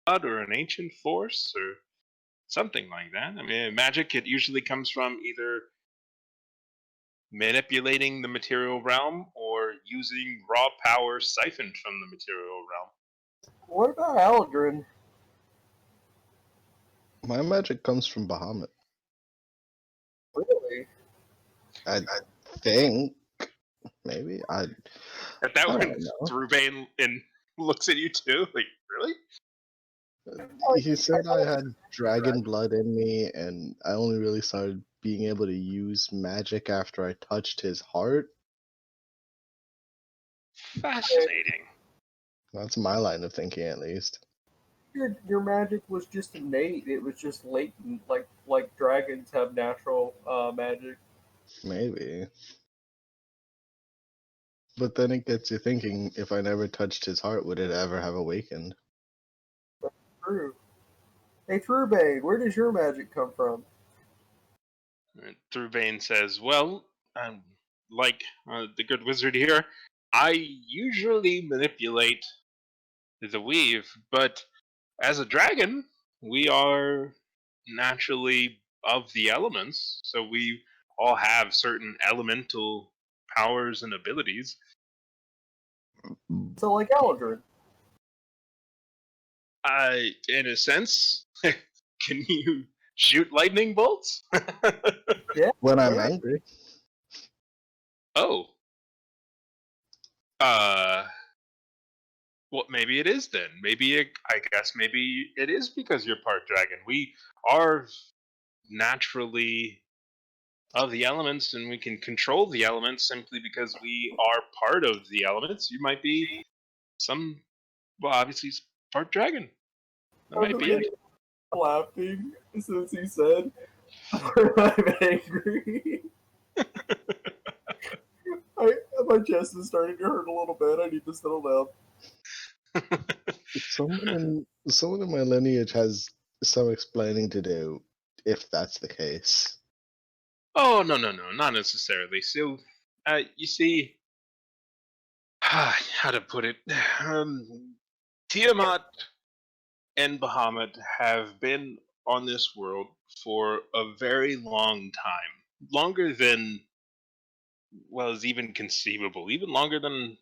or an ancient force or something like that. I mean, magic, it usually comes from either manipulating the material realm or using raw power siphoned from the material realm. What about Aldrin? My magic comes from Bahamut. Really? I think maybe At that I one, don't know. Rubane and looks at you too, like, really? He said I had dragon blood in me, and I only really started being able to use magic after I touched his heart. Fascinating. That's my line of thinking, at least. Your magic was just innate. It was just latent, like dragons have natural magic. Maybe. But then it gets you thinking, if I never touched his heart, would it ever have awakened? True. Hey, Truebane, where does your magic come from? Rubane says, well, like the good wizard here, I usually manipulate the weave, but as a dragon, we are naturally of the elements, so we all have certain elemental powers and abilities. So, like Aldrin. In a sense, can you shoot lightning bolts? Yeah. When I'm yeah. angry. Oh. Well, maybe it is then. I guess maybe it is because you're part dragon. We are naturally of the elements, and we can control the elements simply because we are part of the elements. You might be obviously part dragon. That might be it. Laughing since he said, "I'm angry." My chest is starting to hurt a little bit. I need to settle down. Someone in my lineage has some explaining to do, if that's the case. Oh, no, not necessarily. So, you see, how to put it? Tiamat and Bahamut have been on this world for a very long time. Longer than, well, is even conceivable. Even longer than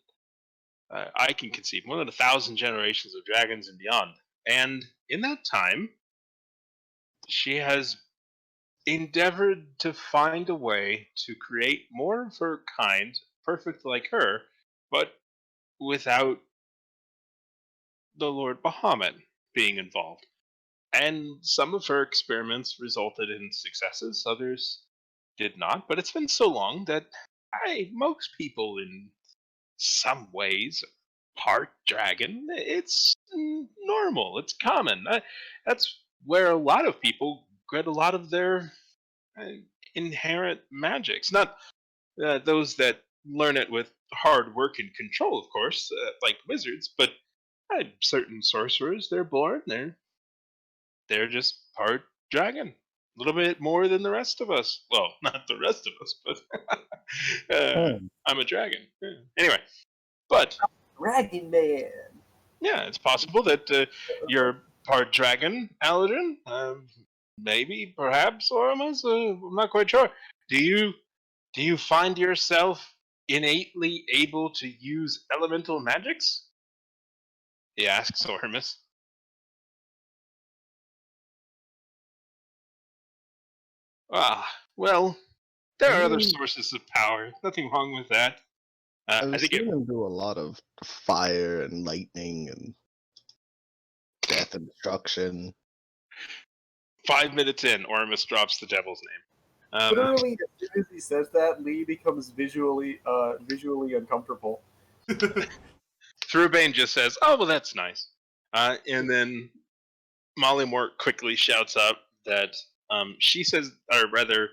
I can conceive. More than 1,000 generations of dragons and beyond. And in that time, she has endeavored to find a way to create more of her kind, perfect like her, but without the Lord Bahamut being involved. And some of her experiments resulted in successes, others did not. But it's been so long that most people, in some ways, part dragon. It's normal. It's common. That's where a lot of people get a lot of their uh, inherent magics. Not those that learn it with hard work and control, of course, like wizards, but certain sorcerers. They're born. They're just part dragon. A little bit more than the rest of us. Well, not the rest of us, but I'm a dragon. Anyway, but Dragon Man. yeah, it's possible that you're part dragon, Aladrin. Maybe, perhaps, Oramus. I'm not quite sure. Do you find yourself innately able to use elemental magics? He asks Oramus. Ah, well, there are other sources of power. Nothing wrong with that. I've seen him do a lot of fire and lightning and death and destruction. 5 minutes in, Oramus drops the devil's name. Literally, as soon as he says that, Lee becomes visually uncomfortable. Thurubane just says, "Oh, well, that's nice," and then Molly Moore quickly shouts out that she says, or rather,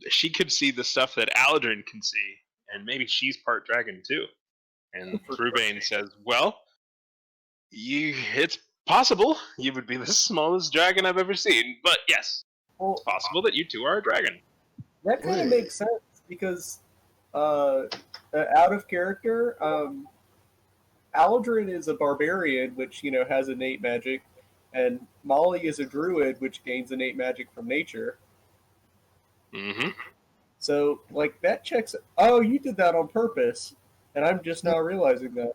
she could see the stuff that Aladrin can see, and maybe she's part dragon too. And Thurubane says, "Well, it's possible you would be the smallest dragon I've ever seen, but yes, it's possible that you two are a dragon." That kind of makes sense because, out of character, Aldrin is a barbarian, which has innate magic, and Molly is a druid, which gains innate magic from nature. Mm-hmm. So, like, that checks. Oh, you did that on purpose, and I'm just now realizing that.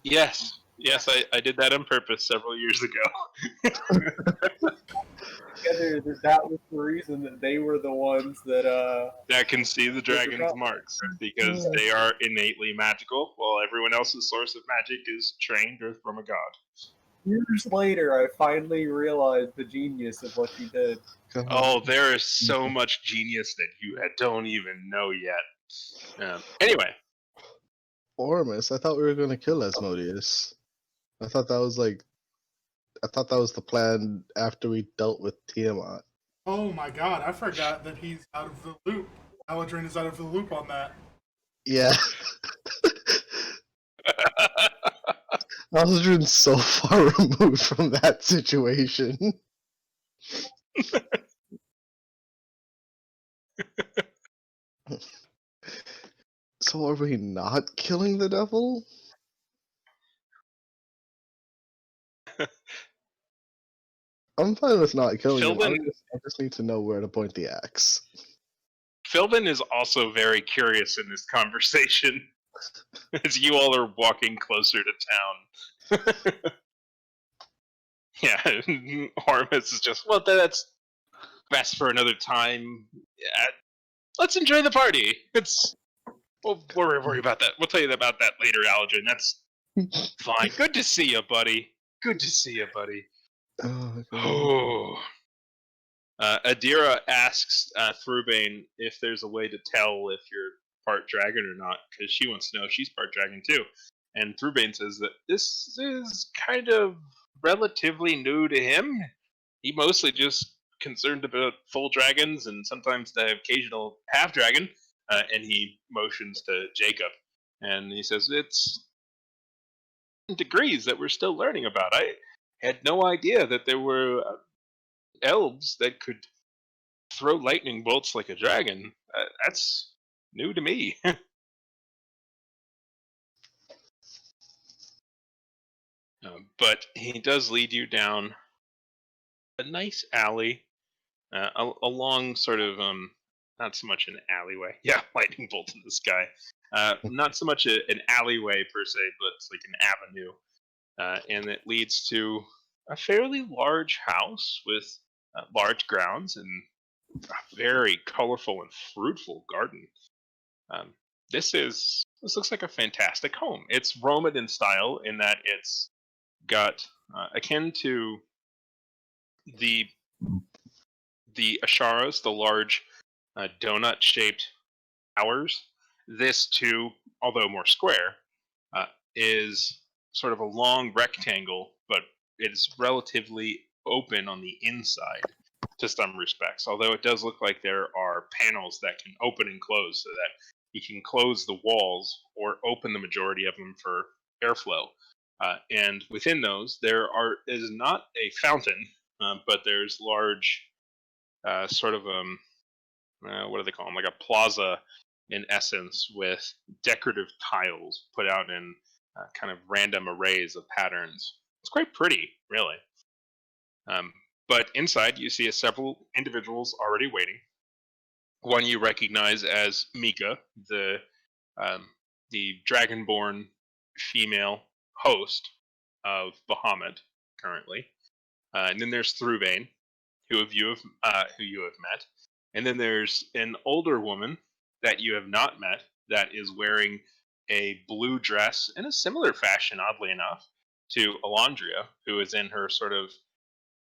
Yes. Yes, I did that on purpose several years ago. Together, that was the reason that they were the ones that. That can see the dragon's marks because they are innately magical, while everyone else's source of magic is trained or from a god. Years later, I finally realized the genius of what you did. Oh, there is so much genius that you don't even know yet. Anyway. Ormus, I thought we were going to kill Asmodeus. I thought that was the plan after we dealt with Tiamat. Oh my god, I forgot that he's out of the loop. Aladrin is out of the loop on that. Yeah. Aladrin's so far removed from that situation. So are we not killing the devil? I'm fine with not killing him. I just need to know where to point the axe. Philbin is also very curious in this conversation as you all are walking closer to town. Yeah, Ormus is just, well, that's best for another time. Yeah, let's enjoy the party. We'll worry about that. We'll tell you about that later, Aldrin. That's fine. Good to see you, buddy. Good to see you, buddy. Oh. Adira asks Thrubane if there's a way to tell if you're part dragon or not, because she wants to know if she's part dragon too. And Thrubane says that this is kind of relatively new to him. He mostly just concerned about full dragons and sometimes the occasional half dragon. And he motions to Jacob, and he says it's degrees that we're still learning about. I had no idea that there were elves that could throw lightning bolts like a dragon. That's new to me. But he does lead you down a nice alley, along sort of not so much an alleyway. Yeah, lightning bolt in the sky. Not so much an alleyway per se, but it's like an avenue, and it leads to a fairly large house with large grounds and a very colorful and fruitful garden. This looks like a fantastic home. It's Roman in style in that it's got akin to the Asharas, the large donut-shaped towers. This too, although more square, is sort of a long rectangle, but it's relatively open on the inside to some respects. Although it does look like there are panels that can open and close, so that you can close the walls or open the majority of them for airflow. And within those, is not a fountain, but there's large sort of what do they call them? Like a plaza, in essence, with decorative tiles put out in kind of random arrays of patterns. It's quite pretty, really. But inside, you see several individuals already waiting. One you recognize as Mika, the dragonborn female host of Bahamut currently. And then there's Thrubane, who you have met. And then there's an older woman that you have not met that is wearing a blue dress in a similar fashion, oddly enough, to Alondria, who is in her sort of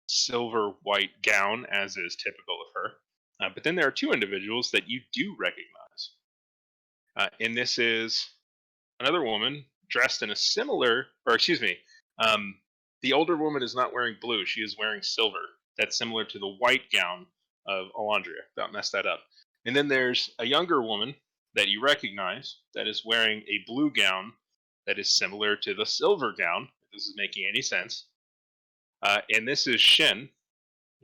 silver white gown, as is typical of her. But then there are two individuals that you do recognize. And this is another woman dressed in a similar, or excuse me, the older woman is not wearing blue. She is wearing silver. That's similar to the white gown of Alondria. Don't mess that up. And then there's a younger woman that you recognize that is wearing a blue gown that is similar to the silver gown, if this is making any sense. And this is Shin,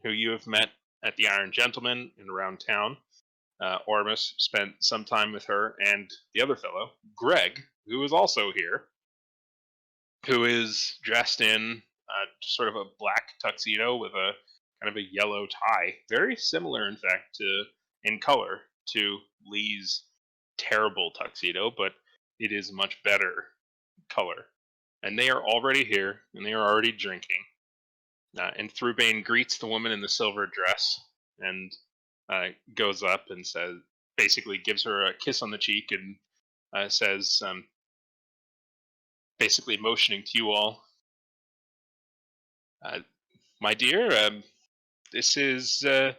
who you have met at the Iron Gentleman and around town. Ormus spent some time with her and the other fellow, Greg, who is also here. who is dressed in sort of a black tuxedo with a kind of a yellow tie, very similar, in fact, in color to Lee's terrible tuxedo, but it is much better color. And they are already here, and they are already drinking. And Thrubain greets the woman in the silver dress and goes up and says, basically gives her a kiss on the cheek and says, basically motioning to you all, my dear, this is the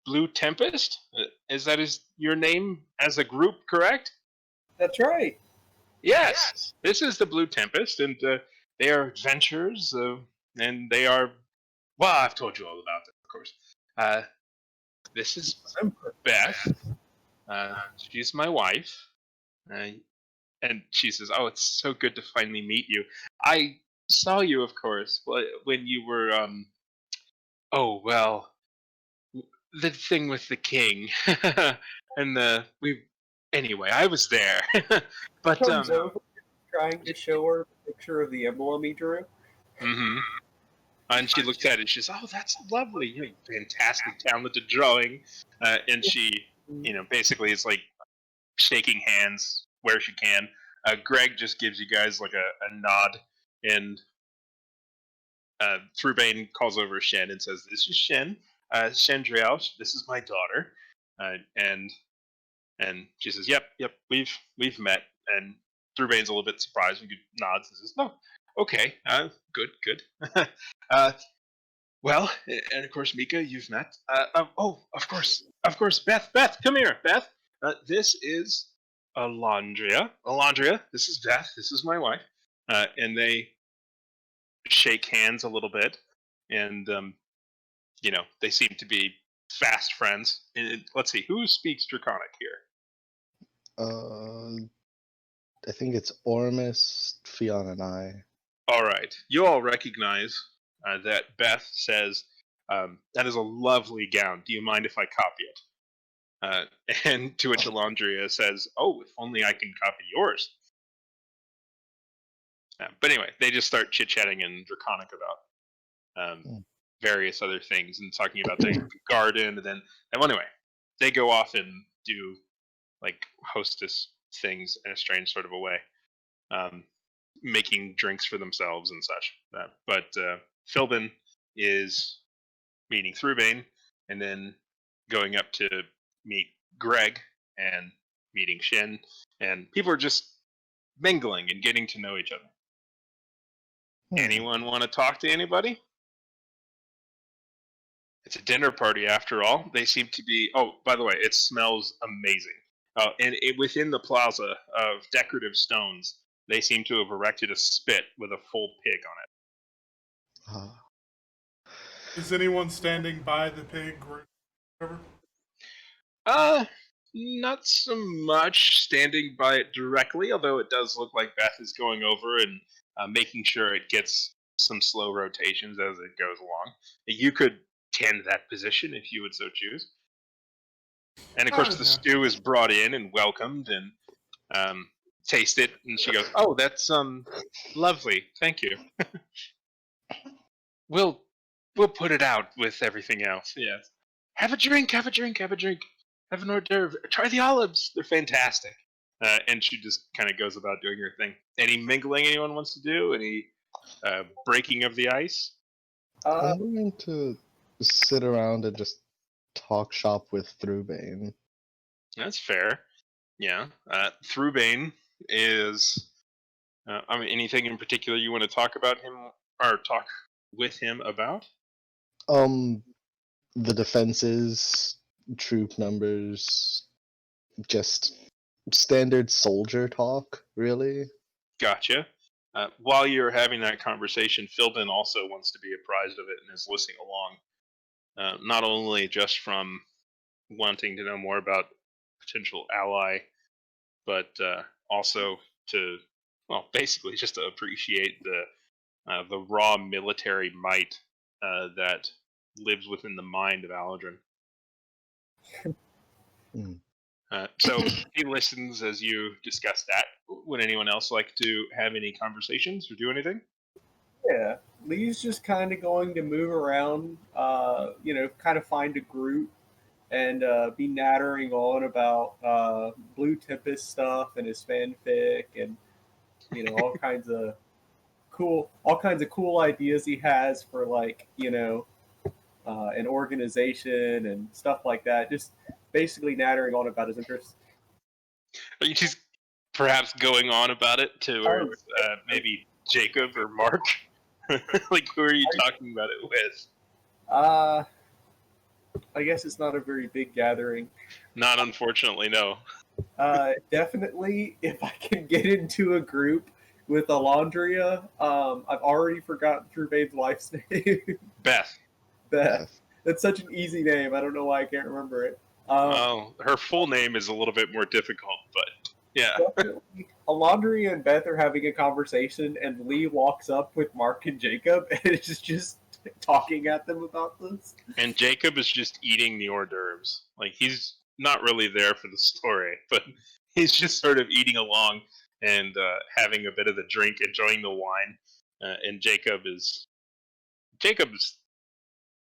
Blue Tempest. Is that your name as a group, correct? That's right. Yes, this is the Blue Tempest, and they are adventurers, and they are. Well, I've told you all about it, of course. This is Beth. She's my wife, and she says, "Oh, it's so good to finally meet you. I saw you, of course, when you were oh well, the thing with the king, and we. Anyway, I was there, but Comes over trying to show her a picture of the emblem he drew. Mm-hmm. And she looks at it. She says, "Oh, that's lovely. You know, fantastic, talented drawing." And she, basically is like shaking hands where she can. Greg just gives you guys like a nod, and Thrubain calls over Shen and says, "This is Shen. Shen Driel. This is my daughter." And she says, "Yep, we've met." And Thrubain's a little bit surprised and nods and says, "No, okay, good." Well, and of course, Mika, you've met. Oh, of course, Beth, come here, Beth. This is Alondria. Alondria, this is Beth. This is my wife. And they shake hands a little bit, and they seem to be fast friends. And let's see, who speaks Draconic here? I think it's Ormus, Fiona, and I. All right, you all recognize that Beth says, "That is a lovely gown. Do you mind if I copy it?" And to which Alondria says, "Oh, if only I can copy yours." But anyway, they just start chit-chatting in Draconic about various other things and talking about the garden. And then, anyway, they go off and do like hostess things in a strange sort of a way, making drinks for themselves and such. But Philbin is meeting Thrubain and then going up to meet Greg and meeting Shen, and people are just mingling and getting to know each other. Anyone want to talk to anybody? It's a dinner party after all. They seem to be. Oh, by the way, it smells amazing. And within the plaza of decorative stones, they seem to have erected a spit with a full pig on it. Is anyone standing by the pig or whatever? Not so much standing by it directly, although it does look like Beth is going over and making sure it gets some slow rotations as it goes along. You could tend that position if you would so choose. And of course, the stew is brought in and welcomed and taste it, and she goes, "Oh, that's lovely, thank you." We'll put it out with everything else. Yes. Have a drink. Have an hors d'oeuvre. Try the olives. They're fantastic. And she just kind of goes about doing her thing. Any mingling anyone wants to do? Any breaking of the ice? I'm going to sit around and just talk shop with Thrubain. That's fair. Yeah. Thrubain is. Anything in particular you want to talk about him or talk with him about? The defenses, troop numbers, just standard soldier talk, really. Gotcha. While you're having that conversation, Philbin also wants to be apprised of it and is listening along. Not only just from wanting to know more about potential ally, but also to, basically just to appreciate the raw military might that lives within the mind of Aladrin. So he listens as you discuss that. Would anyone else like to have any conversations or do anything? Yeah, Lee's just kind of going to move around, kind of find a group and be nattering on about Blue Tempest stuff and his fanfic and all kinds of cool ideas he has for an organization and stuff like that. Just basically nattering on about his interests. Are you just perhaps going on about it towards maybe Jacob or Mark? Like, who are you talking about it with? I guess it's not a very big gathering. Not unfortunately, no. Definitely, if I can get into a group with Alondria, I've already forgotten Truvade's wife's name. Beth. Beth. That's such an easy name. I don't know why I can't remember it. Her full name is a little bit more difficult, but yeah. Definitely. Alondria and Beth are having a conversation, and Lee walks up with Mark and Jacob, and is just talking at them about this. And Jacob is just eating the hors d'oeuvres. Like, he's not really there for the story, but he's just sort of eating along and having a bit of the drink, enjoying the wine. And Jacob's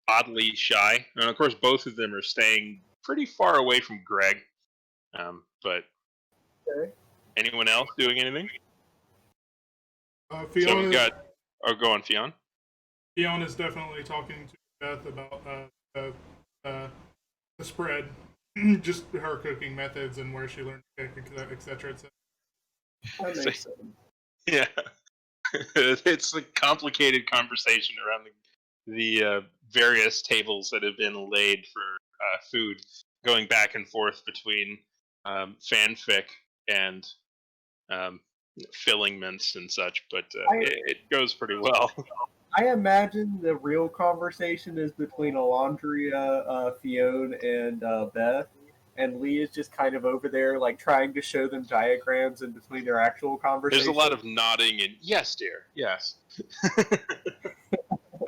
oddly shy, and of course both of them are staying pretty far away from Greg. But Okay. anyone else doing anything? Fiona, So we've got. Oh, go on, Fionn. Fiona's definitely talking to Beth about the spread, just her cooking methods and where she learned to cook, etc. That makes sense. Yeah, it's a complicated conversation around the various tables that have been laid for food, going back and forth between fanfic and filling mints and such. But it goes pretty well. I imagine the real conversation is between Alondria, Fionn, and Beth, and Lee is just kind of over there, like trying to show them diagrams in between their actual conversation. There's a lot of nodding and yes, dear, yes.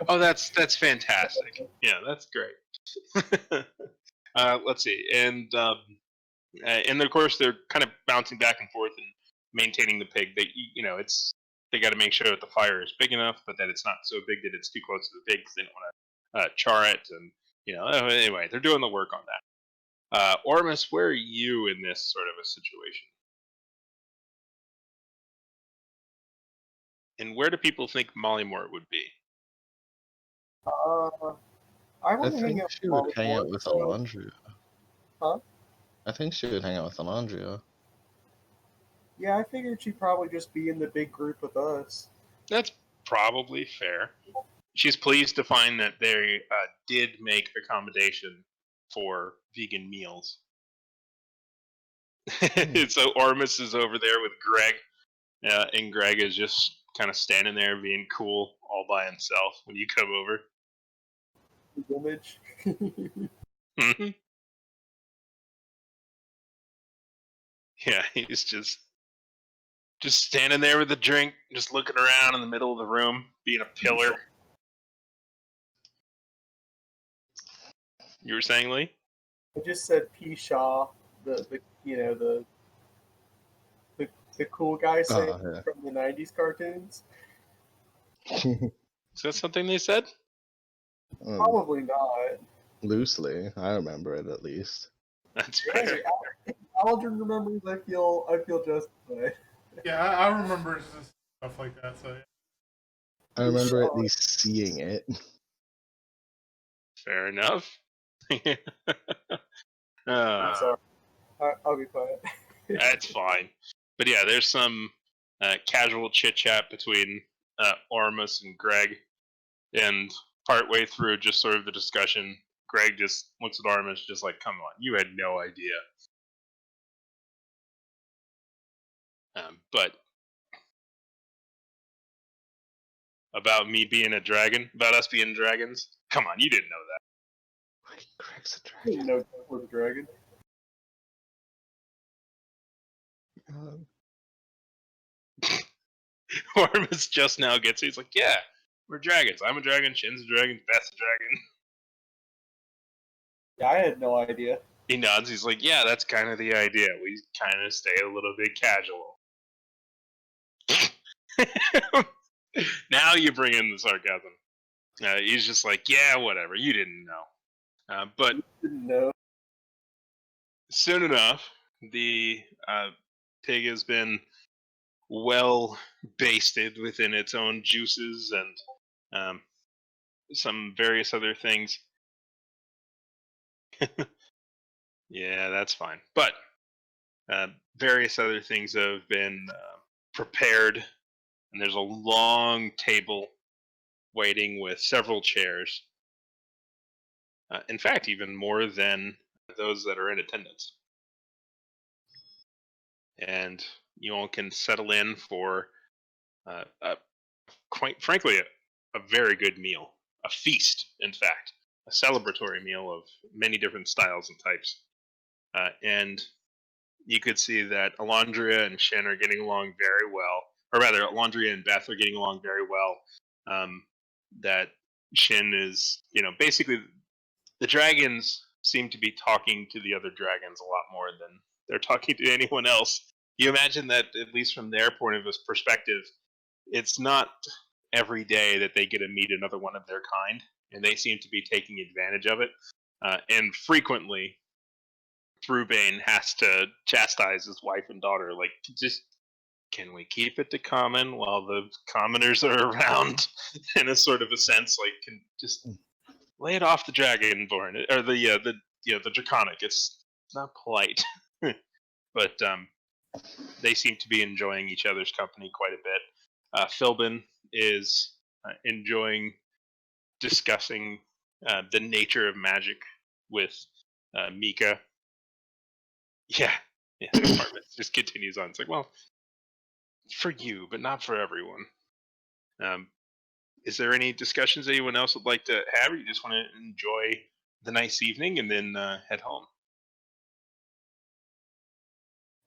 Oh, that's fantastic. Yeah, that's great. Let's see, and of course they're kind of bouncing back and forth and maintaining the pig. They got to make sure that the fire is big enough, but that it's not so big that it's too close to the pig because they don't want to char it. And anyway, they're doing the work on that. Ormus, where are you in this sort of a situation? And where do people think Mollymore would be? I I want to hang think out she with would hang out Mollymore, with so- Alondria. Huh? I think she would hang out with Alondria. Yeah, I figured she'd probably just be in the big group with us. That's probably fair. She's pleased to find that they did make accommodation for vegan meals. So Ormus is over there with Greg, and Greg is just kind of standing there being cool all by himself when you come over. The image. Mhm. Yeah, he's just standing there with a drink, just looking around in the middle of the room, being a pillar. You were saying, Lee? I just said P. Shaw, the cool guy saying yeah. from the '90s cartoons. Is that something they said? Probably not. Loosely, I remember it at least. That's Hey, fair. Aldrin remembers. I feel justified. Yeah, I remember stuff like that. So yeah. I remember at least seeing it. Fair enough. I'm sorry. I'll be quiet. That's fine. But yeah, there's some casual chit chat between Ormus and Greg, and partway through just sort of the discussion, Greg just looks at Ormus, just like, "Come on, you had no idea." But about me being a dragon, about us being dragons, come on, you didn't know that. Wait, Greg's a I didn't dragon. know Jack was a dragon. Ormus just now gets it. He's like, "Yeah, we're dragons. I'm a dragon. Shin's a dragon. Beth's a dragon." Yeah, I had no idea. He nods. He's like, "Yeah, that's kind of the idea. We kind of stay a little bit casual." Now you bring in the sarcasm. He's just like, "Yeah, whatever. You didn't know." But No. soon enough, the pig has been well basted within its own juices and some various other things. Yeah, that's fine. But various other things have been prepared, and there's a long table waiting with several chairs. In fact, even more than those that are in attendance. And you all can settle in for, quite frankly, a very good meal. A feast, in fact. A celebratory meal of many different styles and types. And you could see that Alondria and Shen are getting along very well. Or rather, Alondria and Beth are getting along very well. That Shen is, basically the dragons seem to be talking to the other dragons a lot more than they're talking to anyone else. You imagine that, at least from their point of perspective, it's not every day that they get to meet another one of their kind, and they seem to be taking advantage of it. And frequently, Thruebane has to chastise his wife and daughter, like, just, can we keep it to common while the commoners are around? In a sort of a sense, like, can just lay it off the dragonborn or the draconic. It's not polite, but they seem to be enjoying each other's company quite a bit. Philbin is enjoying discussing the nature of magic with Mika. Yeah, department just continues on. It's like, well, for you, but not for everyone. Is there any discussions anyone else would like to have, or you just want to enjoy the nice evening and then head home?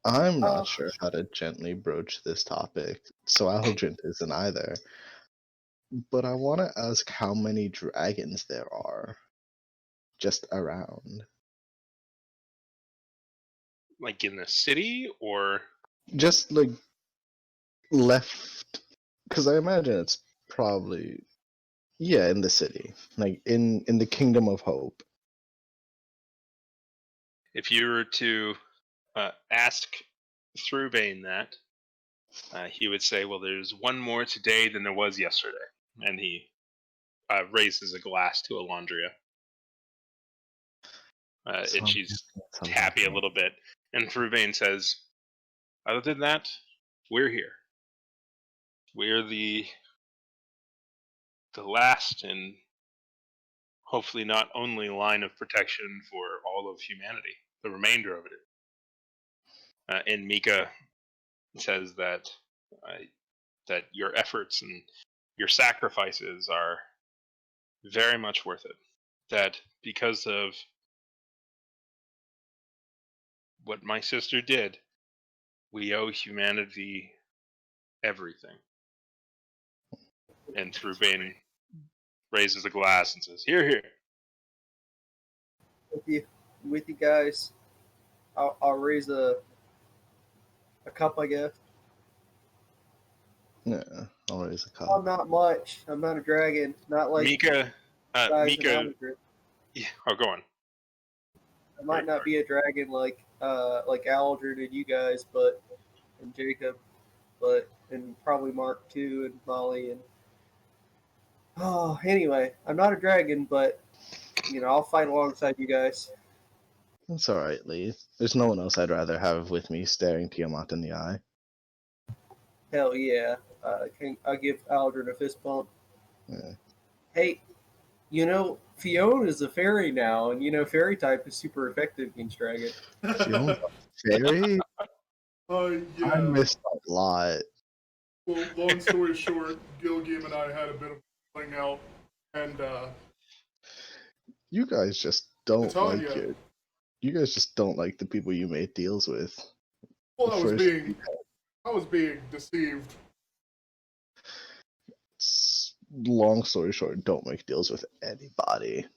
I'm not sure how to gently broach this topic, so Aldrin isn't either. But I want to ask how many dragons there are just around. Like in the city, or Just like left, because I imagine it's probably, yeah, in the city, like in the Kingdom of Hope. if you were to ask Thruebane that, he would say, "Well, there's one more today than there was yesterday," and he raises a glass to Alondria. And she's happy a little bit. And Thruebane says, "Other than that, we're here. We're the last and hopefully not only line of protection for all of humanity, the remainder of it." And Mika says that that your efforts and your sacrifices are very much worth it. That because of what my sister did, we owe humanity everything. And Thruebane raises a glass and says, "Here, here." With you guys. I'll raise a cup, I guess. Yeah, always a cup. Oh, not much. I'm not a dragon. Not like Mika, Aldrin. yeah, oh, go on. I might not be a dragon like Aldrin and you guys, and Jacob, and probably Mark too, and Molly, and anyway, I'm not a dragon, but I'll fight alongside you guys. It's alright, Lee. There's no one else I'd rather have with me staring Tiamat in the eye. Hell yeah. I'll give Aldrin a fist bump. Yeah. Hey, Fiona is a fairy now, and fairy type is super effective against dragon. Fiona's a fairy? Yeah. I missed a lot. Well, long story short, Gilgame and I had a bit of a falling out, and You guys just don't telling like you. it. You guys just don't like the people you made deals with. Well, I was First- being deceived. Long story short, don't make deals with anybody.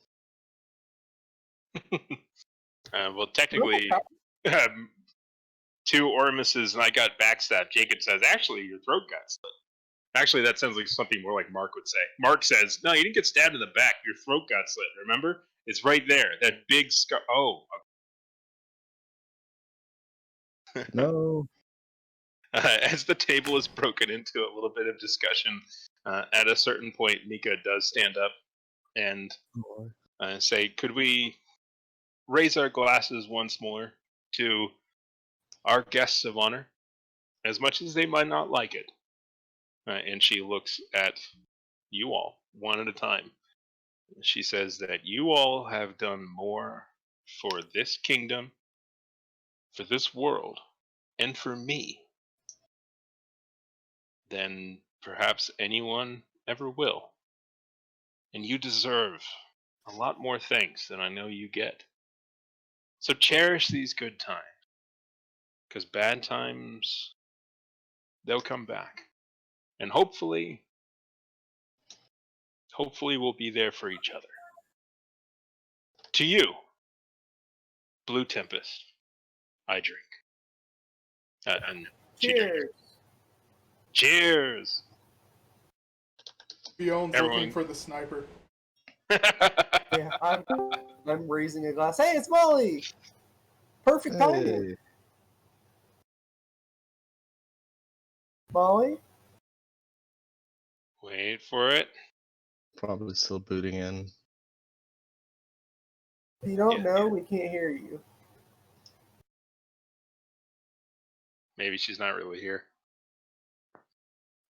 Well, technically, two Ormuses and I got backstabbed. Jacob says, actually, your throat got slit. Actually, that sounds like something more like Mark would say. Mark says, no, you didn't get stabbed in the back. Your throat got slit, remember? It's right there. That big scar. Oh. No. As the table is broken into a little bit of discussion, at a certain point, Mika does stand up and say, could we raise our glasses once more to our guests of honor, as much as they might not like it? And she looks at you all, one at a time. She says that you all have done more for this kingdom, for this world, and for me than perhaps anyone ever will. And you deserve a lot more thanks than I know you get. So cherish these good times, because bad times, they'll come back. And hopefully we'll be there for each other. To you, Blue Tempest, I drink. And she drinks. Cheers. Cheers! Fion's Everyone- looking for the sniper. Yeah, I'm raising a glass. Hey, it's Molly. Perfect timing. Hey. Molly. Wait for it. Probably still booting in. If you don't Yeah. know, we can't hear you. Maybe she's not really here.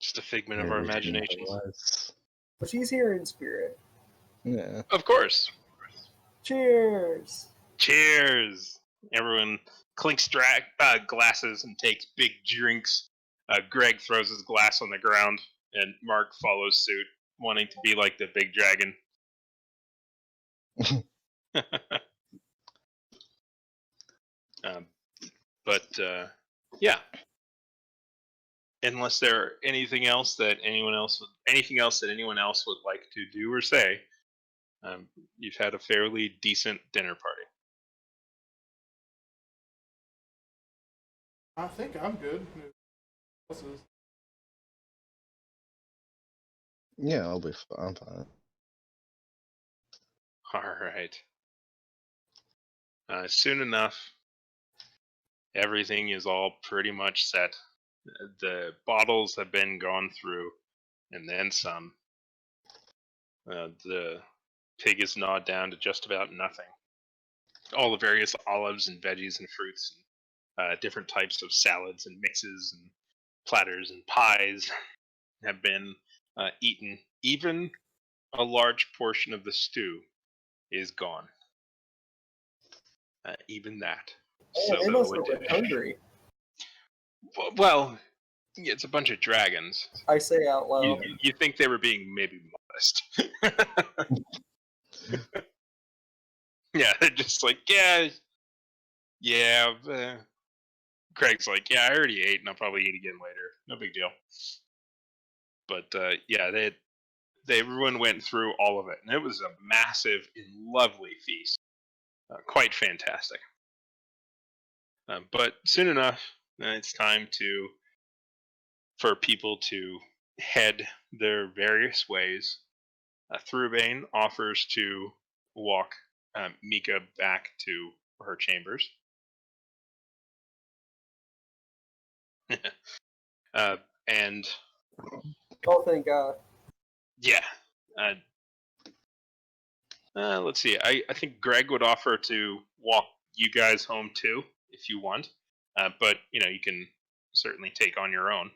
Just a figment of Maybe our we can imaginations. otherwise. But she's here in spirit. Yeah. Of course. Cheers. Cheers! Everyone clinks glasses and takes big drinks. Greg throws his glass on the ground, and Mark follows suit, wanting to be like the big dragon. Yeah. Unless there anything else that anyone else would like to do or say, you've had a fairly decent dinner party. I think I'm good. Who else is? Yeah, I'll be fine. I'm fine. All right. Soon enough, everything is all pretty much set. The bottles have been gone through, and then some. The pig is gnawed down to just about nothing. All the various olives and veggies and fruits, and different types of salads and mixes and platters and pies have been eaten. Even a large portion of the stew is gone. Even that. Oh, they must have been hungry. Well, it's a bunch of dragons. I say out loud. You think they were being maybe modest. Yeah, they're just like, yeah. Craig's like, yeah, I already ate, and I'll probably eat again later. No big deal. But yeah, everyone went through all of it, and it was a massive and lovely feast. Quite fantastic. But soon enough, it's time for people to head their various ways. Thurubane offers to walk Mika back to her chambers. And Oh, thank God. yeah, let's see. I think Greg would offer to walk you guys home too, if you want. But you can certainly take on your own.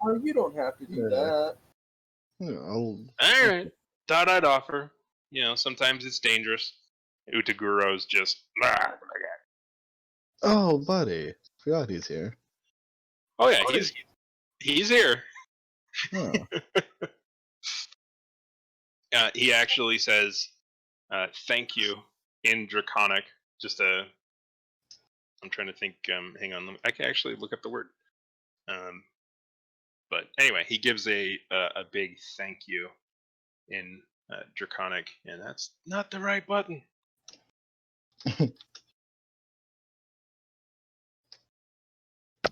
Oh, you don't have to do Yeah. that. Yeah, All right. Thought I'd offer. Sometimes it's dangerous. Utaguro's just. Oh, buddy. Forgot he's here. Oh yeah, he's here. Oh. He actually says, "Thank you" in Draconic. I'm trying to think. Hang on, I can actually look up the word. But anyway, he gives a big thank you in Draconic, and that's not the right button.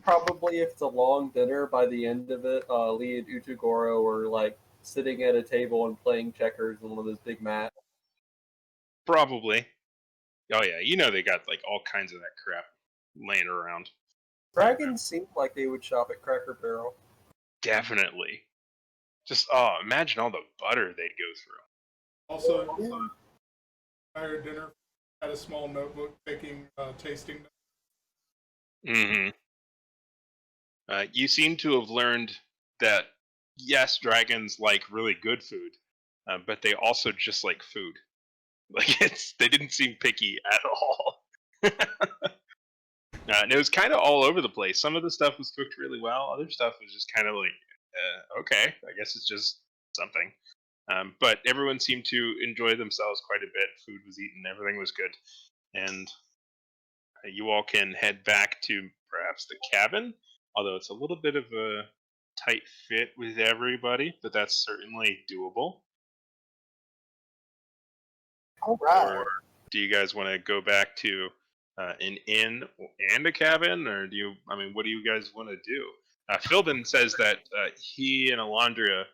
Probably if it's a long dinner, by the end of it, Lee and Utagoro are like sitting at a table and playing checkers on one of those big mats. Probably. Oh yeah, you know they got like all kinds of that crap laying around. Dragons seem like they would shop at Cracker Barrel. Definitely. Just imagine all the butter they'd go through. Also, entire dinner had a small notebook taking tasting notes. Mm-hmm. You seem to have learned that yes, dragons like really good food, but they also just like food. Like they didn't seem picky at all. And it was kind of all over the place. Some of the stuff was cooked really well. Other stuff was just kind of like, okay, I guess it's just something. But everyone seemed to enjoy themselves quite a bit. Food was eaten, everything was good, and you all can head back to perhaps the cabin. Although it's a little bit of a tight fit with everybody, but that's certainly doable. All right. Or do you guys want to go back to an inn and a cabin, or do you? I mean, what do you guys want to do? Philbin says that he and Alondria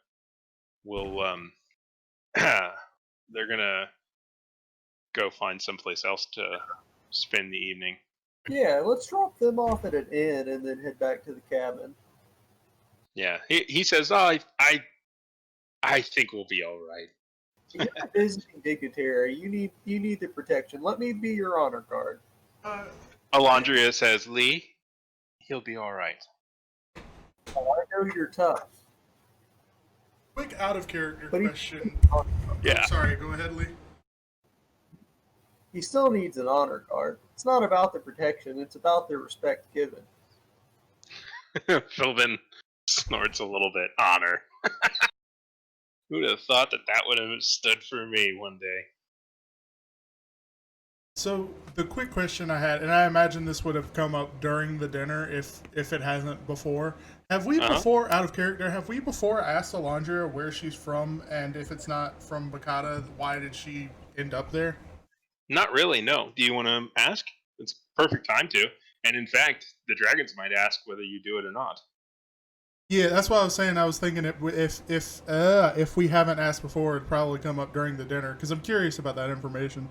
will. They're gonna go find someplace else to spend the evening. Yeah, let's drop them off at an inn and then head back to the cabin. Yeah, he says, "Oh, I think we'll be all right." You're a visiting dignitary. You need the protection. Let me be your honor guard. Alondria says, "Lee, he'll be all right." Oh, I know you're tough. Quick out of character But question. Yeah. Oh, sorry, go ahead, Lee. He still needs an honor guard. It's not about the protection, it's about the respect given. Philbin snorts a little bit. Honor. Who'd have thought that would have stood for me one day? So the quick question I had, and I imagine this would have come up during the dinner if it hasn't before. Have we before, out of character, have we before asked Alondria where she's from, and if it's not from Bacata, why did she end up there? Not really, no. Do you want to ask? It's perfect time to. And in fact, the dragons might ask whether you do it or not. Yeah, that's what I was saying. I was thinking if we haven't asked before, it'd probably come up during the dinner because I'm curious about that information.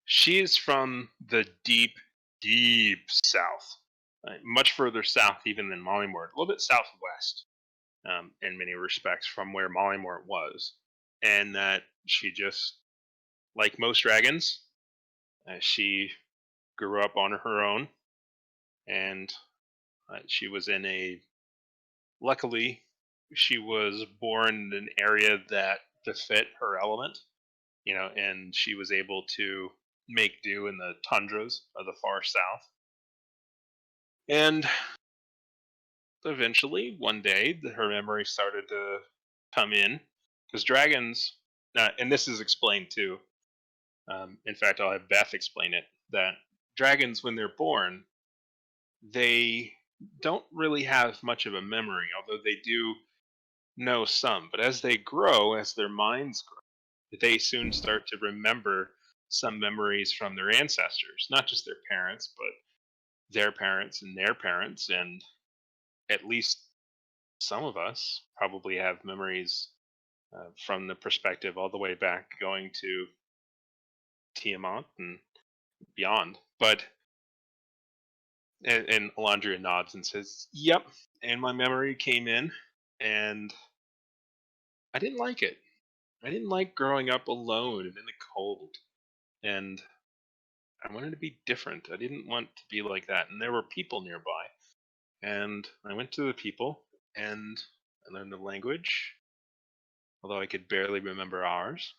She is from the deep, deep south. Much further south even than Mollymort. A little bit southwest in many respects from where Mollymort was. And that she just, like most dragons, she grew up on her own. And she was in luckily, she was born in an area that befit her element, and she was able to make do in the tundras of the far south. And eventually, one day, her memory started to come in because dragons, and this is explained too. In fact, I'll have Beth explain it. That dragons, when they're born, they don't really have much of a memory, although they do know some. But as they grow, as their minds grow, they soon start to remember some memories from their ancestors, not just their parents, but their parents and their parents. And at least some of us probably have memories from the perspective all the way back going to Tiamat and beyond. But and Alondria nods and says, "Yep." And my memory came in, and I didn't like it. I didn't like growing up alone and in the cold. And I wanted to be different. I didn't want to be like that. And there were people nearby. And I went to the people and I learned the language, although I could barely remember ours.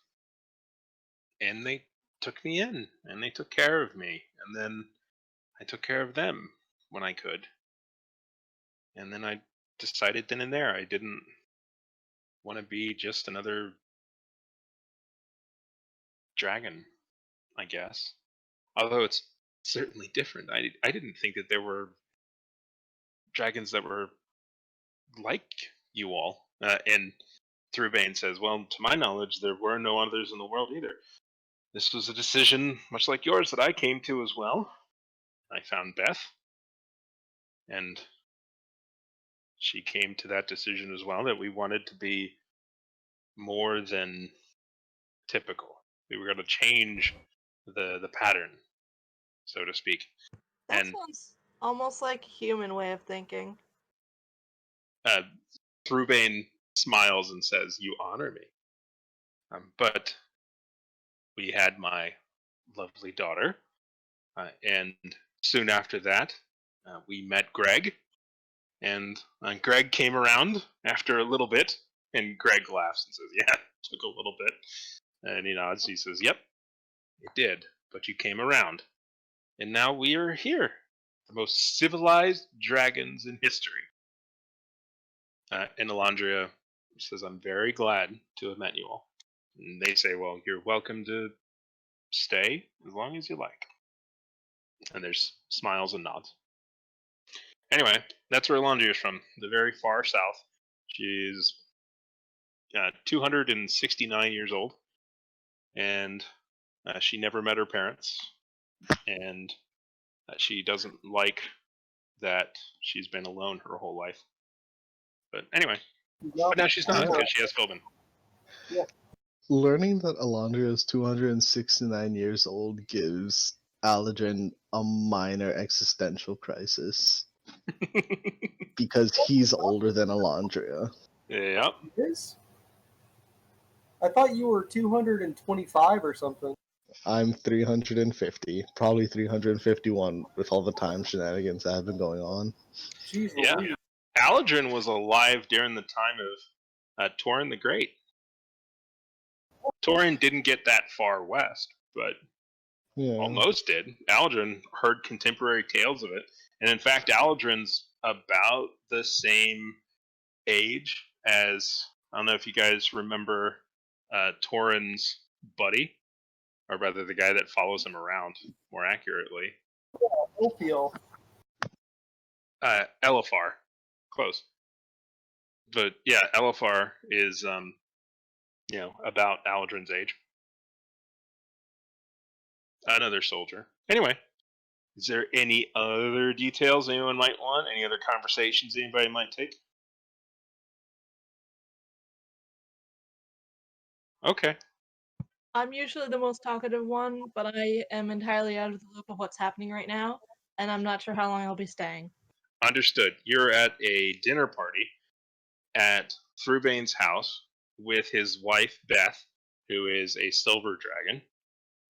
And they took me in and they took care of me. And then I took care of them when I could. And then I decided then and there I didn't want to be just another dragon, I guess. Although it's certainly different. I didn't think that there were dragons that were like you all. And Throughbane says, well, to my knowledge, there were no others in the world either. This was a decision, much like yours, that I came to as well. I found Beth, and she came to that decision as well, that we wanted to be more than typical. We were going to change the pattern, so to speak. That And sounds almost like a human way of thinking. Throughbane smiles and says, you honor me. But we had my lovely daughter, and soon after that, we met Greg, and Greg came around after a little bit, and Greg laughs and says, yeah, it took a little bit. And he nods, he says, yep, it did, but you came around. And now we are here, the most civilized dragons in history. And Elandria says, I'm very glad to have met you all. And they say, well, you're welcome to stay as long as you like. And there's smiles and nods. Anyway, that's where Elandria is from, the very far south. She's 269 years old, and she never met her parents, and she doesn't like that she's been alone her whole life. But anyway, but now she's not, because she has Philbin. Yeah. Learning that Elandria is 269 years old gives Aladrin a minor existential crisis. Because he's older than Elandria. Yep. It is? I thought you were 225 or something. I'm 350, probably 351 with all the time shenanigans that have been going on. Jeez, Yeah. Louise. Aladrin was alive during the time of Tauren the Great. Tauren didn't get that far west, but Yeah. almost did. Aladrin heard contemporary tales of it, and in fact, Aladrin's about the same age as, I don't know if you guys remember Tauren's buddy, or rather the guy that follows him around, more accurately. Ophiel. Elefar. Close. But yeah, Elefar is, about Aladrin's age. Another soldier. Anyway, is there any other details anyone might want? Any other conversations anybody might take? Okay. I'm usually the most talkative one, but I am entirely out of the loop of what's happening right now, and I'm not sure how long I'll be staying. Understood. You're at a dinner party at Throughbane's house with his wife, Beth, who is a silver dragon,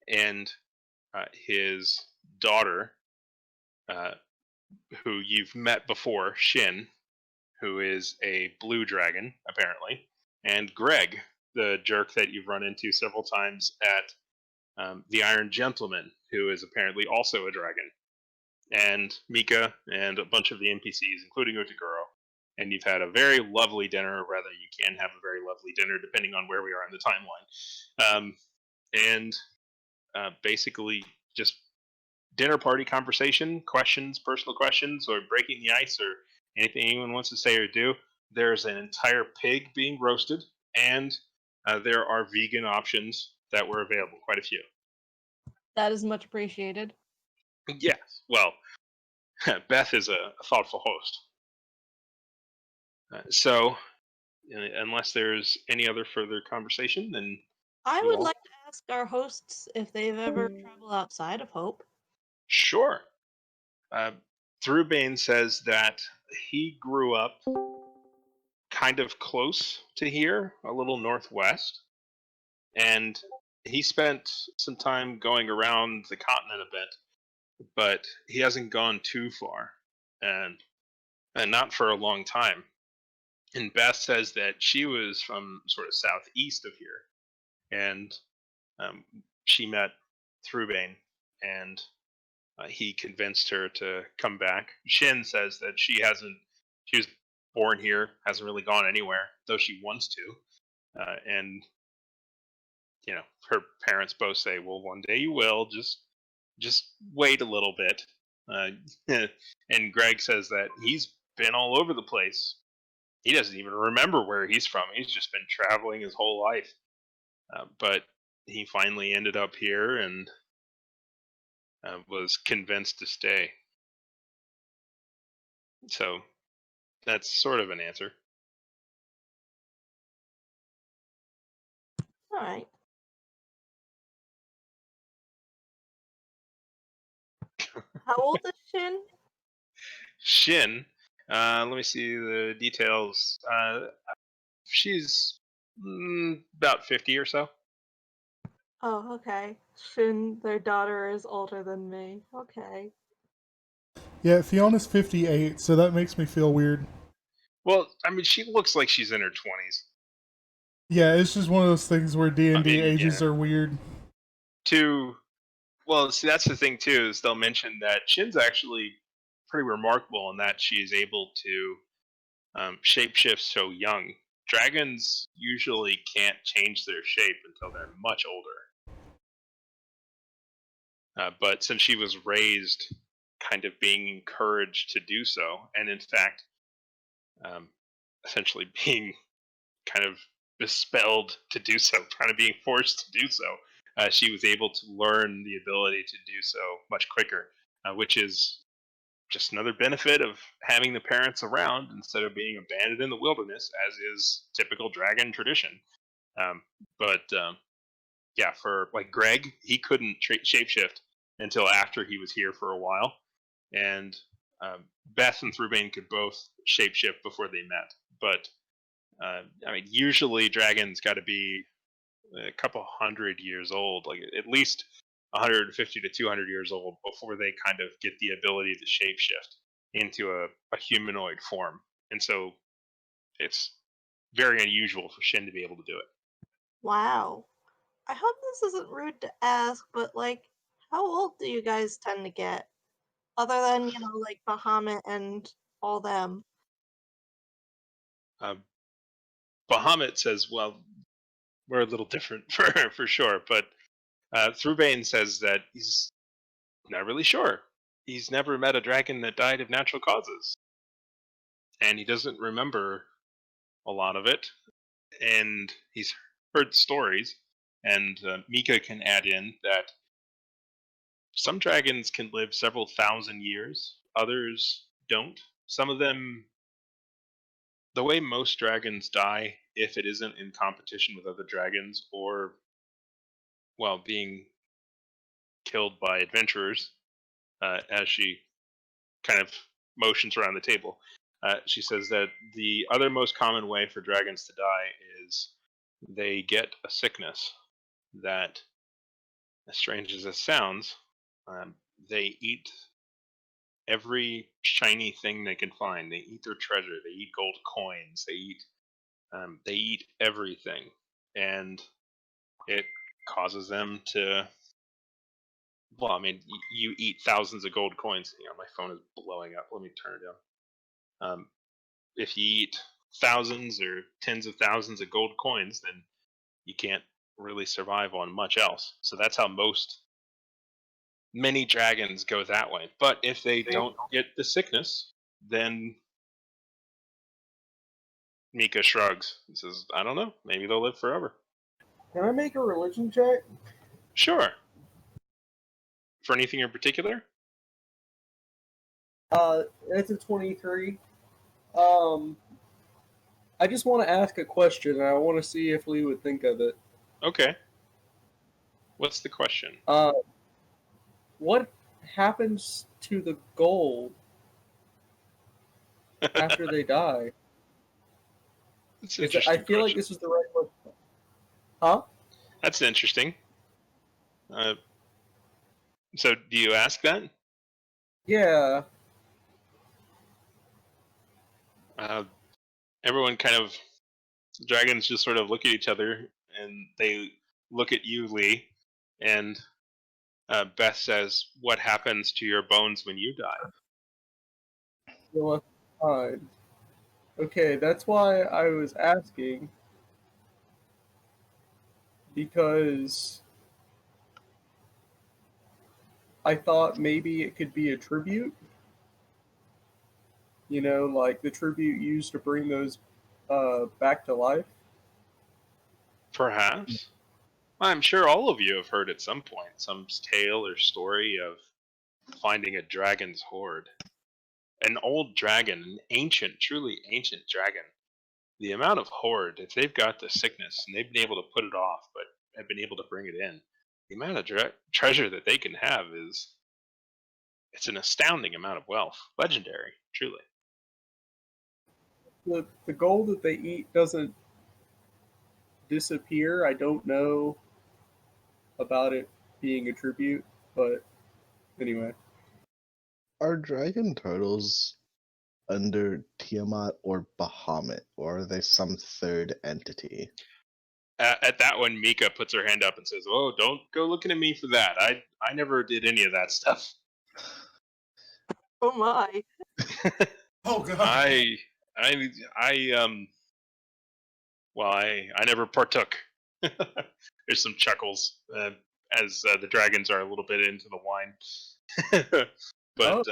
and his daughter, who you've met before, Shin, who is a blue dragon, apparently, and Greg, the jerk that you've run into several times at the Iron Gentleman, who is apparently also a dragon, and Mika, and a bunch of the NPCs, including Utaguro. And you've had a very lovely dinner, or rather, you can have a very lovely dinner, depending on where we are in the timeline. Basically, just dinner party conversation, questions, personal questions, or breaking the ice, or anything anyone wants to say or do. There's an entire pig being roasted, and there are vegan options that were available, quite a few. That is much appreciated. Yes, well, Beth is a thoughtful host. So, unless there's any other further conversation, then I You would all? like to ask our hosts if they've ever traveled outside of Hope. sure. Throughbane says that he grew up kind of close to here, a little northwest, and he spent some time going around the continent a bit, but he hasn't gone too far, and not for a long time. And Beth says that she was from sort of southeast of here, and she met Throughbane, and he convinced her to come back. Shin says that she was born here, hasn't really gone anywhere, though she wants to. And, her parents both say, well, one day you will, just wait a little bit. And Greg says that he's been all over the place. he doesn't even remember where he's from. He's just been traveling his whole life. But he finally ended up here and was convinced to stay. So that's sort of an answer. All right. How old is Shin? Shin, let me see the details. She's about 50 or so. Oh, okay. Shin, their daughter, is older than me. Okay. Yeah, Fiona's 58, so that makes me feel weird. Well, I mean, she looks like she's in her 20s. Yeah, it's just one of those things where D&D ages yeah. are weird. Well, see, that's the thing too, is they'll mention that Shin's actually pretty remarkable in that she is able to shapeshift so young. Dragons usually can't change their shape until they're much older. But since she was raised kind of being encouraged to do so, and in fact, essentially being kind of bespelled to do so, kind of being forced to do so, she was able to learn the ability to do so much quicker, which is just another benefit of having the parents around instead of being abandoned in the wilderness, as is typical dragon tradition. But yeah, for like Greg, he couldn't shapeshift until after he was here for a while, and Beth and Thrubain could both shapeshift before they met. But I mean, usually dragons got to be a couple hundred years old, like at least 150 to 200 years old, before they kind of get the ability to shapeshift into a humanoid form. And so it's very unusual for Shin to be able to do it. Wow. I hope this isn't rude to ask, but like, how old do you guys tend to get? Other than, like Bahamut and all them. Bahamut says, well, we're a little different for sure, but Thrubain says that he's not really sure. He's never met a dragon that died of natural causes, and he doesn't remember a lot of it. And he's heard stories, and Mika can add in that some dragons can live several thousand years, others don't. Some of them, the way most dragons die, if it isn't in competition with other dragons or, well, being killed by adventurers, as she kind of motions around the table. She says that the other most common way for dragons to die is they get a sickness that, as strange as this sounds, they eat every shiny thing they can find. They eat their treasure. They eat gold coins. They eat everything, and it causes them to. Well, I mean, you eat thousands of gold coins. My phone is blowing up. Let me turn it down. If you eat thousands or tens of thousands of gold coins, then you can't really survive on much else. So that's how many dragons go that way. But if they don't get the sickness, then Mika shrugs and says, I don't know, maybe they'll live forever. Can I make a religion check? Sure. For anything in particular? It's a 23. I just want to ask a question, and I want to see if Lee would think of it. Okay. What's the question? What happens to the gold after they die? I feel like this is the right question. Huh? That's interesting. So do you ask that? Yeah. Everyone kind of, dragons just sort of look at each other, and they look at you, Lee, and Beth says, what happens to your bones when you die? You're left behind. Okay, that's why I was asking, because I thought maybe it could be a tribute. Like the tribute used to bring those back to life. Perhaps. I'm sure all of you have heard at some point some tale or story of finding a dragon's hoard. An old dragon, an ancient, truly ancient dragon. The amount of hoard, if they've got the sickness and they've been able to put it off, but have been able to bring it in, the amount of treasure that they can have it's an astounding amount of wealth. Legendary, truly. The gold that they eat doesn't disappear. I don't know about it being a tribute, but anyway. Are dragon turtles under Tiamat or Bahamut, or are they some third entity? At that one, Mika puts her hand up and says, "Oh, don't go looking at me for that. I never did any of that stuff." Oh my. Oh god. I never partook. There's some chuckles as the dragons are a little bit into the wine. But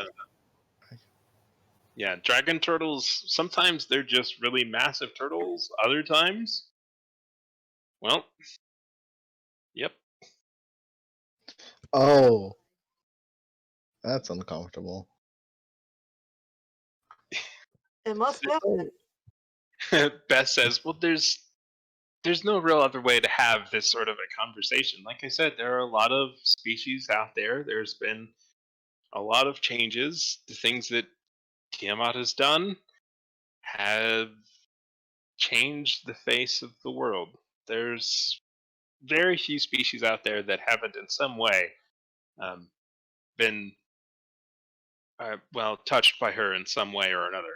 yeah, dragon turtles, sometimes they're just really massive turtles. Other times, well, yep. Oh, that's uncomfortable. It must happen. Beth says, well, there's no real other way to have this sort of a conversation. Like I said, there are a lot of species out there. There's been a lot of changes. The things that Tiamat has done have changed the face of the world. There's very few species out there that haven't, in some way, been touched by her in some way or another.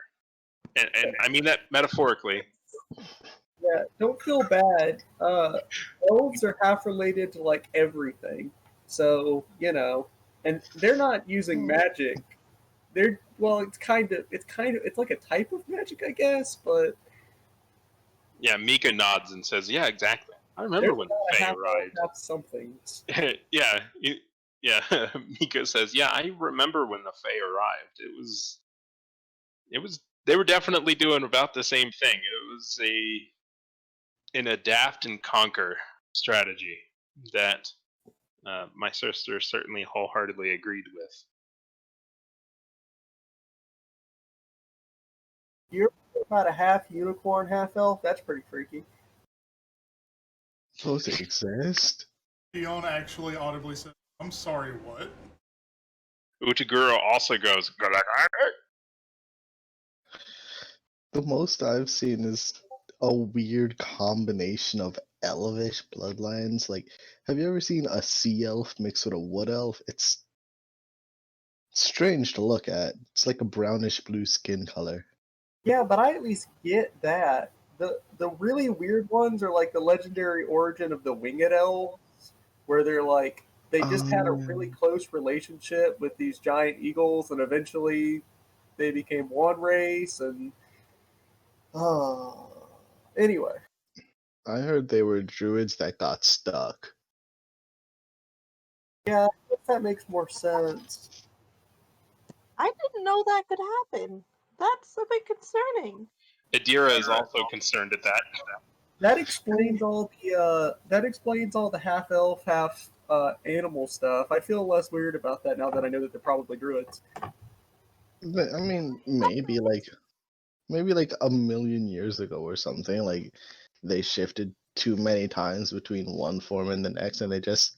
And I mean that metaphorically. Yeah, don't feel bad. Elves are half related to like everything, so and they're not using magic. They're it's like a type of magic, I guess, but yeah, Mika nods and says, "Yeah, exactly. I remember when the Fae arrived." Have something. Yeah, Mika says, "Yeah, I remember when the Fae arrived. It was. They were definitely doing about the same thing. It was an adapt and conquer strategy that my sister certainly wholeheartedly agreed with." You're about a half unicorn, half elf. That's pretty freaky. Those exist? Fiona actually audibly said, "I'm sorry, what?" Utaguro also goes, The most I've seen is a weird combination of elvish bloodlines. Like, have you ever seen a sea elf mixed with a wood elf? It's strange to look at. It's like a brownish blue skin color. Yeah, but I at least get that. The really weird ones are like the legendary origin of the winged elves, where they're like they just had a really close relationship with these giant eagles, and eventually they became one race. And anyway, I heard they were druids that got stuck. yeah, I guess that makes more sense. I didn't know that could happen. That's a bit concerning. Adira is also concerned at that. That explains all the half elf, half animal stuff. I feel less weird about that now that I know that they're probably druids. But, I mean, maybe like a million years ago or something. Like, they shifted too many times between one form and the next, and they just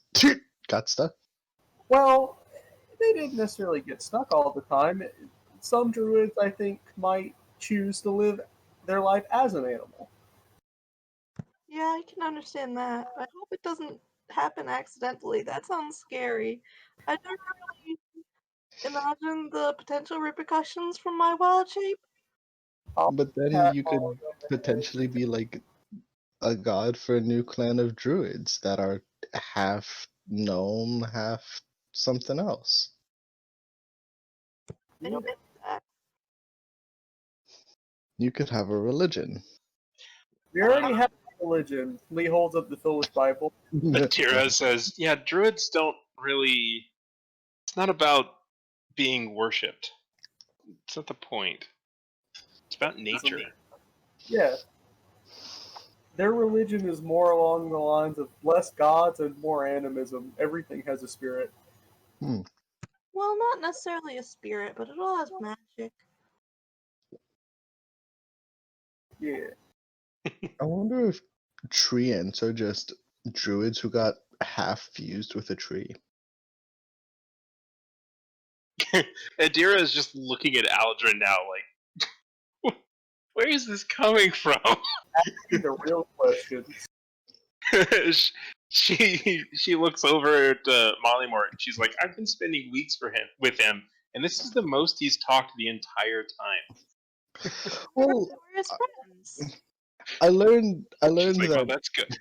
got stuck. Well, they didn't necessarily get stuck all the time. Some druids, I think, might choose to live their life as an animal. Yeah, I can understand that. I hope it doesn't happen accidentally. That sounds scary. I don't really imagine the potential repercussions from my wild shape. But then you could potentially be like a god for a new clan of druids that are half gnome, half something else. I don't get that. You could have a religion. We already have a religion. Lee holds up the Phillips Bible. Adira says, yeah, druids don't really. It's not about being worshipped. It's not the point. It's about nature. Yeah. Their religion is more along the lines of less gods and more animism. Everything has a spirit. Hmm. Well, not necessarily a spirit, but it all has magic. Yeah. I wonder if treants are just druids who got half fused with a tree. Adira is just looking at Aldrin now, like, where is this coming from? The real questions. she looks over at Mollymort and she's like, I've been spending weeks with him, and this is the most he's talked the entire time. Well, We're his friends. I learned She's like, well, that that's good.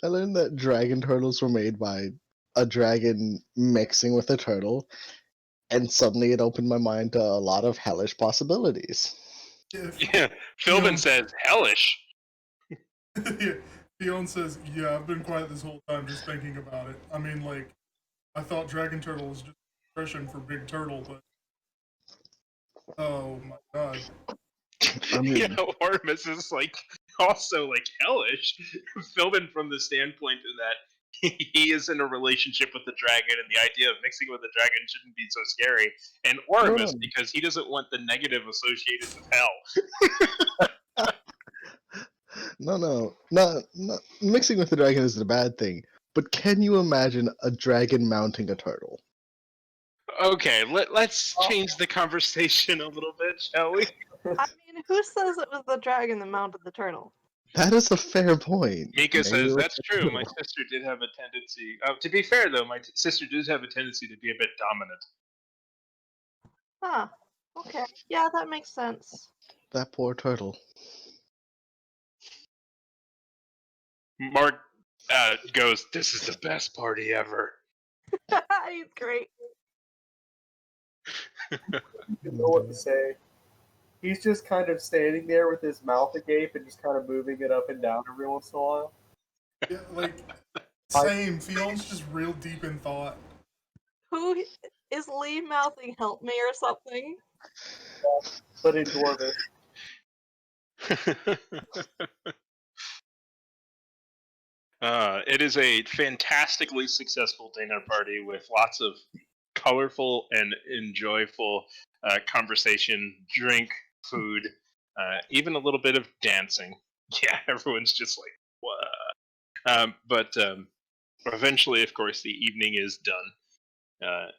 I learned that dragon turtles were made by a dragon mixing with a turtle, and suddenly it opened my mind to a lot of hellish possibilities. Yeah, Philbin says hellish. Yeah, Fiona says, "Yeah, I've been quiet this whole time, just thinking about it. I mean, like, I thought dragon turtle was just an expression for big turtle, but oh my god, I mean, Yeah, Ormus is like also like hellish. Philbin from the standpoint of that he is in a relationship with the dragon, and the idea of mixing with the dragon shouldn't be so scary. And Ormus no. because he doesn't want the negative associated with hell. No, not mixing with the dragon isn't a bad thing. But can you imagine a dragon mounting a turtle? Okay, let's change the conversation a little bit, shall we? I mean, who says it was the dragon that mounted the turtle? That is a fair point. Mika Maybe says it was that's the true. My turtle. sister did have a tendency. To be fair, though, my sister does have a tendency to be a bit dominant. Huh. Okay. Yeah, that makes sense. That poor turtle. Mark goes, "This is the best party ever." He's great. Didn't know what to say. He's just kind of standing there with his mouth agape and just kind of moving it up and down every once in a while. yeah, like same. Fiona's just real deep in thought. Who is Lee mouthing help me or something? But in Dwarvish. It is a fantastically successful dinner party with lots of colorful and enjoyable conversation, drink, food, even a little bit of dancing. Yeah, everyone's just like, what? But eventually, of course, the evening is done.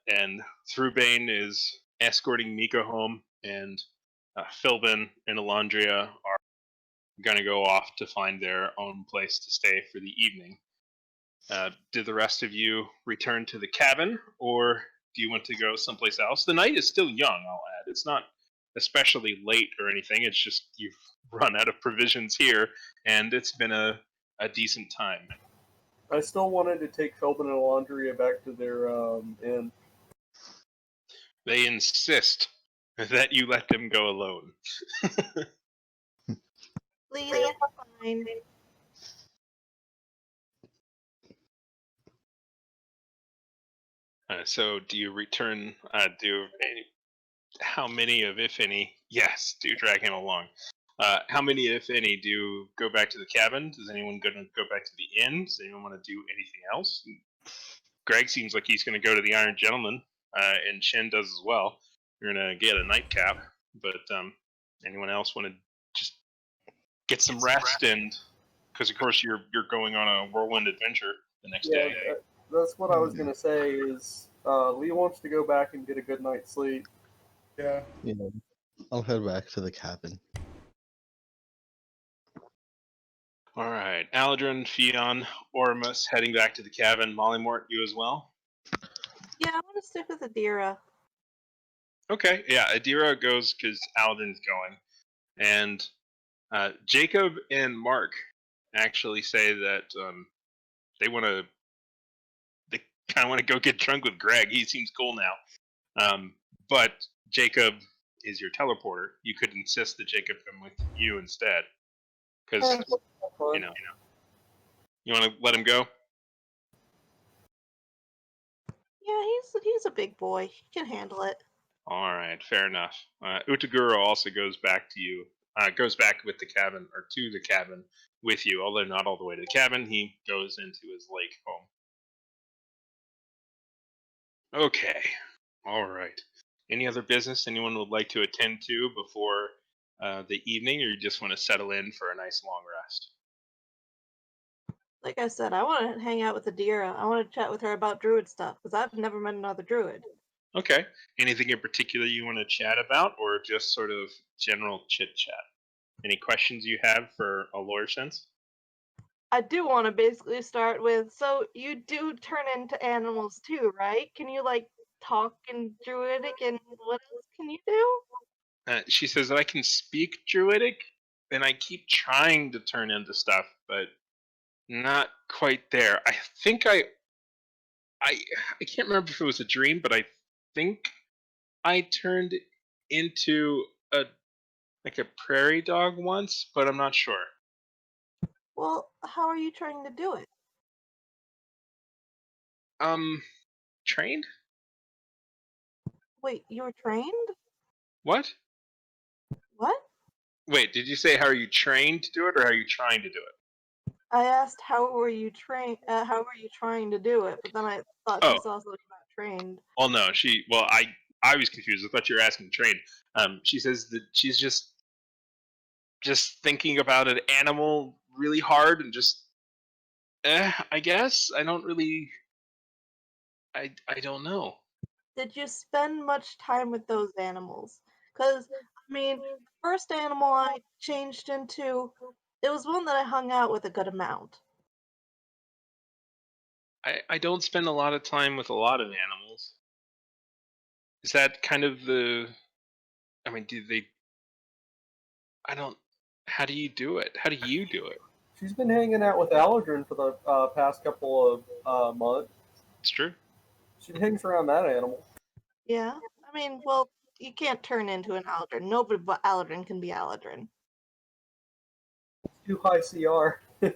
And Thrubane is escorting Mika home, and Philbin and Alondria are going to go off to find their own place to stay for the evening. Do the rest of you return to the cabin, or do you want to go someplace else? The night is still young, I'll add. It's not especially late or anything. It's just you've run out of provisions here, and it's been a decent time. I still wanted to take Philbin and Alondria back to their inn. They insist that you let them go alone. Lee, that's fine. So do you return? How many of, if any? Yes, do drag him along. How many, if any, do go back to the cabin? Does anyone going to go back to the inn? Does anyone want to do anything else? Greg seems like he's going to go to the Iron Gentleman, and Shin does as well. You're going to get a nightcap, but anyone else want to just get some rest? And because of course you're going on a whirlwind adventure the next day. That's what I was gonna say. Is Lee wants to go back and get a good night's sleep. Yeah. Yeah, I'll head back to the cabin. All right, Aldrin, Fionn, Ormus heading back to the cabin. Mollymort, you as well? Yeah, I want to stick with Adira. Okay, yeah, Adira goes because Aldrin's going. And Jacob and Mark actually say that they kind of want to go get drunk with Greg. He seems cool now. But Jacob is your teleporter. You could insist that Jacob come with you instead. Because, you want to let him go? Yeah, he's a big boy. He can handle it. All right, fair enough. Utaguro also goes back to you goes back with the cabin or to the cabin with you, although not all the way to the cabin. He goes into his lake home. Okay, all right. Any other business anyone would like to attend to before the evening, or you just want to settle in for a nice long rest? Like I said, I want to hang out with Adira. I want to chat with her about druid stuff because I've never met another druid. Okay. Anything in particular you want to chat about, or just sort of general chit chat? Any questions you have for a lore sense? I do want to basically start with, so you do turn into animals too, right? Can you like talk in druidic, and what else can you do? She says that I can speak Druidic, and I keep trying to turn into stuff, but not quite there. I think I I can't remember if it was a dream, but I think I turned into a like a prairie dog once, but I'm not sure. Well, how are you trying to do it? Um, trained? Wait, you were trained? What? What? Wait, did you say how are you trained to do it, or how are you trying to do it? I asked how were you trained? How were you trying to do it? But then I thought she Oh, saw something about trained. well, no, she. Well, I was confused. I thought you were asking trained. She says that she's just thinking about an animal really hard and just I guess I don't really I don't know. Did you spend much time with those animals? Because, I mean, the first animal I changed into, it was one that I hung out with a good amount. I don't spend a lot of time with a lot of animals. Is that kind of the I mean, do they I don't how do you do it? How do you do it? She's been hanging out with Aldrin for the past couple of months. It's true. She hangs around that animal. Yeah? I mean, well, you can't turn into an Aldrin. Nobody but Aldrin can be Aldrin. Too high CR. For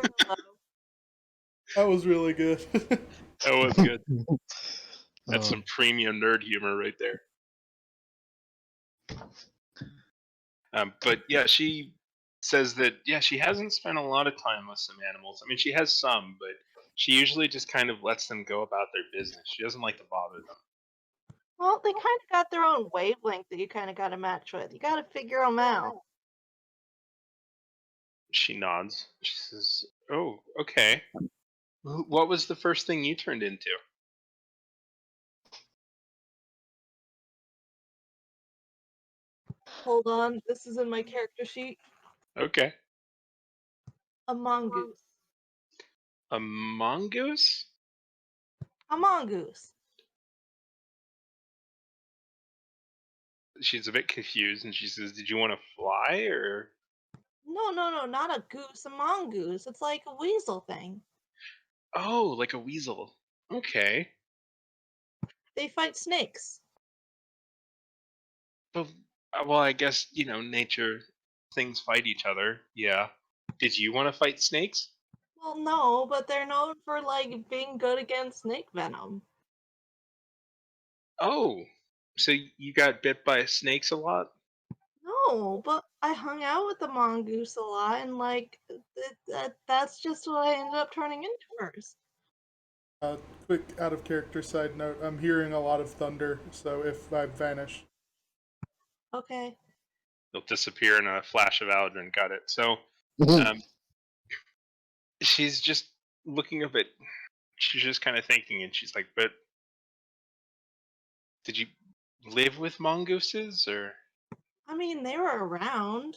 real, though. That was really good. That was good. Oh, That's some premium nerd humor right there. But yeah, she says that yeah, she hasn't spent a lot of time with some animals. I mean, she has some, but she usually just kind of lets them go about their business. She doesn't like to bother them. Well, they kind of got their own wavelength that you kind of got to match with. You got to figure them out. She nods. She says, "Oh, okay. What was the first thing you turned into?" Hold on, this is in my character sheet. Okay, A mongoose. a mongoose. A mongoose. She's a bit confused, and she says, "Did you want to fly or?" No, no, no, not a goose, a mongoose. It's like a weasel thing. Oh, like a weasel. Okay, They fight snakes. but well, I guess nature things fight each other. Yeah. Did you want to fight snakes? Well, no, but they're known for like being good against snake venom. Oh, so you got bit by snakes a lot? No, but I hung out with the mongoose a lot, and like that's just what I ended up turning into first. Quick out of character side note: I'm hearing a lot of thunder, so if I vanish, Okay. They'll disappear in a flash of Aldrin. Got it. So, um, she's just looking up at. She's just kind of thinking, and she's like, "But did you live with mongooses, or?" I mean, they were around.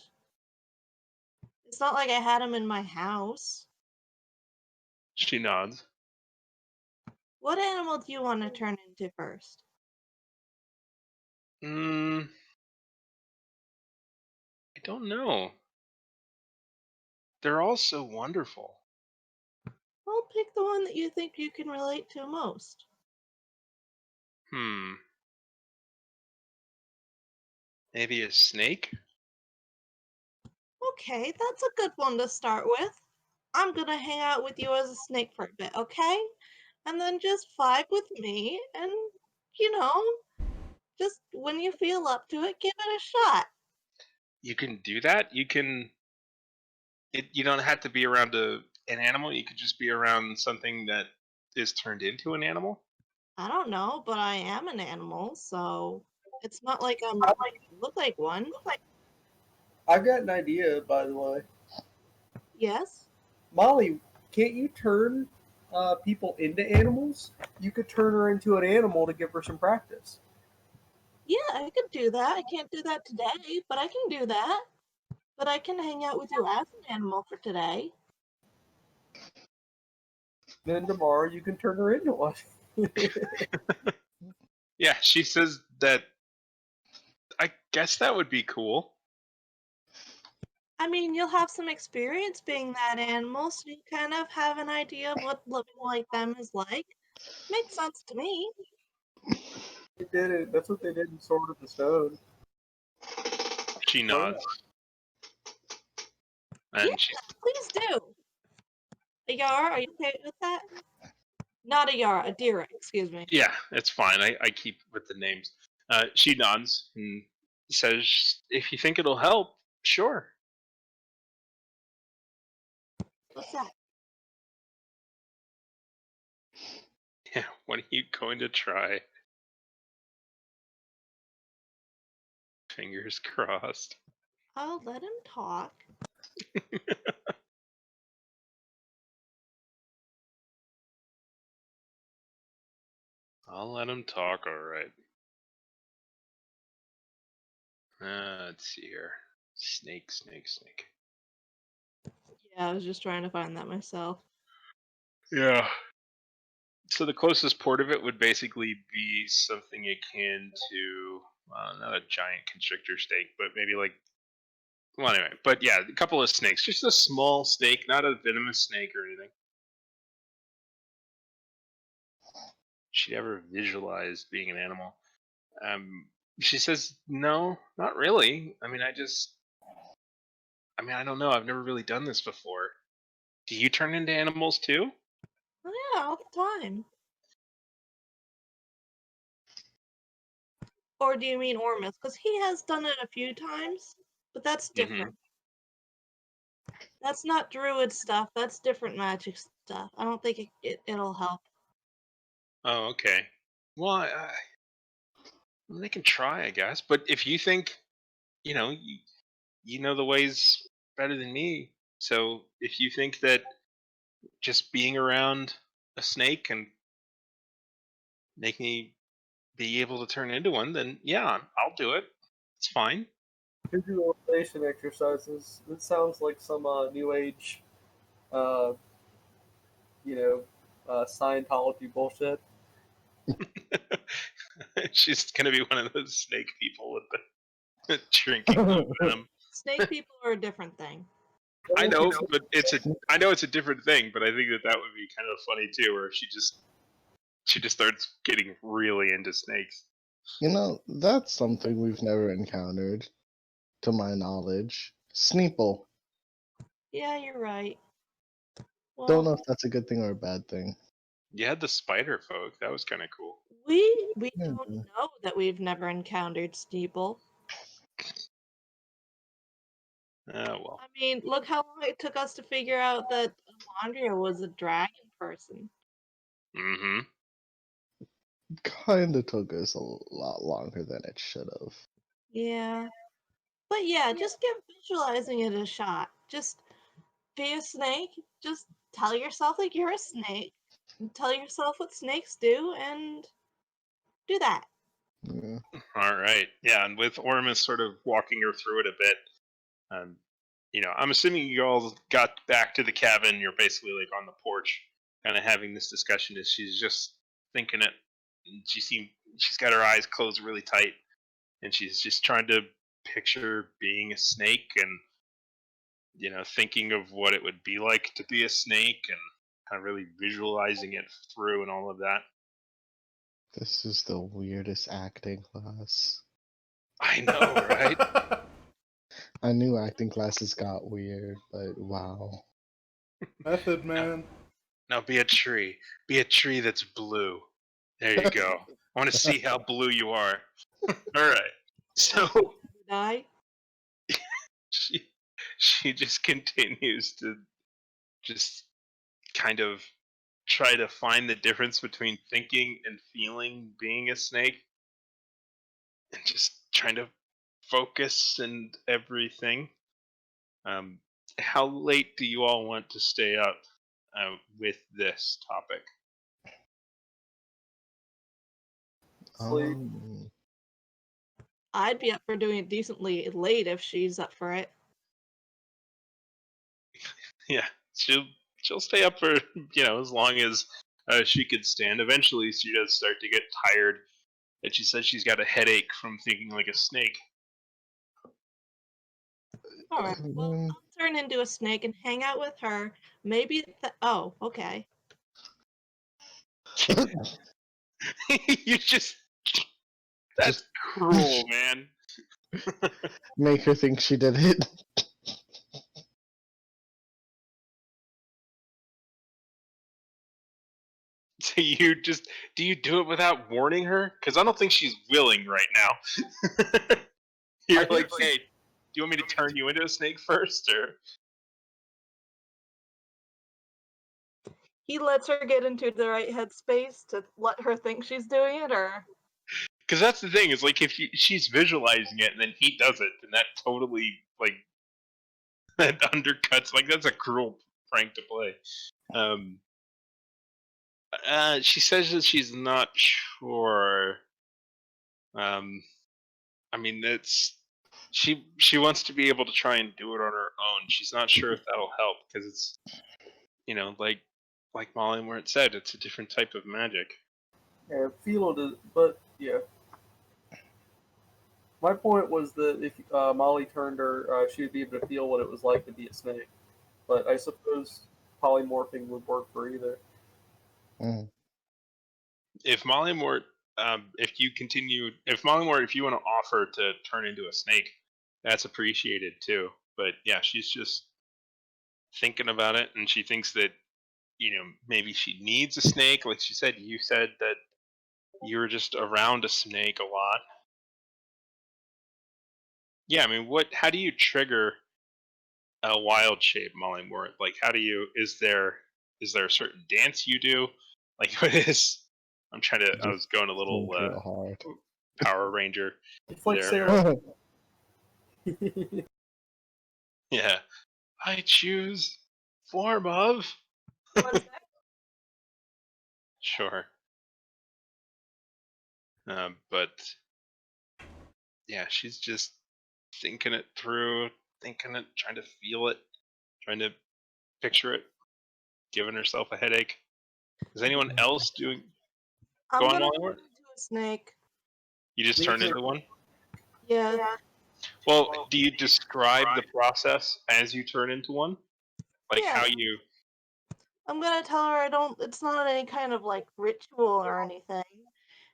It's not like I had them in my house. She nods. What animal do you want to turn into first? I don't know. They're all so wonderful. Well, pick the one that you think you can relate to most. Hmm. Maybe a snake? Okay, that's a good one to start with. I'm gonna hang out with you as a snake for a bit, okay? And then just vibe with me and, you know, Just when you feel up to it, give it a shot. You can do that. You don't have to be around an animal. You could just be around something that is turned into an animal. I don't know, but I am an animal, so it's not like I look like one. I've got an idea, by the way. Yes. Molly, can't you turn people into animals? You could turn her into an animal to give her some practice. Yeah, I could do that. I can't do that today, but I can do that. But I can hang out with you as an animal for today. Then tomorrow you can turn her into one. Yeah, she says that. I guess that would be cool. I mean, you'll have some experience being that animal, so you kind of have an idea of what living like them is like. Makes sense to me. They did it. That's what they did in Sword of the Stone. She nods. And Yeah, she's please do. Ayara, are you okay with that? Not Ayara, Adira, excuse me. yeah, it's fine. I keep with the names. She nods and says, "If you think it'll help, sure." What's that? Yeah, what are you going to try? Fingers crossed. I'll let him talk. I'll let him talk, alright. Let's see here. Snake. Yeah, I was just trying to find that myself. Yeah. So the closest port of it would basically be something akin to, not a giant constrictor snake, but maybe like, well, anyway. But yeah, a couple of snakes. Just a small snake, not a venomous snake or anything. She ever visualized being an animal. She says, no, not really. I mean, I don't know. I've never really done this before. Do you turn into animals too? Oh yeah, all the time. Or do you mean Ormus? Because he has done it a few times, but that's different. That's not druid stuff. That's different magic stuff. I don't think it'll help. Oh, okay. Well, they can try, I guess. But if you think, you know the ways better than me. So if you think that just being around a snake can make me be able to turn into one, then yeah, I'll do it. It's fine. Visualization exercises. It sounds like some New Age, uh, Scientology bullshit. She's gonna be one of those snake people with the drinking the venom. Snake people are a different thing. I know, but I know it's a different thing, but I think that would be kind of funny too, where she just starts getting really into snakes. That's something we've never encountered, to my knowledge. Sneeple. Yeah, you're right. Well, Don't know if that's a good thing or a bad thing. You had the spider folk. That was kind of cool. we Yeah. don't know that we've never encountered Steeple. Well. I mean, look how long it took us to figure out that Alondria was a dragon person. Mm-hmm. Kinda took us a lot longer than it should have. Yeah. But yeah, just give visualizing it a shot. Just be a snake. Just tell yourself like you're a snake. And tell yourself what snakes do and do that. Yeah. All right. Yeah, and with Ormus sort of walking her through it a bit, I'm assuming you all got back to the cabin. You're basically like on the porch, kind of having this discussion as she's just thinking it. And she's got her eyes closed really tight, and she's just trying to picture being a snake and thinking of what it would be like to be a snake and kind of really visualizing it through and all of that. This is the weirdest acting class. I know, right? I knew acting classes got weird, but wow. Method, man. Now be a tree. Be a tree that's blue. There you go. I want to see how blue you are. All right. So Die. she just continues to just kind of try to find the difference between thinking and feeling being a snake, and just trying to focus and everything. Um, how late do you all want to stay up with this topic? Sleep. I'd be up for doing it decently late if she's up for it. Yeah, she'll stay up for as long as she could stand. Eventually, she does start to get tired, and she says she's got a headache from thinking like a snake. All right. Well, I'll turn into a snake and hang out with her. Maybe. Oh, okay. You just—that's cruel, man. Make her think she did it. So do you do it without warning her? Because I don't think she's willing right now. You're like, hey, do you want me to turn you into a snake first, or? He lets her get into the right headspace to let her think she's doing it, or? Because that's the thing, is like if she's visualizing it and then he does it, then that totally that undercuts. That's a cruel prank to play. She says that she's not sure. I mean, she wants to be able to try and do it on her own. She's not sure if that'll help because it's like Molly and where it said, it's a different type of magic. Yeah, feel it, but yeah. My point was that if Molly turned her, she would be able to feel what it was like to be a snake. But I suppose polymorphing would work for either. If Mollymort, if you want to offer to turn into a snake, that's appreciated too. But yeah, she's just thinking about it, and she thinks that maybe she needs a snake. Like you said that you were just around a snake a lot. Yeah, I mean, how do you trigger a wild shape, Mollymort? Like, is there a certain dance you do? Like, what is? I was going a little hard. Power Ranger. It's like there. Sarah. Yeah. I choose form of. What's that? Sure. But yeah, she's just thinking it through, trying to feel it, trying to picture it, giving herself a headache. Is anyone else doing? I'm Go on, gonna Mollymort. turn into a snake. You just Me turn too. into one? Yeah. Well, do you describe the process as you turn into one? Like Yeah. how you... I'm gonna tell her it's not any kind of like ritual or anything.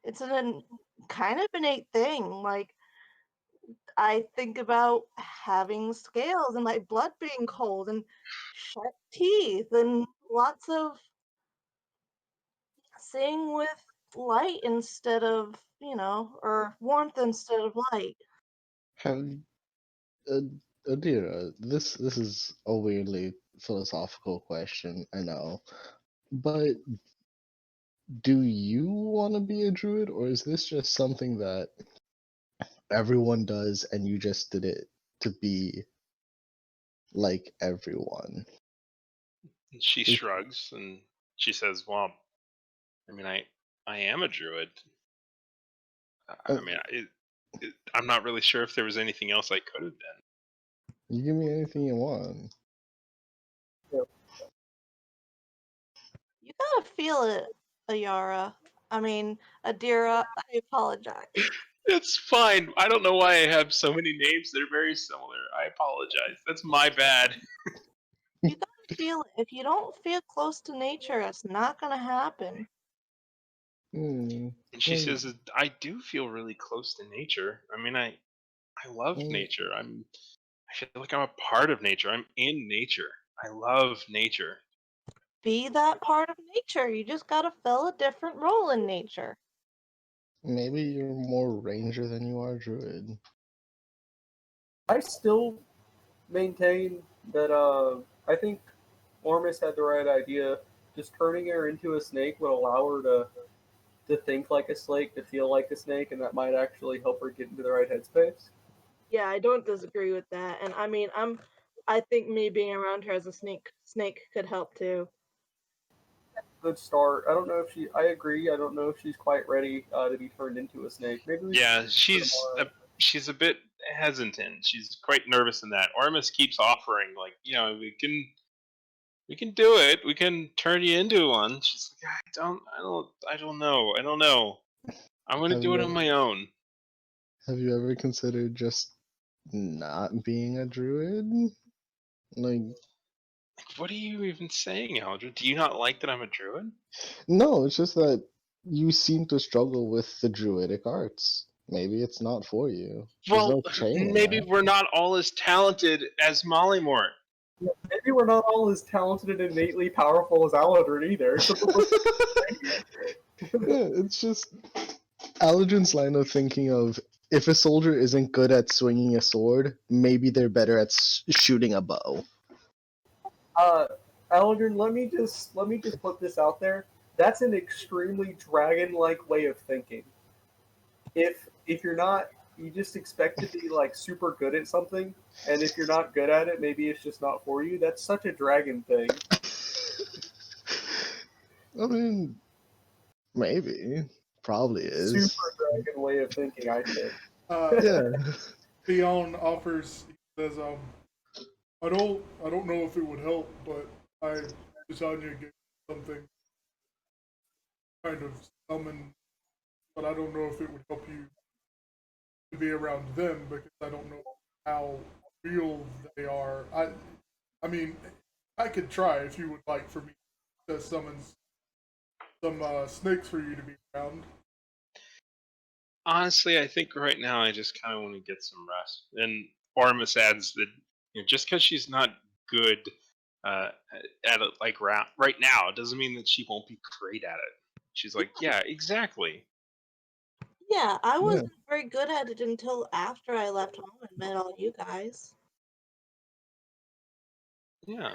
It's an kind of innate thing. Like, I think about having scales and my blood being cold and sharp teeth and lots of seeing with light instead of, or warmth instead of light. Have Adira, this is a weirdly philosophical question, I know, but do you want to be a druid, or is this just something that everyone does and you just did it to be like everyone? She shrugs and she says, "Well, I mean, I am a druid. I mean, I'm not really sure if there was anything else I could have been." You give me anything you want. You gotta feel it, Ayara. I mean, Adira, I apologize. It's fine. I don't know why I have so many names that are very similar. I apologize. That's my bad. You gotta feel it. If you don't feel close to nature, it's not gonna happen. And she says, "I do feel really close to nature. I mean, I love nature. I feel like I'm a part of nature. I'm in nature. I love nature." Be that part of nature. You just gotta fill a different role in nature. Maybe you're more ranger than you are druid. I still maintain that I think Ormus had the right idea. Just turning her into a snake would allow her to think like a snake, to feel like a snake, and that might actually help her get into the right headspace. Yeah, I don't disagree with that. And I mean, I think me being around her as a snake could help too. Good start. I don't know if she. I agree. I don't know if she's quite ready to be turned into a snake. Maybe we Yeah, should tomorrow. she's a bit hesitant. She's quite nervous in that. Ormus keeps offering, like, we can do it. We can turn you into one. She's like, I don't know. I'm gonna Have do you it on my own. Have you ever considered just not being a druid? Like, What are you even saying, Aldra? Do you not like that I'm a druid? no, it's just that you seem to struggle with the druidic arts. Maybe it's not for you. There's Well, no shame in maybe that. we're not all as talented as Mollymort. Maybe we're not all as talented and innately powerful as Aladrin either. Yeah, it's just Aladrin's line of thinking of if a soldier isn't good at swinging a sword, maybe they're better at shooting a bow. Aladrin, let me just put this out there. That's an extremely dragon-like way of thinking. If you're not, you just expect to be like super good at something, and if you're not good at it, maybe it's just not for you. That's such a dragon thing. I mean, maybe. Probably is. Super dragon way of thinking, I think. Yeah. Theon offers. He says, I don't know if it would help, but I Lasagna gave something kind of summon, but I don't know if it would help you to be around them because I don't know how real they are. I mean, I could try if you would like for me to summon some snakes for you to be around. Honestly, I think right now I just kind of want to get some rest. And Ormus adds that just because she's not good uh, at it like right now, it doesn't mean that she won't be great at it. She's like, yeah, exactly. Yeah, I wasn't very good at it until after I left home and met all you guys. Yeah.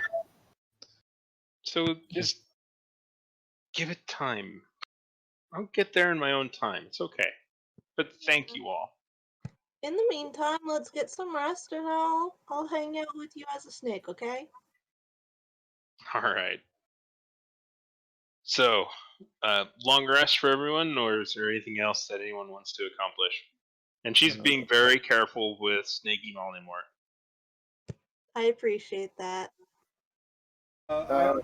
So just give it time. I'll get there in my own time. It's okay. But thank you all. In the meantime, let's get some rest and I'll hang out with you as a snake, okay? All right. So, long rest for everyone, or is there anything else that anyone wants to accomplish? And she's being very careful with Snaky Mollymort. I appreciate that. Go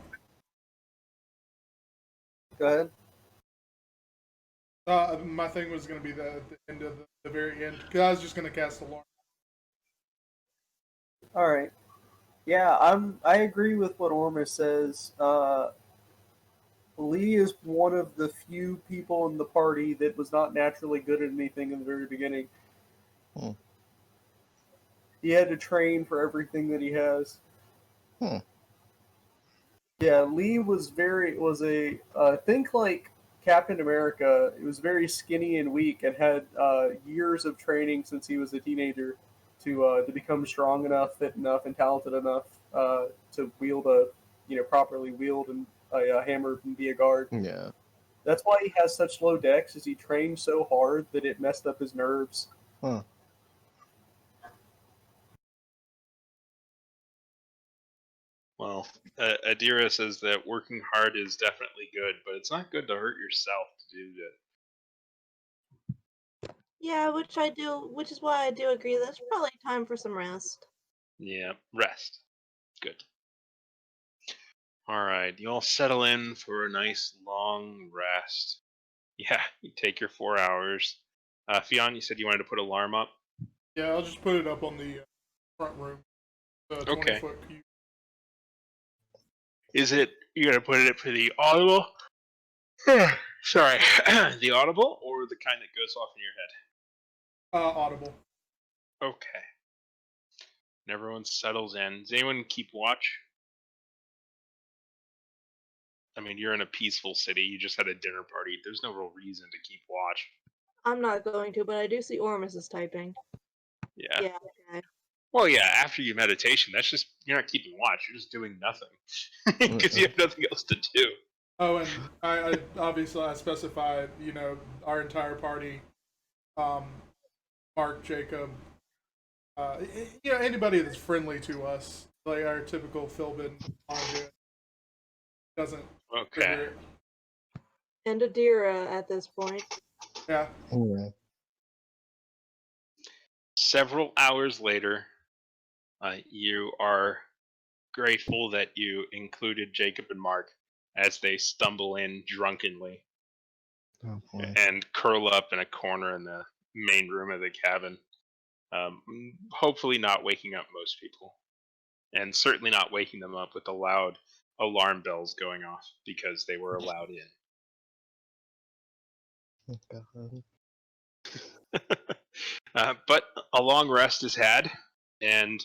ahead. My thing was going to be the end of the very end because I was just going to cast alarm. All right. Yeah, I agree with what Ormus says. Lee is one of the few people in the party that was not naturally good at anything in the very beginning. Hmm. He had to train for everything that he has. Hmm. Yeah, Lee was think like Captain America. He was very skinny and weak and had years of training since he was a teenager to become strong enough, fit enough, and talented enough to properly wield and a hammer and be a guard. Yeah. That's why he has such low dex, is he trained so hard that it messed up his nerves. Huh. Well, Adira says that working hard is definitely good, but it's not good to hurt yourself to do that. Yeah, which is why I do agree that it's probably time for some rest. Yeah, rest. Good. All right, you all settle in for a nice long rest. Yeah, you take your 4 hours. Fionn, you said you wanted to put alarm up? Yeah, I'll just put it up on the front room. The 20-foot cube. Is it, you're going to put it for the audible? Sorry, the audible or the kind that goes off in your head? Audible. Okay. And everyone settles in. Does anyone keep watch? I mean, you're in a peaceful city. You just had a dinner party. There's no real reason to keep watch. I'm not going to, but I do see Ormus is typing. Yeah. Yeah, okay. Well, yeah. After your meditation, that's just you're not keeping watch. You're just doing nothing because you have nothing else to do. Oh, and I obviously I specified, our entire party, um, Mark, Jacob, anybody that's friendly to us, like our typical Philbin, Andrea, doesn't Okay. trigger it. And Adira at this point. Yeah. Yeah. Several hours later, you are grateful that you included Jacob and Mark as they stumble in drunkenly Oh boy. and curl up in a corner in the main room of the cabin. Hopefully, not waking up most people, and certainly not waking them up with the loud alarm bells going off because they were allowed in. But a long rest is had, and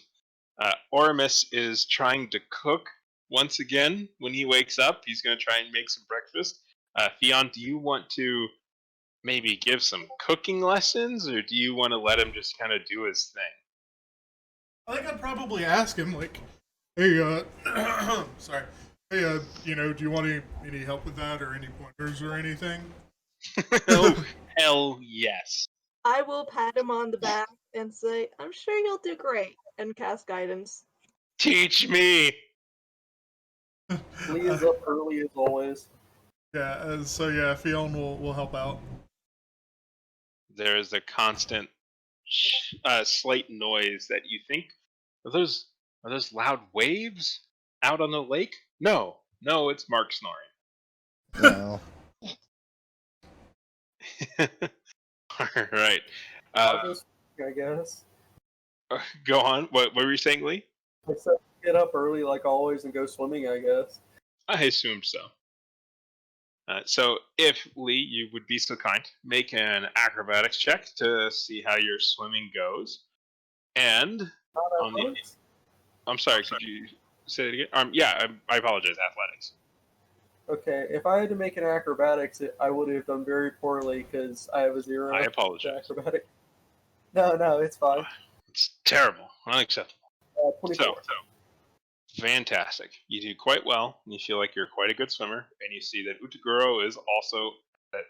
Oramus is trying to cook once again. When he wakes up, he's going to try and make some breakfast. Theon, do you want to maybe give some cooking lessons, or do you want to let him just kind of do his thing? I think I'd probably ask him, like, hey, sorry. Hey, do you want any help with that or any pointers or anything? Oh, hell yes. I will pat him on the back and say, I'm sure you'll do great, and cast guidance. Teach me. Lee is up early as always. Yeah, so yeah, Fionn will help out. There is a constant slight noise that you think are those loud waves out on the lake? No, it's Mark snoring. No. All right. I guess. Go on. What were you saying, Lee? I said get up early like always and go swimming, I guess. I assumed so. So, if Lee, you would be so kind, make an acrobatics check to see how your swimming goes. And on the, I'm sorry, could you say it again? Yeah, I apologize. Athletics. Okay, if I had to make an acrobatics, I would have done very poorly because I have a 0. I apologize. Acrobatic. No, it's fine. It's terrible, unacceptable. 24. So, fantastic. You do quite well, and you feel like you're quite a good swimmer, and you see that Utaguro is also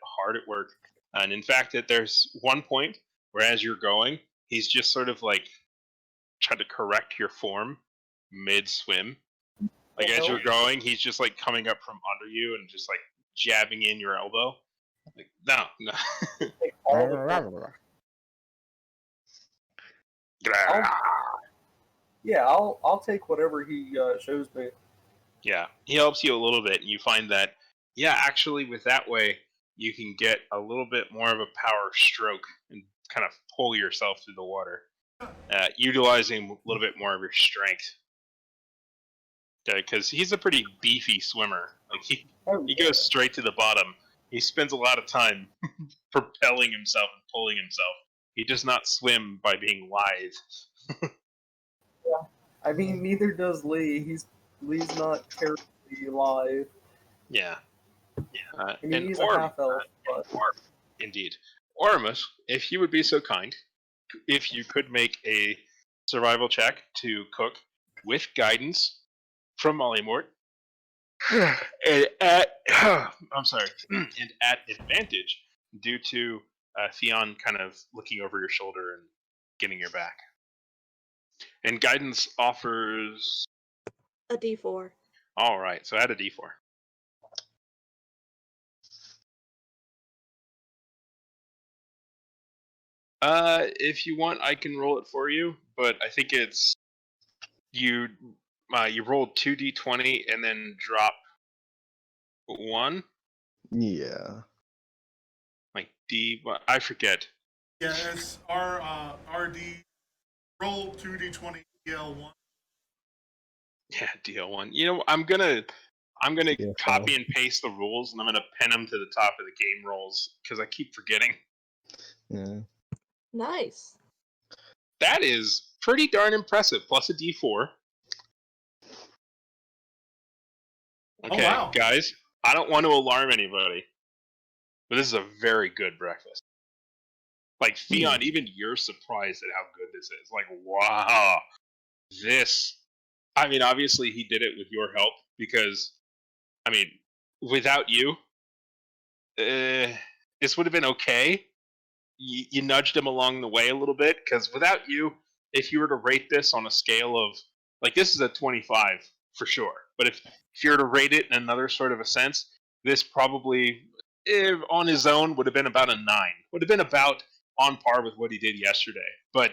hard at work. And in fact, that there's one point where as you're going, he's just sort of like trying to correct your form mid-swim. Like as you're going, he's just like coming up from under you and just like jabbing in your elbow. Like, no. Yeah, I'll take whatever he shows me. Yeah, he helps you a little bit, and you find that, yeah, actually, with that way, you can get a little bit more of a power stroke and kind of pull yourself through the water, utilizing a little bit more of your strength. Because he's a pretty beefy swimmer. Like he goes straight to the bottom. He spends a lot of time propelling himself and pulling himself. He does not swim by being lithe. Yeah, I mean, neither does Lee. Lee's not terribly live. Yeah. I mean, he's a half elf. Indeed. Oramus, if you would be so kind, if you could make a survival check to cook with guidance from Mollymort, and at and at advantage due to Theon kind of looking over your shoulder and getting your back. And guidance offers a D4. All right, so add a D4. If you want, I can roll it for you, but I think it's you rolled 2d20 and then drop 1. Yeah. Like D, I forget. Yeah, it's RD roll 2d20 DL1. Yeah, DL1. You know, I'm gonna copy and paste the rules, and I'm gonna pin them to the top of the game rolls because I keep forgetting. Yeah. Nice. That is pretty darn impressive. Plus a D4. Okay, wow. Guys, I don't want to alarm anybody, but this is a very good breakfast. Like Theon, even you're surprised at how good this is. Like, wow, this. I mean, obviously he did it with your help because, I mean, without you, this would have been okay. You nudged him along the way a little bit because without you, if you were to rate this on a scale of like this is a 25 for sure, but if you were to rate it in another sort of a sense, this probably on his own would have been about a 9. Would have been about on par with what he did yesterday, but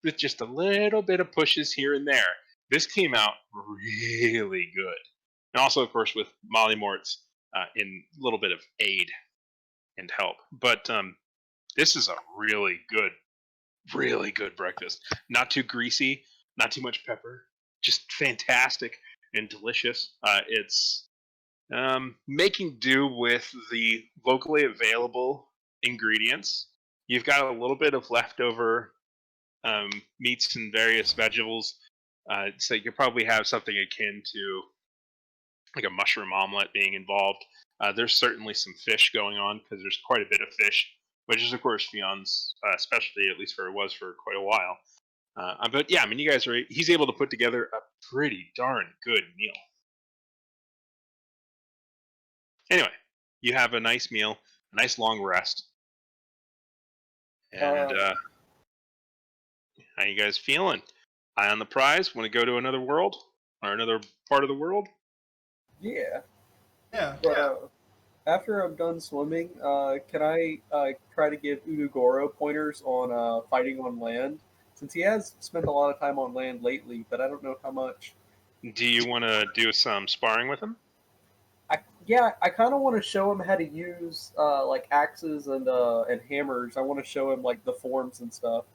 with just a little bit of pushes here and there, this came out really good. And also, of course, with Molly Mort's in a little bit of aid and help, but this is a really good breakfast. Not too greasy, not too much pepper, just fantastic and delicious. It's making do with the locally available ingredients. You've got a little bit of leftover meats and various vegetables, so you could probably have something akin to like a mushroom omelet being involved. There's certainly some fish going on because there's quite a bit of fish, which is of course Theon's specialty, at least for quite a while. But yeah, I mean, he's able to put together a pretty darn good meal. Anyway, you have a nice meal, a nice long rest, and how you guys feeling? Eye on the prize? Want to go to another world or another part of the world? Yeah. Yeah. But, after I'm done swimming, can I try to give Udugoro pointers on fighting on land? Since he has spent a lot of time on land lately, but I don't know how much. Do you want to do some sparring with him? I kind of want to show him how to use like axes and hammers. I want to show him like the forms and stuff.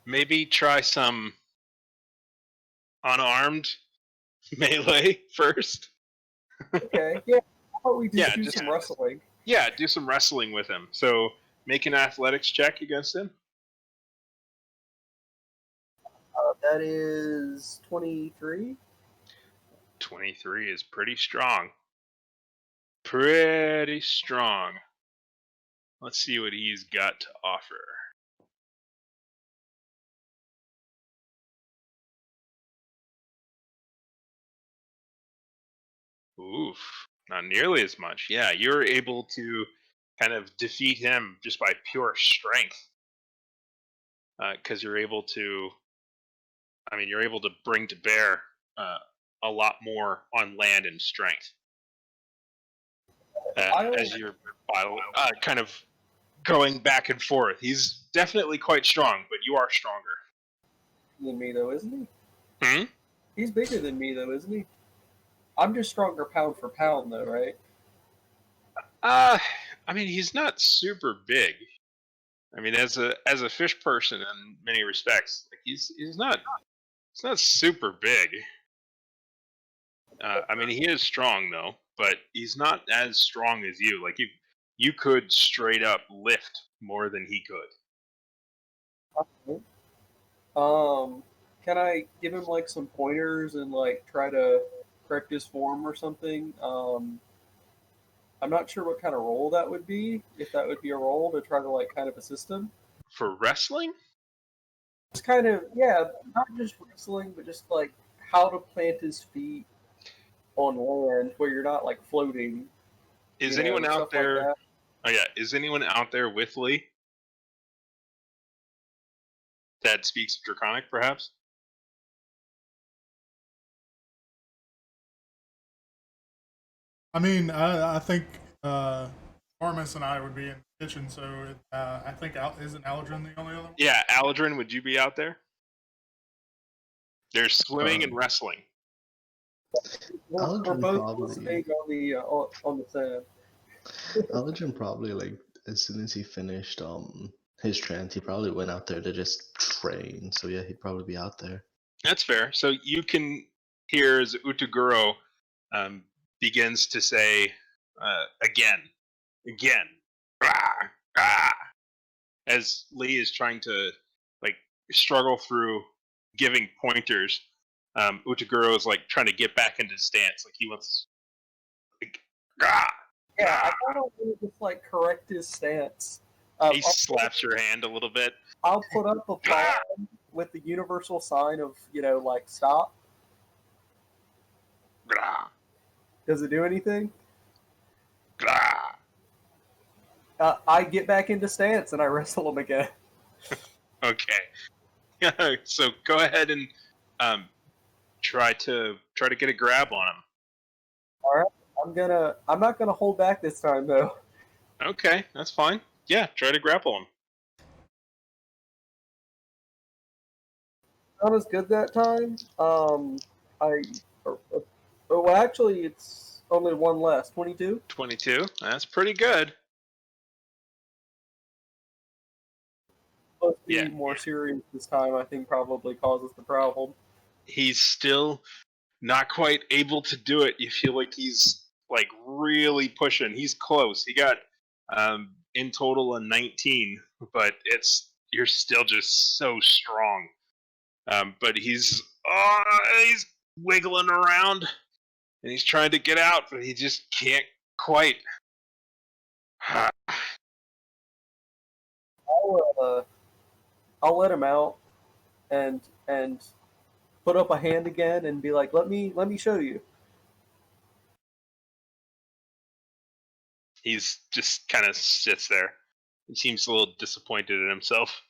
Maybe try some unarmed melee first. Okay, yeah. How about we Yeah, do just- some wrestling? Yeah, do some wrestling with him. So make an athletics check against him. That is 23. 23 is pretty strong. Pretty strong. Let's see what he's got to offer. Oof, not nearly as much. Yeah, you're able to kind of defeat him just by pure strength. Because you're able to, you're able to bring to bear a lot more on land and strength. As you're kind of going back and forth. He's definitely quite strong, but you are stronger. Than me though, isn't he? Hmm? He's bigger than me though, isn't he? I'm just stronger pound for pound though, right? He's not super big. I mean, as a fish person in many respects, like he's not super big. He is strong though, but he's not as strong as you. Like you could straight up lift more than he could. Can I give him like some pointers and like try to correct his form or something? I'm not sure what kind of role that would be. If that would be a role to try to like kind of assist him. For wrestling? It's kind of not just wrestling, but just like how to plant his feet on land where you're not like floating. Is anyone out there? Oh yeah, is anyone out there with Lee that speaks Draconic, perhaps? I think Armis and I would be in the kitchen, so I think isn't Aladrin the only other one? Yeah, Aladrin, would you be out there? There's swimming and wrestling. We're both listening on the sand. Aladrin probably, like, as soon as he finished his trance, he probably went out there to just train. So yeah, he'd probably be out there. That's fair. So you can hear as Utaguro begins to say again, rah, rah, as Lee is trying to like struggle through giving pointers. Utaguro is like trying to get back into stance, like he wants, like, rah. Yeah, I kind of want to just like correct his stance He slaps your hand a little bit. I'll put up a palm with the universal sign of, like stop. Grah, Does it do anything? grah. I get back into stance and I wrestle him again. Okay. So go ahead and try to get a grab on him. All right. I'm not gonna hold back this time though. Okay, that's fine. Yeah, try to grapple him. Not as good that time. Well, actually, it's only one less. 22. 22. That's pretty good. Supposed to Yeah. be more serious this time. I think probably causes the problem. He's still not quite able to do it. You feel like he's like really pushing. He's close. He got in total a 19, but you're still just so strong. But he's wiggling around and he's trying to get out, but he just can't quite. I'll let him out and put up a hand again and be like, let me show you. He's just kind of sits there. He seems a little disappointed in himself.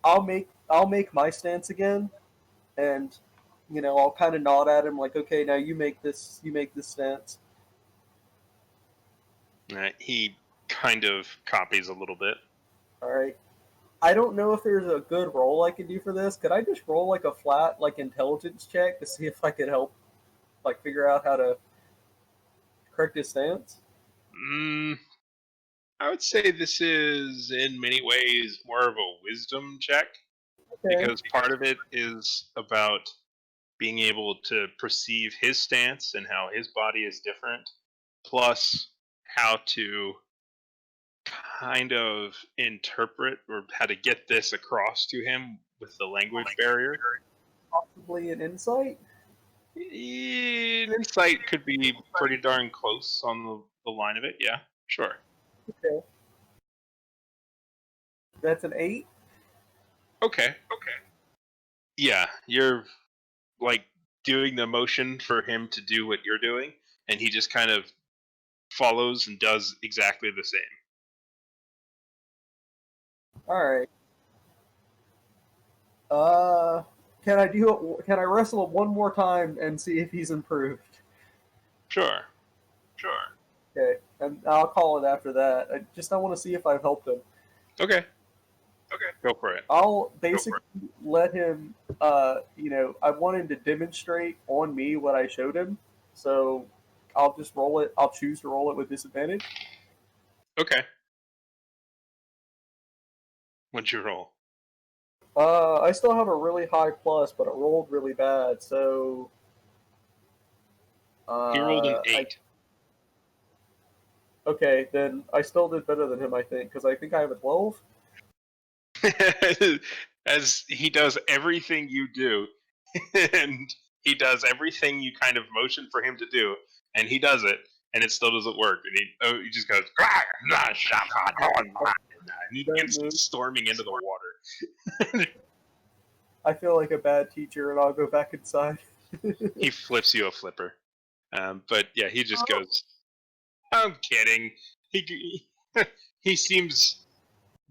I'll make my stance again, and I'll kind of nod at him like, okay, now you make this stance. He kind of copies a little bit. All right. I don't know if there's a good roll I can do for this. Could I just roll like a flat intelligence check to see if I could help figure out how to correct his stance? I would say this is in many ways more of a wisdom check. Okay. Because part of it is about being able to perceive his stance and how his body is different, plus how to kind of interpret or how to get this across to him with the language barrier. Possibly an insight? An insight could be pretty darn close on the line of it, yeah, sure. Okay. That's an 8? Okay. Yeah, you're like doing the motion for him to do what you're doing, and he just kind of follows and does exactly the same. All right. Can I wrestle him one more time and see if he's improved? Sure. Okay, and I'll call it after that. I want to see if I've helped him. Okay. Go for it. I'll basically let him. I want him to demonstrate on me what I showed him, so I'll just roll it. I'll choose to roll it with disadvantage. Okay. What'd you roll? I still have a really high plus, but it rolled really bad. So He rolled an 8. Okay, then I still did better than him, I think, because I think I have a 12. As he does everything you do, and he does everything you kind of motion for him to do, and he does it, and it still doesn't work. And he just goes, and he begins storming into the water. I feel like a bad teacher, and I'll go back inside. He flips you a flipper. But yeah, he just goes, I'm kidding. He seems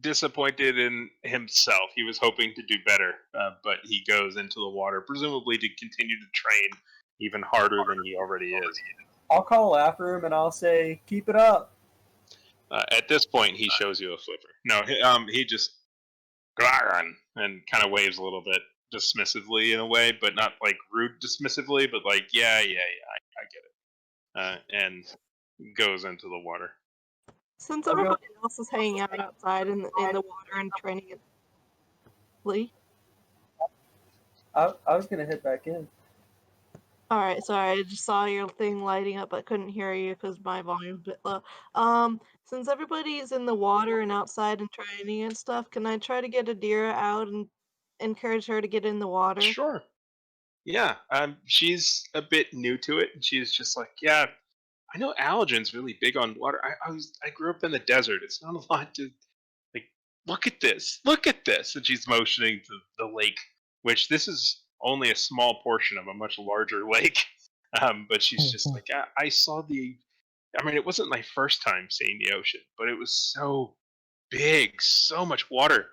disappointed in himself. He was hoping to do better, but he goes into the water, presumably to continue to train even harder than he already is. I'll call after him and I'll say, keep it up. At this point, he shows you a flipper. No, he just and kind of waves a little bit dismissively in a way, but not like rude dismissively, but like, yeah, I get it. And goes into the water. Since everybody else is hanging out outside in the water and training it, Lee? I was going to head back in. Alright, sorry, I just saw your thing lighting up, but couldn't hear you because my volume's a bit low. Since everybody's in the water and outside and training and stuff, can I try to get Adira out and encourage her to get in the water? Sure. Yeah, she's a bit new to it, and she's just like, yeah, I know Allergen's really big on water. I grew up in the desert. It's not a lot to like. Look at this. Look at this. And she's motioning to the lake, which this is only a small portion of a much larger lake. But she's just like, I saw the. I mean, it wasn't my first time seeing the ocean, but it was so big, so much water.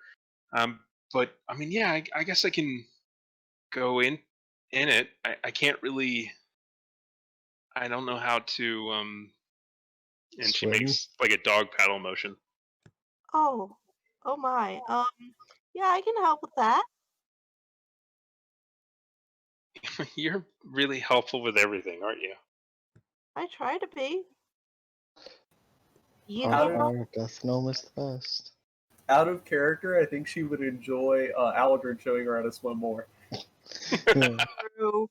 But I mean, yeah, I guess I can go in it. I can't really. I don't know how to. And she Swim? makes like a dog paddle motion. Oh, oh my. Yeah, I can help with that. You're really helpful with everything, aren't you? I try to be. You Our know, fire doth know us the best. Out of character, I think she would enjoy Aldrin showing her how to swim more. true.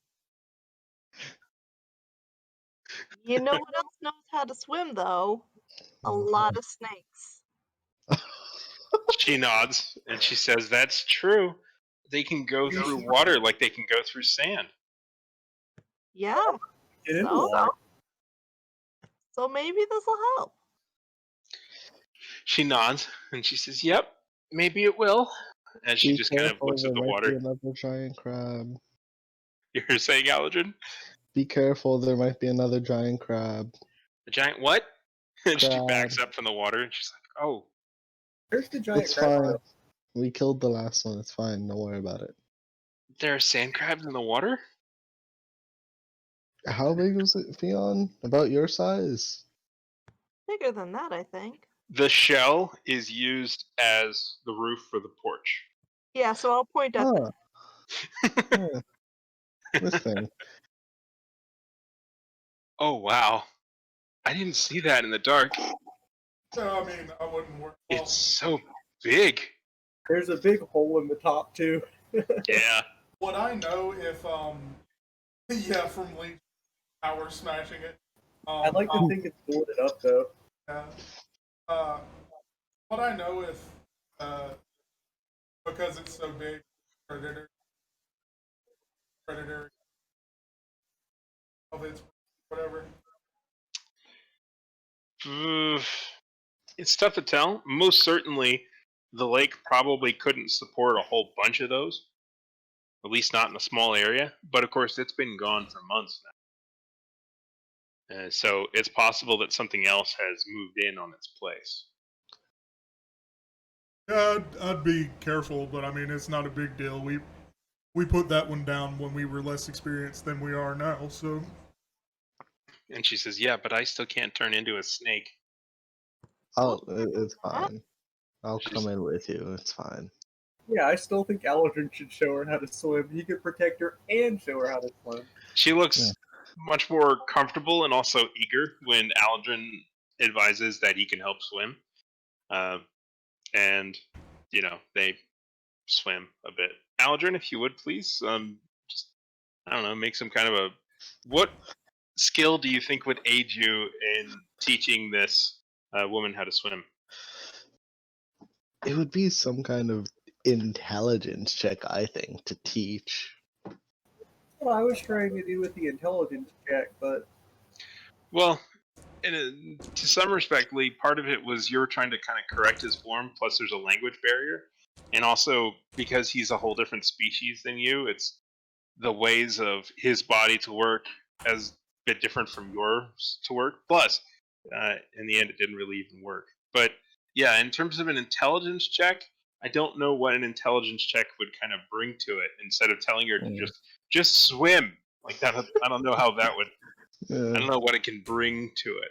You know what else knows how to swim, though? A lot of snakes. She nods and she says, "That's true. They can go through water like they can go through sand." Yeah, Get in the So? water. so maybe this will help. She nods and she says, "Yep, maybe it will." And she Be just kind of careful, looks at there the might be water. another giant crab. You're saying, Allergen? Be careful, there might be another giant crab. A giant what? And she Crab. backs up from the water and she's like, "Oh, There's the giant It's crab. fine. We killed the last one. It's fine. Don't worry about it. there are sand crabs in the water?" How big was it, Fion? About your size? Bigger than that, I think. The shell is used as the roof for the porch. Yeah, so I'll point at Huh. Yeah. This thing. Oh wow, I didn't see that in the dark. So, I mean, I wouldn't worry. Well, It's so big. There's a big hole in the top too. Yeah. would I know if, yeah, from Leech Power smashing it? I'd like to think it's boarded up though. Yeah. Would I know if, because it's so big, predator of its whatever? It's tough to tell. Most certainly, the lake probably couldn't support a whole bunch of those. At least not in a small area. But of course, it's been gone for months now. So it's possible that something else has moved in on its place. Yeah, I'd be careful, but I mean, it's not a big deal. We put that one down when we were less experienced than we are now, so. And she says, "Yeah, but I still can't turn into a snake." It's fine. I'll She's- come in with you. It's fine. Yeah, I still think Aldrin should show her how to swim. He could protect her and show her how to swim. She looks Yeah. much more comfortable and also eager when Aldrin advises that he can help swim. And, they swim a bit. Aldrin, if you would please, just, I don't know, make some kind of a. What skill do you think would aid you in teaching this woman how to swim? It would be some kind of intelligence check, I think, to teach. Well, I was trying to do with the intelligence check, but Well, to some respect, Lee, part of it was you were trying to kind of correct his form, plus there's a language barrier. And also, because he's a whole different species than you, it's the ways of his body to work as a bit different from yours to work. Plus, in the end, it didn't really even work. But yeah, in terms of an intelligence check, I don't know what an intelligence check would kind of bring to it. Instead of telling her to just swim like that, I don't know how that would. I don't know what it can bring to it.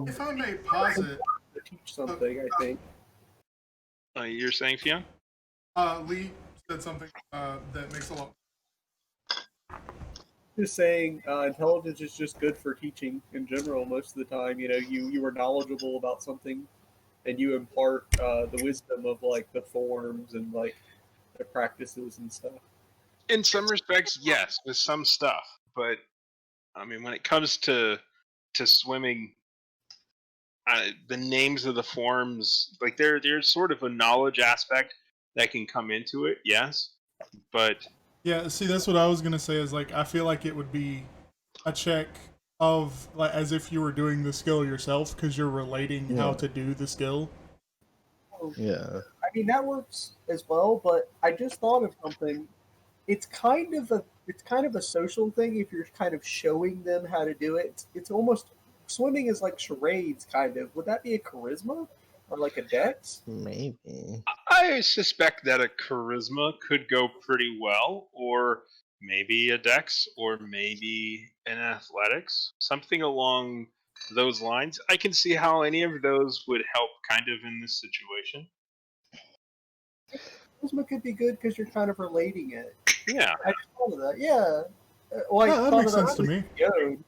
If I may posit, to teach something, I think. You're saying, Fion? Lee said something that makes a lot. Just saying, intelligence is just good for teaching in general. Most of the time, you are knowledgeable about something, and you impart the wisdom of like the forms and like the practices and stuff. In some respects, yes, with some stuff. But I mean, when it comes to swimming, the names of the forms, like there's sort of a knowledge aspect that can come into it, yes. But Yeah, see, that's what I was gonna say. Is like I feel like it would be a check of like as if you were doing the skill yourself because you're relating how Yeah. to do the skill. Yeah. I mean that works as well, but I just thought of something. It's kind of a social thing if you're kind of showing them how to do it. It's almost swimming is like charades kind of. Would that be a charisma or like a dex? Maybe. I suspect that a charisma could go pretty well, or maybe a dex, or maybe an athletics, something along those lines. I can see how any of those would help kind of in this situation. Charisma could be good because you're kind of relating it. Yeah. I just thought of that. Yeah. Well, I Yeah, that thought makes of that sense to me. Yode.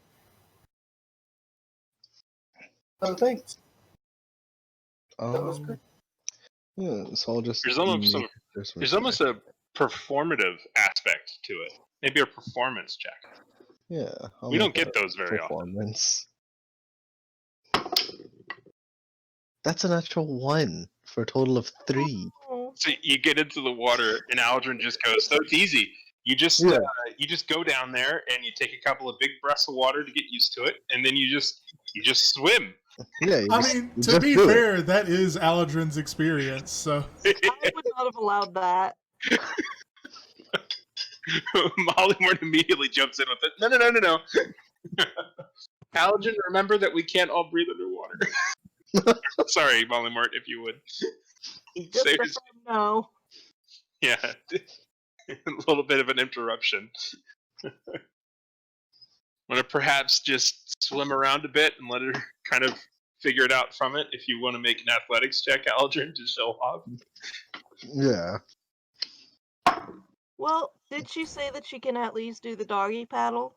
Oh, thanks. That was great. Yeah, so I'll just There's almost make there's almost a performative aspect to it. Maybe a performance check. yeah. I'll We don't make get a those very often. performance. That's an actual 1 for a total of 3. Oh, So you get into the water, and Aldrin just goes, "So it's easy. You just go down there, and you take a couple of big breaths of water to get used to it, and then you just swim." Yeah, you I just, mean, you to just be do it. fair, that is Aladrin's experience. So I would not have allowed that. Mollymore immediately jumps in with it. No. Aldrin, remember that we can't all breathe underwater. Sorry, Mollymort, if you would. Just Say for his- no. Yeah, a little bit of an interruption. Want to perhaps just swim around a bit and let her kind of figure it out from it if you want to make an athletics check, Aldrin, to show off. Yeah. Well, did she say that she can at least do the doggy paddle?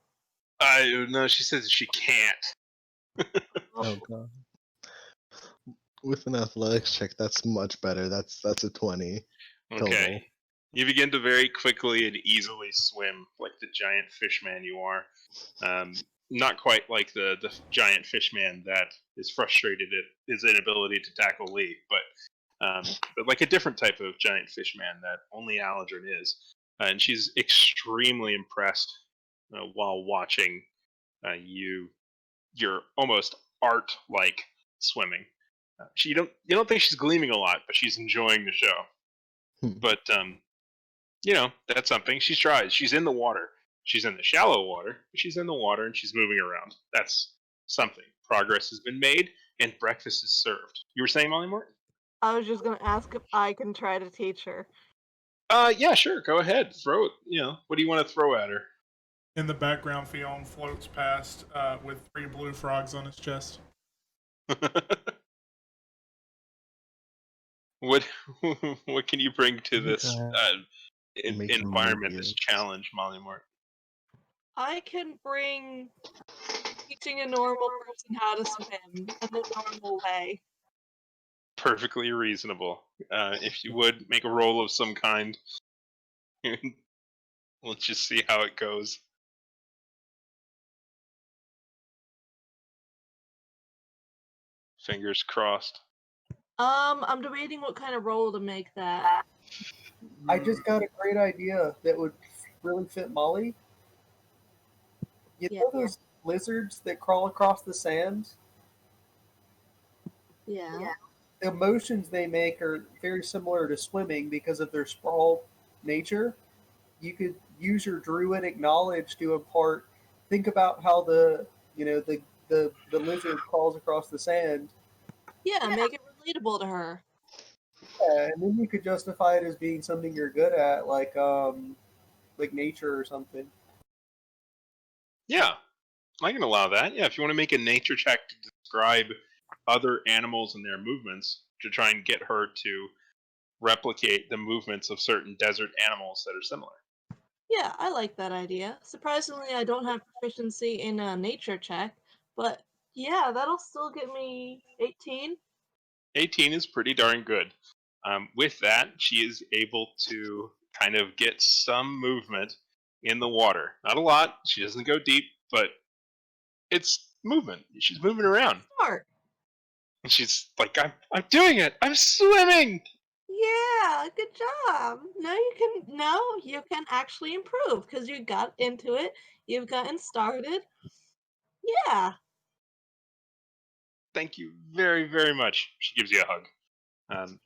No, she says she can't. Oh god. With an athletics check, that's much better. That's a 20 total. Okay. You begin to very quickly and easily swim like the giant fish man you are. Not quite like the giant fish man that is frustrated at his inability to tackle Lee, but like a different type of giant fish man that only Aladrin is. And she's extremely impressed while watching your almost art-like swimming. You don't think she's gleaming a lot, but she's enjoying the show. But that's something. She tries. She's in the water. She's in the shallow water, but she's in the water and she's moving around. That's something. Progress has been made, and breakfast is served. You were saying, Molly Mort? I was just gonna ask if I can try to teach her. Yeah, sure. Go ahead. Throw it. What do you want to throw at her? in the background, Fion floats past with 3 blue frogs on his chest. What can you bring to this Make environment, them this challenge, Molly Mort? I can bring teaching a normal person how to swim in the normal way. Perfectly reasonable. If you would make a roll of some kind, let's just see how it goes. Fingers crossed. I'm debating what kind of roll to make that. I just got a great idea that would really fit Molly. You know those lizards that crawl across the sand? Yeah. The motions they make are very similar to swimming because of their sprawl nature. You could use your druidic knowledge to impart. Think about how the lizard crawls across the sand. Yeah, make it relatable to her. Yeah, and then you could justify it as being something you're good at, like nature or something. Yeah, I can allow that. Yeah, if you want to make a nature check to describe other animals and their movements to try and get her to replicate the movements of certain desert animals that are similar. Yeah, I like that idea. Surprisingly, I don't have proficiency in a nature check, but yeah, that'll still get me 18. 18 is pretty darn good. With that, she is able to kind of get some movement in the water. Not a lot. She doesn't go deep, but it's movement. She's moving around. Smart. And she's like, I'm doing it. I'm swimming. Yeah, good job. You can actually improve because you got into it. You've gotten started. Yeah. Thank you very, very much. She gives you a hug.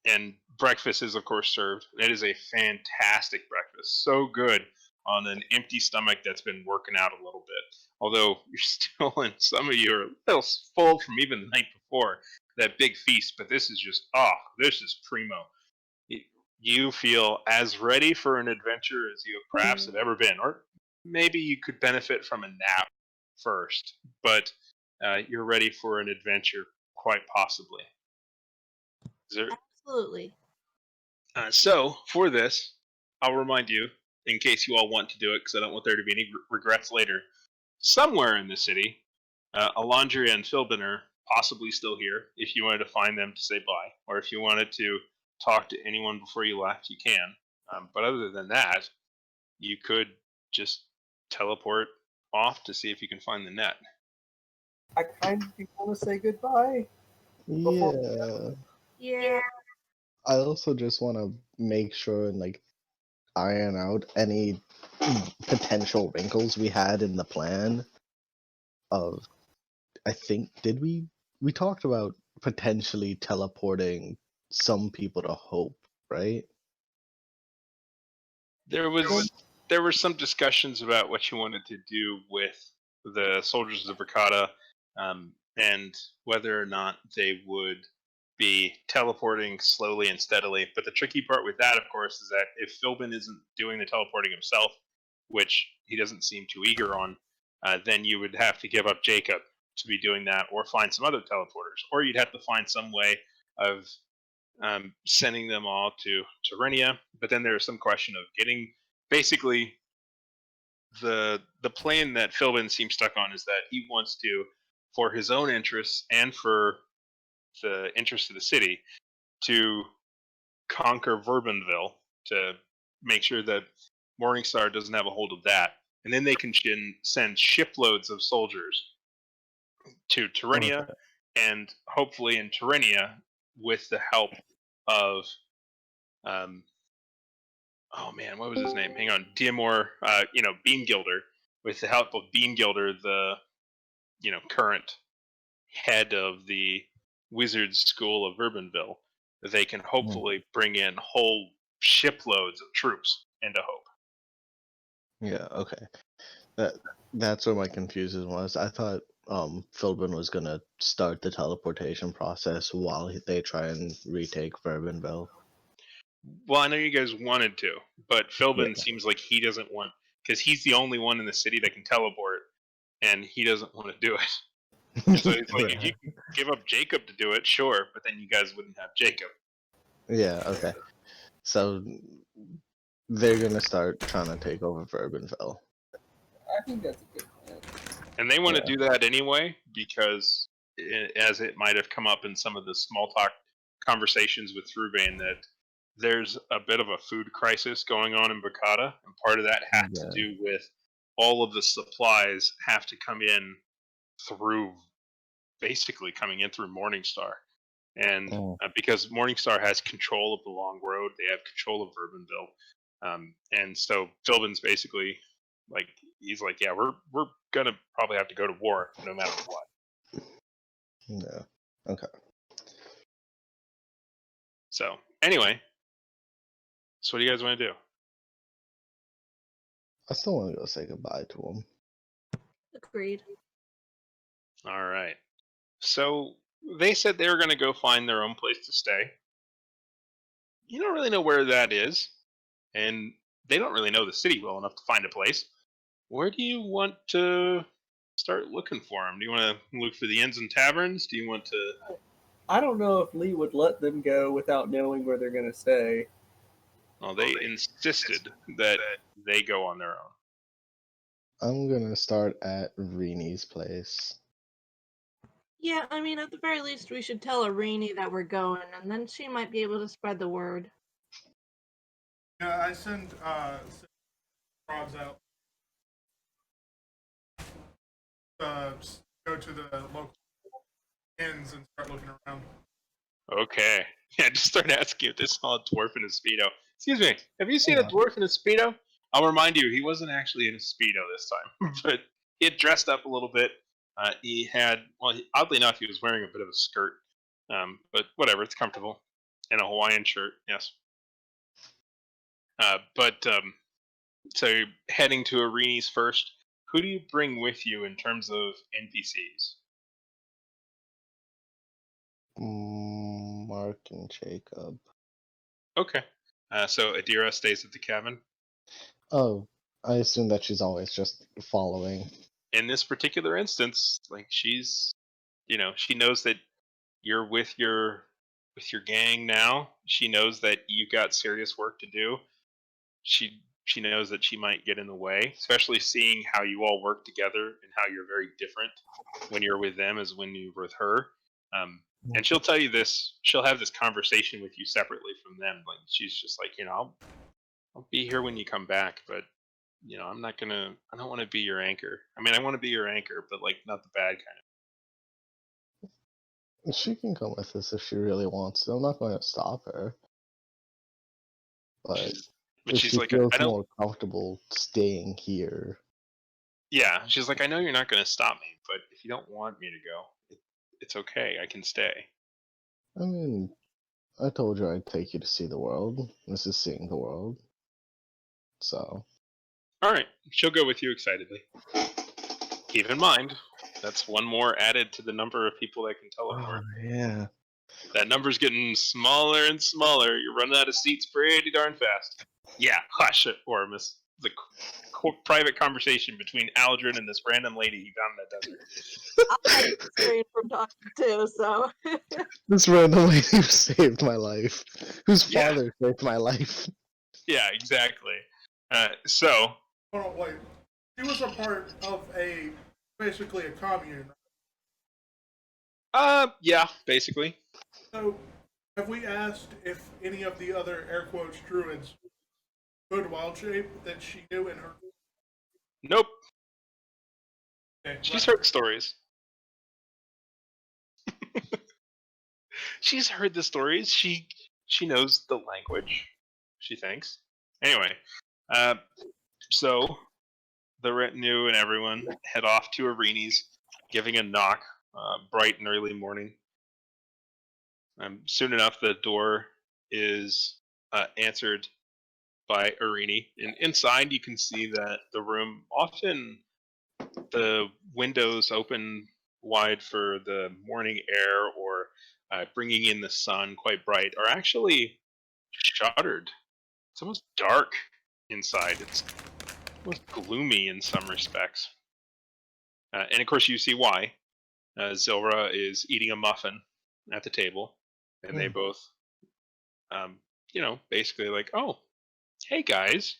And breakfast is, of course, served. It is a fantastic breakfast. So good on an empty stomach that's been working out a little bit. Although you're still in, some of you are a little full from even the night before that big feast, but this is just, this is primo. You feel as ready for an adventure as you perhaps have ever been, or maybe you could benefit from a nap first, but you're ready for an adventure quite possibly. Is there, Absolutely. so for this, I'll remind you, in case you all want to do it, because I don't want there to be any regrets later. Somewhere in the city, Alondria and Philbin are possibly still here. If you wanted to find them to say bye, or if you wanted to talk to anyone before you left, you can. But other than that, you could just teleport off to see if you can find the net. I kind of want to say goodbye. Yeah. Yeah. I also just want to make sure and like iron out any potential wrinkles we had in the plan. Of, I think, did we talked about potentially teleporting some people to Hope, right? There were some discussions about what you wanted to do with the soldiers of Bricata, and whether or not they would be teleporting slowly and steadily. But the tricky part with that, of course, is that if Philbin isn't doing the teleporting himself, which he doesn't seem too eager on, then you would have to give up Jacob to be doing that, or find some other teleporters, or you'd have to find some way of sending them all to Terenia. But then there's some question of getting, basically, the plan that Philbin seems stuck on is that he wants to, for his own interests and for the interest of the city, to conquer Verbanville, to make sure that Morningstar doesn't have a hold of that, and then they can send shiploads of soldiers to Terenia, Okay. and hopefully in Terenia, with the help of oh man, what was his name? Hang on, Diamor, Beamgilder, with the help of Beamgilder, the current head of the Wizards School of Verbanville, they can hopefully bring in whole shiploads of troops into Hope. Yeah, okay. That's where my confusion was. I thought Philbin was gonna start the teleportation process while they try and retake Verbanville. Well, I know you guys wanted to, but Philbin Yeah. seems like he doesn't want, because he's the only one in the city that can teleport, and he doesn't want to do it. And so he's like, if you can give up Jacob to do it, sure, but then you guys wouldn't have Jacob. Yeah, okay. So they're gonna start trying to take over Verbanville. I think that's a good plan. And they want to do that anyway, because as it might have come up in some of the small talk conversations with Ruvain, that there's a bit of a food crisis going on in Bacata, and part of that has to do with all of the supplies have to come in through, basically coming in through Morningstar. And because Morningstar has control of the Long Road, they have control of Verbanville. And so Philbin's basically like, he's like, yeah, we're gonna probably have to go to war no matter what. Yeah. Okay. So anyway, so what do you guys want to do? I still want to go say goodbye to him. Agreed. All right. So they said they were going to go find their own place to stay. You don't really know where that is, and they don't really know the city well enough to find a place. Where do you want to start looking for them? Do you want to look for the inns and taverns? Do you want to... I don't know if Lee would let them go without knowing where they're going to stay. Well, they insisted that they go on their own. I'm gonna start at Reni's place. Yeah, I mean, at the very least, we should tell Arini that we're going, and then she might be able to spread the word. Yeah, I send frogs out. Just go to the local inns and start looking around. Okay. Yeah, just start asking if they saw a dwarf in a Speedo. Excuse me, have you seen a dwarf in a Speedo? I'll remind you, he wasn't actually in a Speedo this time, but he had dressed up a little bit. He had, oddly enough, he was wearing a bit of a skirt, but whatever, it's comfortable, and a Hawaiian shirt. Yes. But so you're heading to Arini's first. Who do you bring with you in terms of NPCs? Mark and Jacob. Okay. So Adira stays at the cabin. Oh, I assume that she's always just following. In this particular instance, like she's, she knows that you're with your gang now. She knows that you've got serious work to do. She knows that she might get in the way, especially seeing how you all work together and how you're very different when you're with them as when you're with her. And she'll tell you this. She'll have this conversation with you separately from them. Like she's just like, I'll be here when you come back, but I'm not gonna. I don't want to be your anchor. I mean, I want to be your anchor, but like not the bad kind She can come with us if she really wants to. I'm not going to stop her. But But if she's she like, feels I don't. more comfortable staying here, Yeah, she's like, I know you're not gonna stop me, but if you don't want me to go, it's okay. I can stay. I mean, I told you I'd take you to see the world. This is seeing the world. So. All right, she'll go with you excitedly. Keep in mind, that's one more added to the number of people that can teleport. Oh, yeah. That number's getting smaller and smaller. You're running out of seats pretty darn fast. Yeah, hush it, Ormus. The private conversation between Aldrin and this random lady he found in the desert. I'm restrained from talking too, so. This random lady who saved my life. Whose father saved my life. Yeah, exactly. So. Hold on, wait. She was a part of basically a commune. Yeah, basically. So, have we asked if any of the other air quotes druids could wild shape that she knew in her? Nope. Okay, She's heard stories. She's heard the stories. She knows the language. She thinks. Anyway, so the retinue and everyone head off to Arini's, giving a knock, bright and early morning. Soon enough, the door is answered by Arini, and inside you can see that the room, often the windows open wide for the morning air or bringing in the sun quite bright, are actually shuttered. It's almost dark inside. It's almost gloomy in some respects. And of course, you see why. Zilra is eating a muffin at the table, and they both, basically like, oh, hey guys,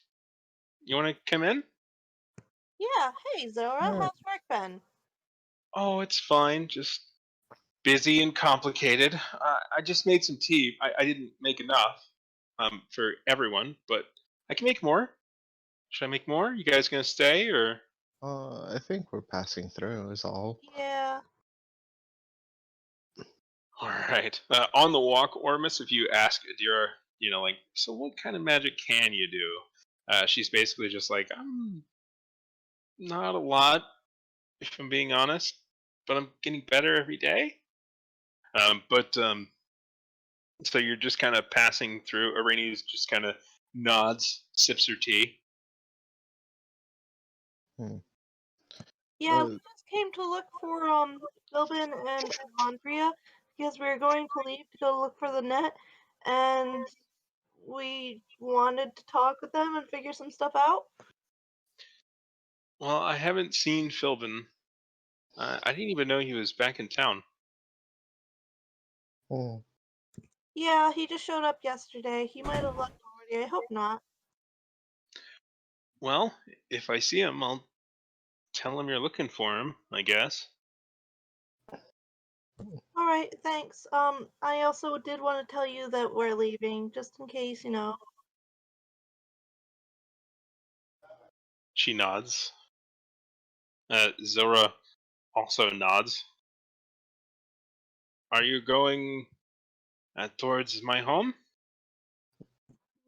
you want to come in? Yeah, hey Zora, how's work been? Oh, it's fine. Just busy and complicated. I just made some tea. I didn't make enough for everyone, but I can make more. Should I make more? You guys gonna stay or? I think we're passing through is all. Yeah. All right. On the walk, Ormus, if you ask Adira, so what kind of magic can you do? She's basically just like, not a lot, if I'm being honest, but I'm getting better every day. So you're just kind of passing through. Irene just kind of nods, sips her tea. Yeah, we just came to look for Philbin and Andrea because we were going to leave to go look for the net, and we wanted to talk with them and figure some stuff out. Well, I haven't seen Philbin. I didn't even know he was back in town. Yeah, he just showed up yesterday. He might have left already. I hope not. Well, if I see him, I'll tell him you're looking for him, I guess. All right, thanks. I also did want to tell you that we're leaving, just in case, She nods. Zora also nods. Are you going towards my home?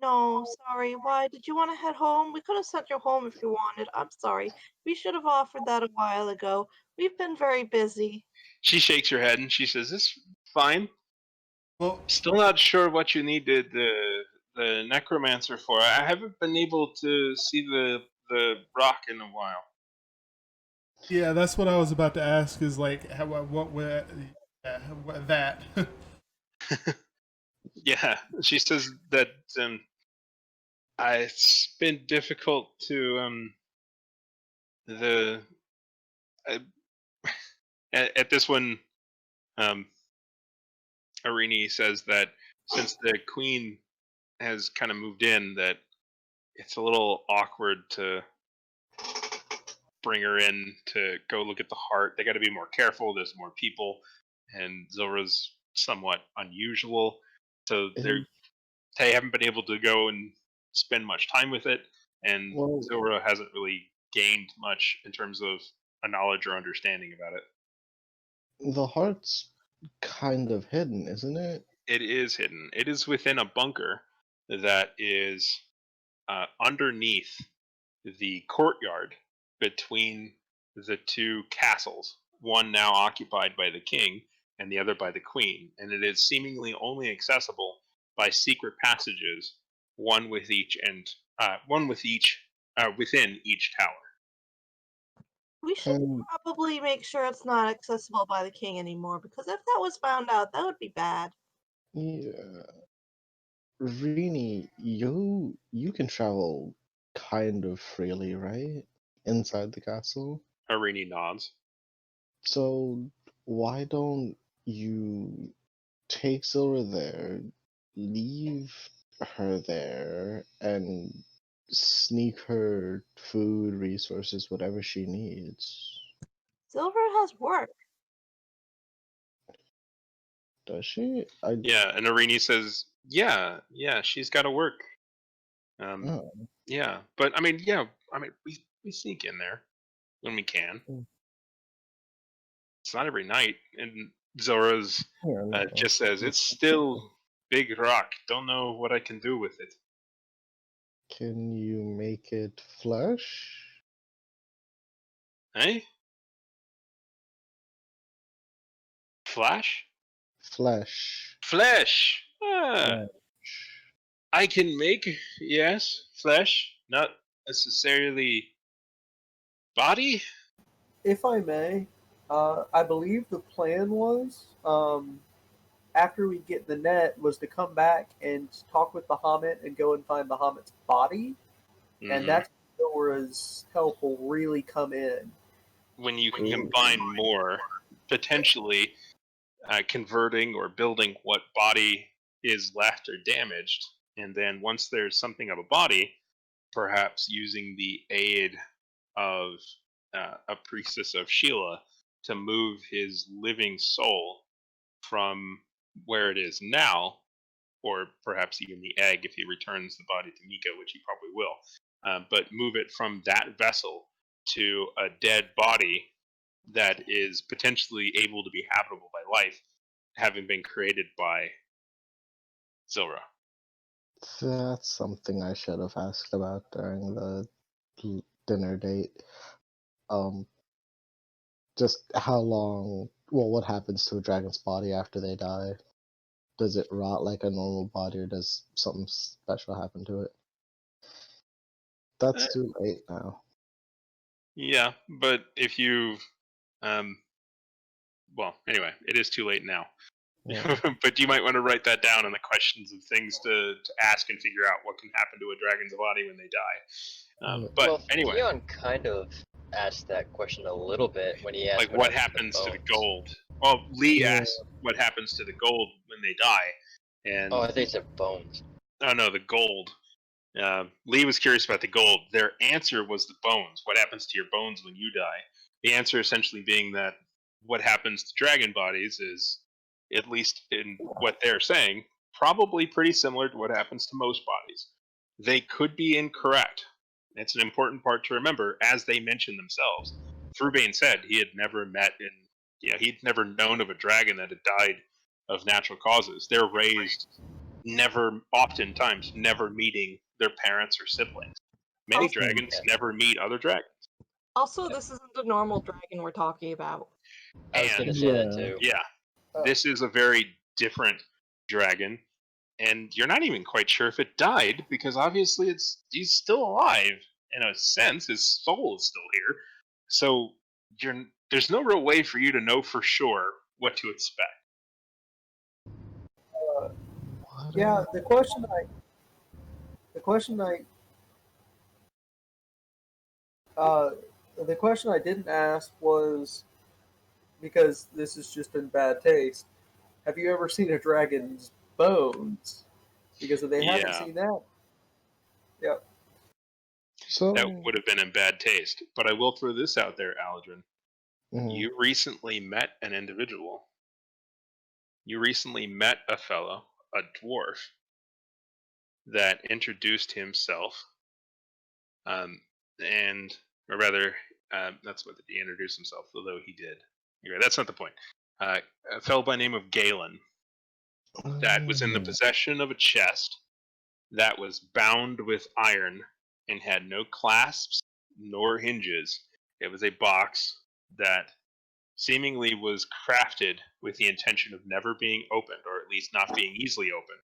No, sorry. Why? Did you want to head home? We could have sent you home if you wanted. I'm sorry. We should have offered that a while ago. We've been very busy. She shakes her head and she says, "This is fine. Well, Still not sure what you needed the necromancer for. I haven't been able to see the rock in a while." yeah, that's what I was about to ask. Is like, what that? Yeah, she says that it's been difficult to the I, at this one, um, Arini says that since the queen has kind of moved in, that it's a little awkward to bring her in to go look at the heart. They got to be more careful. There's more people, and Zora's somewhat unusual, so they haven't been able to go and spend much time with it. And Well, Zora hasn't really gained much in terms of a knowledge or understanding about it. the heart's kind of hidden, isn't it? It is hidden. It is within a bunker that is underneath the courtyard between the two castles, one now occupied by the king and the other by the queen, and it is seemingly only accessible by secret passages, one with each within each tower. We should And probably make sure it's not accessible by the king anymore, because if that was found out, that would be bad. yeah, Rini, you can travel kind of freely, right? Inside the castle. Arini nods. So why don't you take Silver there, leave her there, and sneak her food, resources, whatever she needs? Silver has work. Does she? Yeah, and Arini says, "Yeah, she's got to work. Oh. Yeah, but I mean, yeah, we sneak in there when we can. Mm. It's not every night." And Zora's Yeah, no. just says, "It's still big rock. Don't know what I can do with it." Can you make it flesh? Eh? Flash? Flesh. Flesh. Ah, Flesh. I can make, yes, flesh, not necessarily body. If I may, I believe the plan was after we get the net was to come back and talk with Bahamut and go and find Bahamut's body, and Mhm. that's where Zora's help will really come in. When you can combine more, potentially converting or building what body is left or damaged, and then once there's something of a body, perhaps using the aid of a priestess of Sheila to move his living soul from where it is now, or perhaps even the egg if he returns the body to Mika, which he probably will, but move it from that vessel to a dead body that is potentially able to be habitable by life, having been created by Zora. That's something I should have asked about during the dinner date. Just how long? Well, what happens to a dragon's body after they die? Does it rot like a normal body, or does something special happen to it? That's Uh, too late now. yeah, but if you, well, anyway, it is too late now. Yeah. But you might want to write that down in the questions of things to ask and figure out what can happen to a dragon's body when they die. Yeah. But well, anyway, Theon kind of asked that question a little bit when he asked like what happens to the gold? Well, Lee Yeah. asked what happens to the gold when they die, and Oh, I think it's bones. oh no, the gold. Lee was curious about the gold. Their answer was the bones. What happens to your bones when you die? The answer essentially being that what happens to dragon bodies is, at least in what they're saying, probably pretty similar to what happens to most bodies. They could be incorrect. It's an important part to remember, as they mention themselves. Fruebane said he had never met he'd never known of a dragon that had died of natural causes. They're raised oftentimes never meeting their parents or siblings. Many Also- dragons never meet other dragons. Also, this isn't a normal dragon we're talking about. I was And- gonna say that Yeah. too. Yeah, this is a very different dragon, and you're not even quite sure if it died because obviously he's still alive in a sense. His soul is still here, so there's no real way for you to know for sure what to expect. Yeah, the question I didn't ask was, because this is just in bad taste. Have you ever seen a dragon's bones? Because if they haven't Yeah. seen that, yep. So That would have been in bad taste. But I will throw this out there, Aldrin. mhm. You recently met an individual. You recently met a fellow, a dwarf, that introduced himself, or rather, that's what he introduced himself, although he did. Anyway, that's not the point. A fellow by the name of Galen that was in the possession of a chest that was bound with iron and had no clasps nor hinges. It was a box that seemingly was crafted with the intention of never being opened, or at least not being easily opened.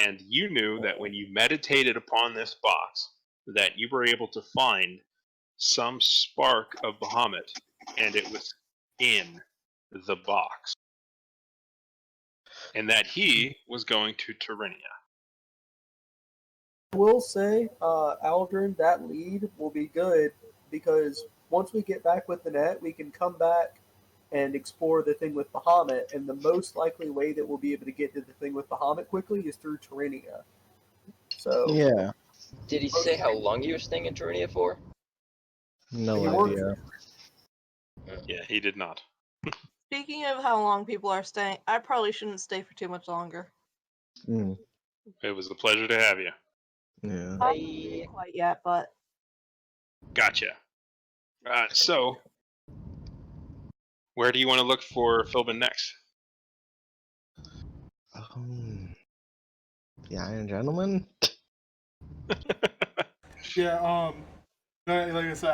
And you knew that when you meditated upon this box, that you were able to find some spark of Bahamut, and it was in the box. And that he was going to Tyrannia. I will say, Aldrin, that lead will be good because once we get back with the net, we can come back and explore the thing with Bahamut. And the most likely way that we'll be able to get to the thing with Bahamut quickly is through Tyrannia. So Yeah, Did he say how long he was staying in Tyrannia for? no He works- idea. Yeah, he did not. Speaking of how long people are staying, I probably shouldn't stay for too much longer. Mm, It was a pleasure to have you. yeah. Bye. Quite yet, but Gotcha. So, where do you want to look for Philbin next? The Iron Gentleman. Yeah, like I said,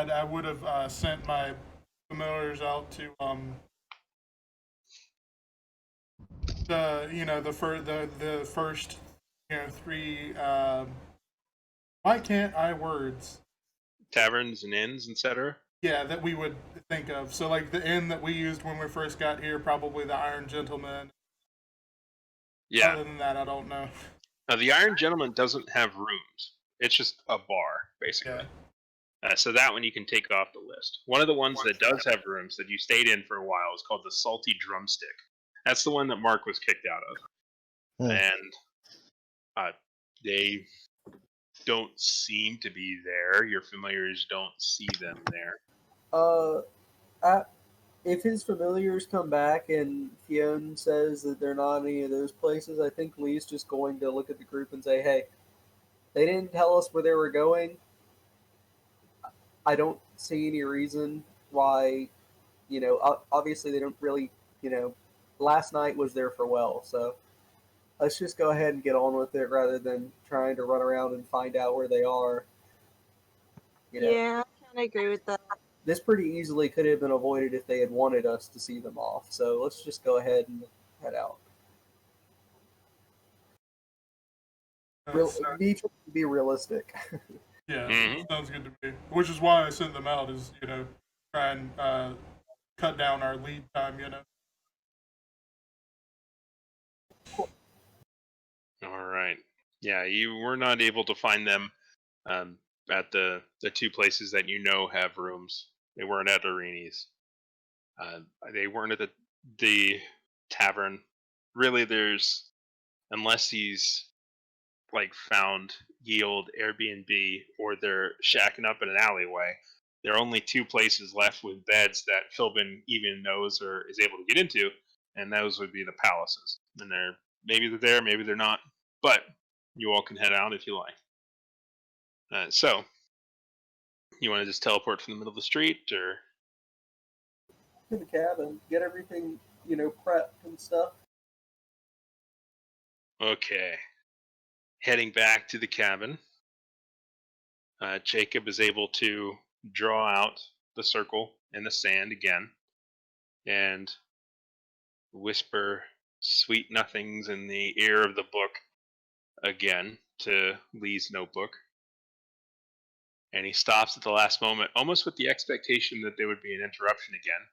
I would have sent my familiars out to the first three. Why can't I words? Taverns and inns, etc. Yeah, that we would think of. So like the inn that we used when we first got here, probably the Iron Gentleman. Yeah. Other than that, I don't know. Now, the Iron Gentleman doesn't have rooms. It's just a bar, basically. Yeah. So that one you can take off the list. One of the ones that does have rooms that you stayed in for a while is called the Salty Drumstick. That's the one that Mark was kicked out of. Hmm. And they don't seem to be there. Your familiars don't see them there. If his familiars come back and Fionn says that they're not in any of those places, I think Lee's just going to look at the group and say, hey, they didn't tell us where they were going. I don't see any reason why, obviously they don't really, last night was their farewell. So let's just go ahead and get on with it rather than trying to run around and find out where they are. yeah, I kind of agree with that. This pretty easily could have been avoided if they had wanted us to see them off. So let's just go ahead and head out. Be realistic. Yeah, Mhm. sounds good to me. Which is why I sent them out, is try and cut down our lead time. All right. Yeah, you were not able to find them at the two places that have rooms. They weren't at Arini's. They weren't at the tavern. Really, unless he's found Yield, Airbnb, or they're shacking up in an alleyway. There are only two places left with beds that Philbin even knows or is able to get into, and those would be the palaces. And maybe they're there, maybe they're not, but you all can head out if you like. So, you want to just teleport from the middle of the street, or To the cabin, get everything, prepped and stuff. Okay. Heading back to the cabin, Jacob is able to draw out the circle in the sand again and whisper sweet nothings in the ear of the book again to Lee's notebook. And he stops at the last moment, almost with the expectation that there would be an interruption again.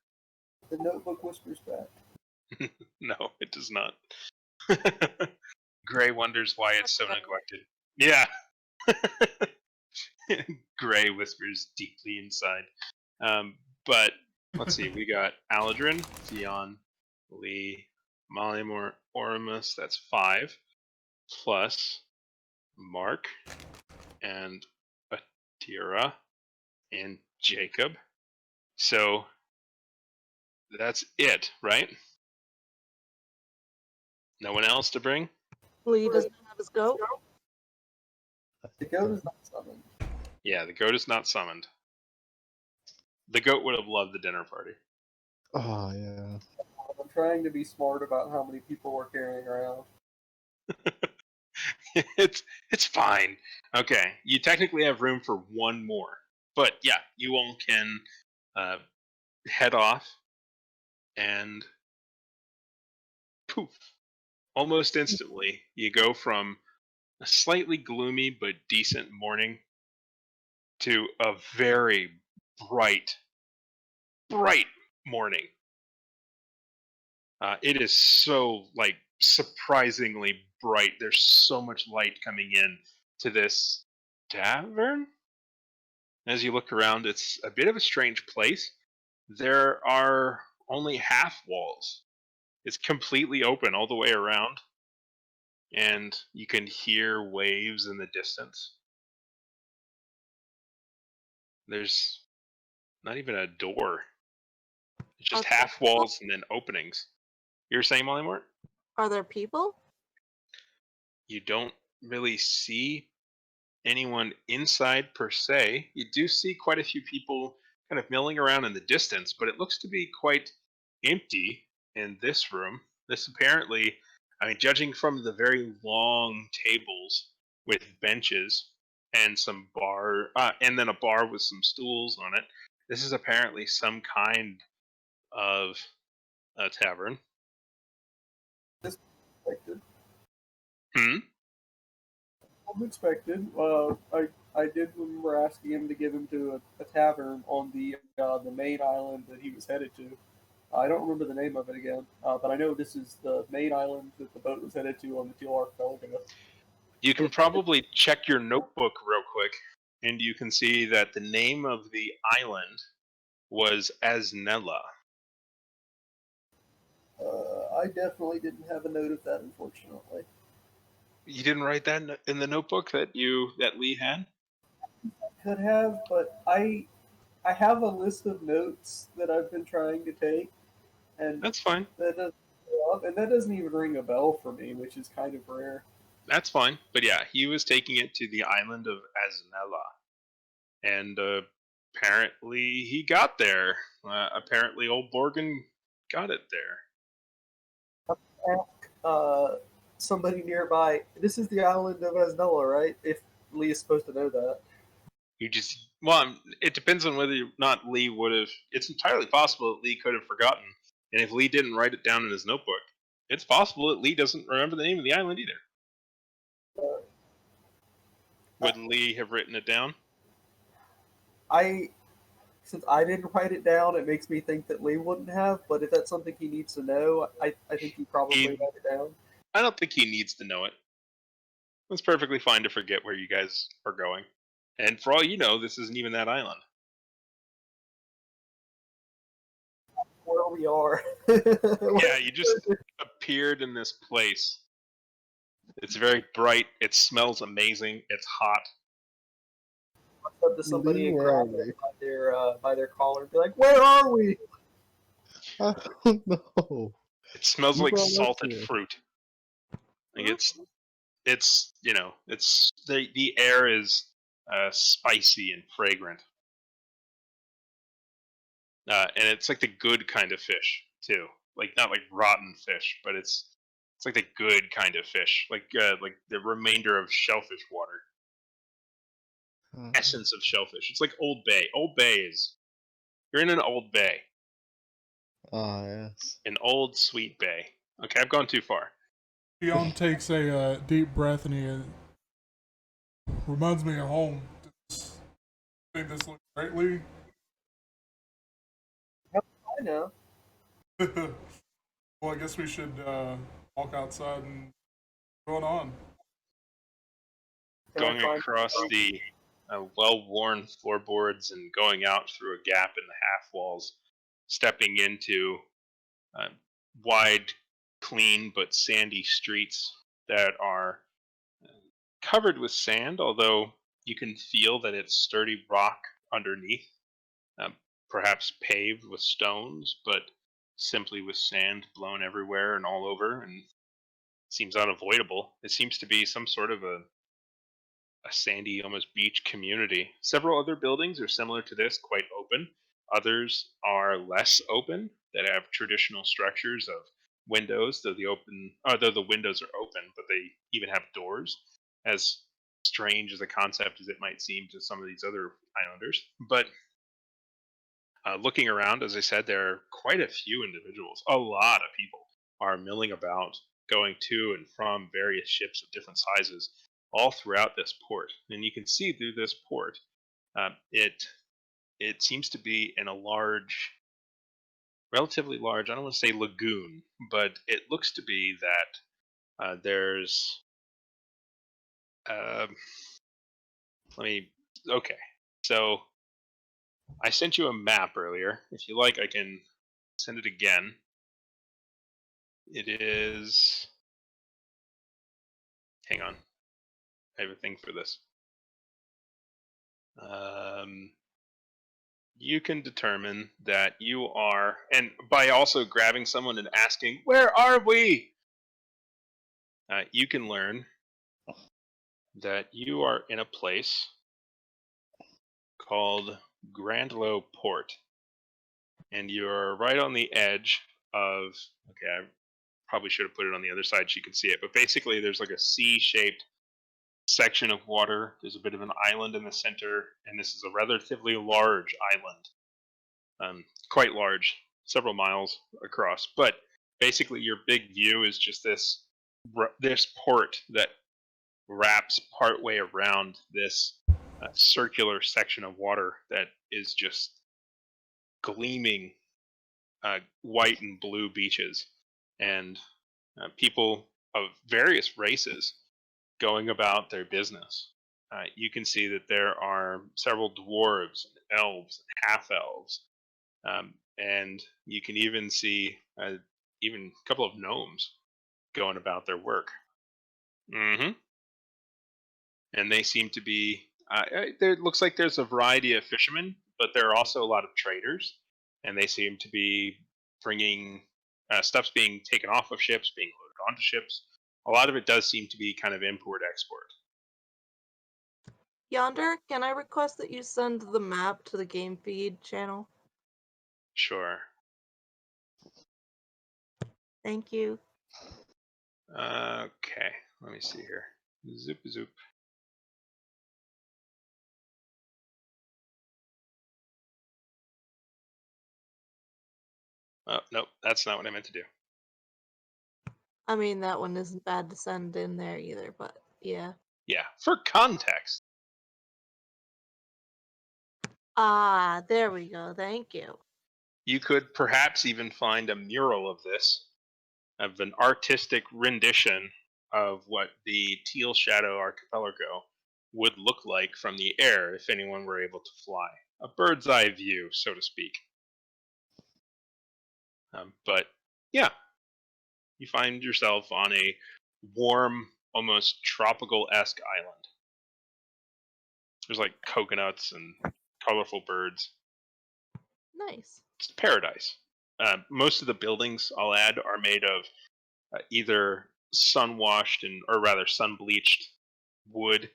The notebook whispers back. No, it does not. Gray wonders why it's so neglected. Yeah. Gray whispers deeply inside. But let's see, we got Aladrin, Theon, Lee, Molly Oramus, that's 5, plus Mark and Atira and Jacob. So that's it, right? No one else to bring? Lee doesn't have his goat. The goat is not summoned. Yeah, the goat is not summoned. The goat would have loved the dinner party. Oh yeah. I'm trying to be smart about how many people we're carrying around. It's fine. Okay, you technically have room for one more, but yeah, you all can head off, and poof! Almost instantly, you go from a slightly gloomy but decent morning to a very bright morning. It is so surprisingly bright. There's so much light coming in to this tavern. As you look around, it's a bit of a strange place. There are only half walls. It's completely open all the way around, and you can hear waves in the distance. There's not even a door. It's just Okay. half walls and then openings. You were saying, Molly Mort? Are there people? You don't really see anyone inside per se. You do see quite a few people kind of milling around in the distance, but it looks to be quite empty in this room. This apparently, I mean, judging from the very long tables with benches and some bar, and then a bar with some stools on it, this is apparently some kind of a tavern. Expected. Hmm? Unexpected. I did remember asking him to give him to a tavern on the main island that he was headed to. I don't remember the name of it again, but I know this is the main island that the boat was headed to on the Teal Archipelago. You can probably check your notebook real quick, and you can see that the name of the island was Asnella. I definitely didn't have a note of that, unfortunately. You didn't write that in the notebook that Lee had? Could have, but I have a list of notes that I've been trying to take, and That's fine. that doesn't even ring a bell for me, which is kind of rare. That's fine. But yeah, he was taking it to the island of Asnella. And apparently he got there. Apparently old Borgin got it there. Ask somebody nearby. This is the island of Asnella, right? If Lee is supposed to know that. It depends on whether or not Lee would have. It's entirely possible that Lee could have forgotten. And if Lee didn't write it down in his notebook, it's possible that Lee doesn't remember the name of the island either. Would Lee have written it down? Since I didn't write it down, it makes me think that Lee wouldn't have. But if that's something he needs to know, I think he probably wrote it down. I don't think he needs to know it. It's perfectly fine to forget where you guys are going. And for all you know, this isn't even that island. Where we are. Yeah, you just appeared in this place. It's very bright. It smells amazing. It's hot. Up to somebody and Where grab are them by their collar and be like, "Where are we?" I don't know. It smells You like brought us salted here. fruit. Like it's the air is spicy and fragrant. And it's like the good kind of fish too. Like not like rotten fish, but it's It's like the good kind of fish, like the remainder of shellfish water, essence of shellfish. It's like Old Bay. Old Bay is you're in an old bay, Ah, yes. an old sweet bay. Okay, I've gone too far. Dion takes a deep breath and he reminds me of home. Think this looks greatly. I know. Well, I guess we should walk outside and going on. Going across the well-worn floorboards and going out through a gap in the half walls, stepping into wide, clean but sandy streets that are covered with sand, although you can feel that it's sturdy rock underneath, perhaps paved with stones, but simply with sand blown everywhere and all over, and seems unavoidable. It seems to be some sort of a sandy, almost beach community. Several other buildings are similar to this, quite open. Others are less open, that have traditional structures of windows, though the windows are open, but they even have doors. As strange as a concept as it might seem to some of these other islanders, but looking around, as I said, there are quite a few individuals. A lot of people are milling about, going to and from various ships of different sizes, all throughout this port. And you can see through this port, it seems to be in a relatively large, I don't want to say lagoon, but it looks to be that there's. Okay. So I sent you a map earlier. If you like, I can send it again. It is. Hang on. I have a thing for this. You can determine that you are, and by also grabbing someone and asking, "Where are we?" You can learn that you are in a place called Grandlow Port, and you're right on the edge of. Okay, I probably should have put it on the other side so you can see it, but basically, there's like a C-shaped section of water. There's a bit of an island in the center, and this is a relatively large island, quite large, several miles across. But basically, your big view is just this port that wraps partway around this circular section of water that is just gleaming white and blue beaches, and people of various races going about their business. You can see that there are several dwarves, and elves, and half elves, and you can even see even a couple of gnomes going about their work. Mm-hmm. And they seem to be. There looks like there's a variety of fishermen, but there are also a lot of traders, and they seem to be bringing stuff's being taken off of ships, being loaded onto ships. A lot of it does seem to be kind of import-export. Yonder, can I request that you send the map to the game feed channel? Sure. Thank you. Okay, let me see here. Zoop zoop. Oh, nope, that's not what I meant to do. I mean, that one isn't bad to send in there either, but yeah. Yeah, for context. Ah, there we go. Thank you. You could perhaps even find a mural of this, of an artistic rendition of what the Teal Shadow Archipelago would look like from the air if anyone were able to fly. A bird's eye view, so to speak. But yeah, you find yourself on a warm, almost tropical-esque island. There's like coconuts and colorful birds. Nice. It's paradise. Most of the buildings, I'll add, are made of either sun-washed or rather sun-bleached wood,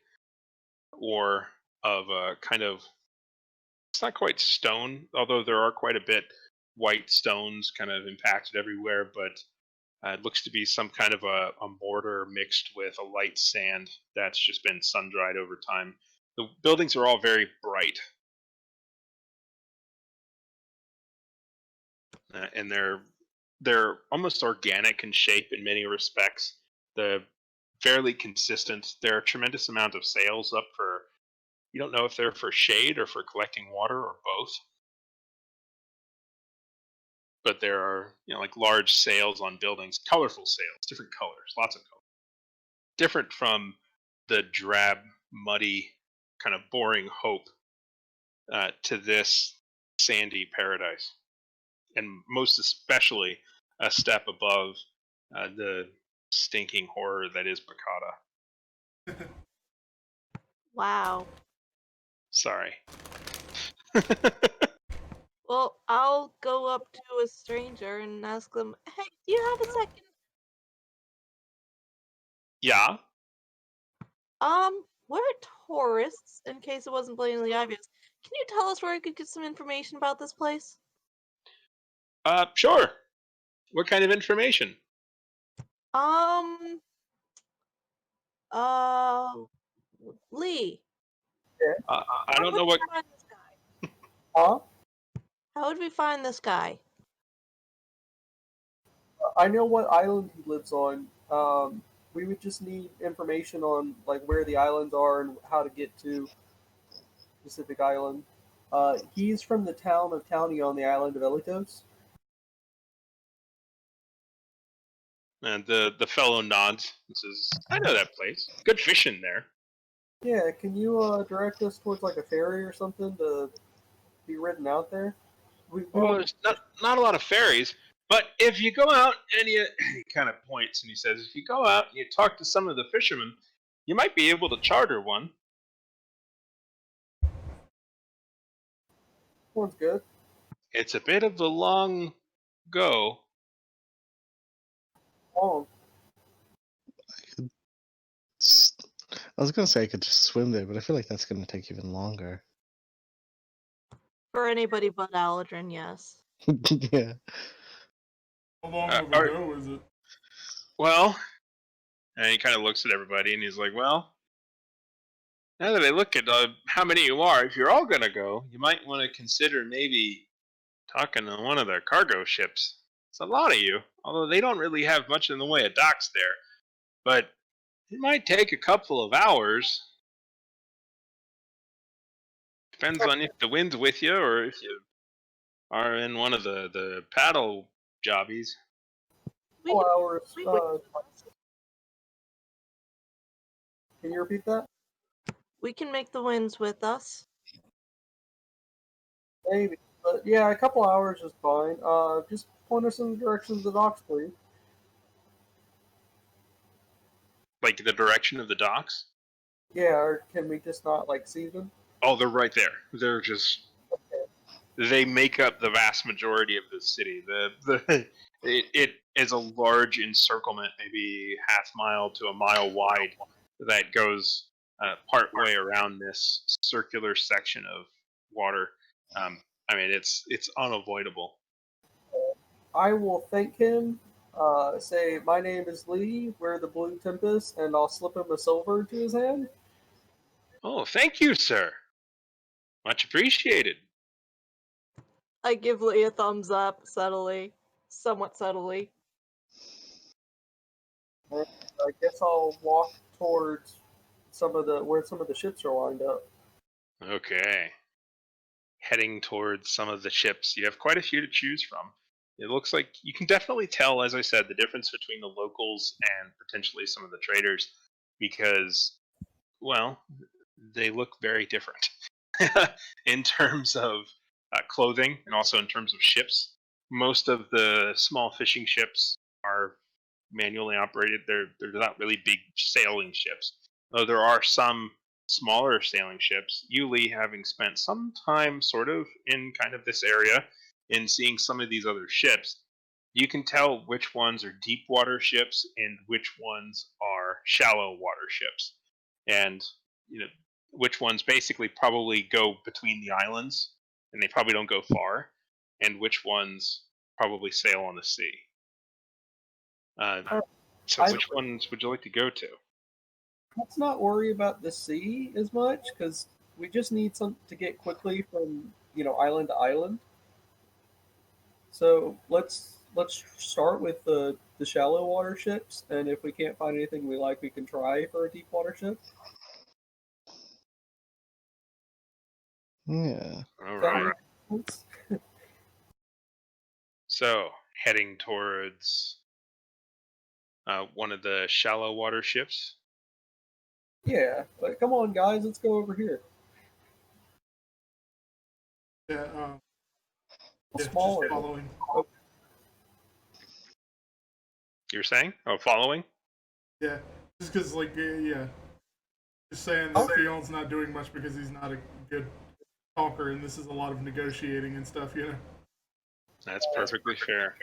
or of a kind of, it's not quite stone, although there are quite a bit white stones kind of impacted everywhere, but It looks to be some kind of a mortar mixed with a light sand that's just been sun dried over time. The buildings are all very bright, and they're almost organic in shape in many respects. The fairly consistent. There are a tremendous amount of sails up for. You don't know if they're for shade or for collecting water or both. But there are, like large sails on buildings, colorful sails, different colors, lots of colors, different from the drab, muddy, kind of boring Hope to this sandy paradise, and most especially a step above the stinking horror that is Bacata. Wow. Sorry. Well, I'll go up to a stranger and ask them, "Hey, do you have a second? Yeah. We're tourists, in case it wasn't blatantly obvious. Can you tell us where I could get some information about this place?" Sure. What kind of information? Um, uh, Lee, I how don't would know we what. find this guy? Huh? How would we find this guy? I know what island he lives on. We would just need information on like where the islands are and how to get to specific island. He's from the town of Townie on the island of Elitos. And the fellow nods and says, "I know that place. Good fishing there." Yeah, can you direct us towards like a ferry or something to be ridden out there? We Well, will. there's not a lot of ferries, but if you go out and you he kind of points and he says, if you go out and you talk to some of the fishermen, you might be able to charter one. One's good. It's a bit of a long go. Long. I was gonna say I could just swim there, but I feel like that's gonna take even longer. For anybody but Aladrin, yes. Yeah. How long of a Are- go is it? Well, and he kind of looks at everybody and he's like, well, now that I look at how many you are, if you're all going to go, you might want to consider maybe talking to one of their cargo ships. It's a lot of you, although they don't really have much in the way of docks there. But it might take a couple of hours. Depends on if the wind's with you or if you are in one of the paddle jobbies. We Couple can- hours. we would- Can you repeat that? we can make the winds with us. Maybe. But yeah, a couple hours is fine. Just point us in the direction of the docks, please. Like the direction of the docks? Yeah, or can we just not like see them? Oh, they're right there. They're just they make up the vast majority of the city. It is a large encirclement, maybe half mile to a mile wide, that goes part way around this circular section of water. I mean, it's unavoidable. I will thank him. Say, my name is Lee. We're the Blue Tempest, and I'll slip him a silver into his hand. Oh, thank you, sir. Much appreciated. I give Lee a thumbs up, somewhat subtly. And I guess I'll walk towards where some of the ships are lined up. Okay. Heading towards some of the ships. You have quite a few to choose from. It looks like you can definitely tell, as I said, the difference between the locals and potentially some of the traders because, well, they look very different in terms of clothing and also in terms of ships. Most of the small fishing ships are manually operated. They're not really big sailing ships, though there are some smaller sailing ships. You, Lee, having spent some time sort of in kind of this area in seeing some of these other ships, you can tell which ones are deep water ships and which ones are shallow water ships, and which ones basically probably go between the islands and they probably don't go far, and which ones probably sail on the sea. Uh, so I- which ones would you like to go to? Let's not worry about the sea as much because we just need some to get quickly from island to island. So let's start with the shallow water ships, and if we can't find anything we like, we can try for a deep water ship. Yeah. All Does that right. make sense? So heading towards one of the shallow water ships. Yeah, but come on, guys, let's go over here. Yeah, just Smaller. following. You're saying? Oh, following? Yeah, just because, like, yeah. Just saying that Fion's not doing much because he's not a good talker, and this is a lot of negotiating and stuff, you know? That's perfectly fair.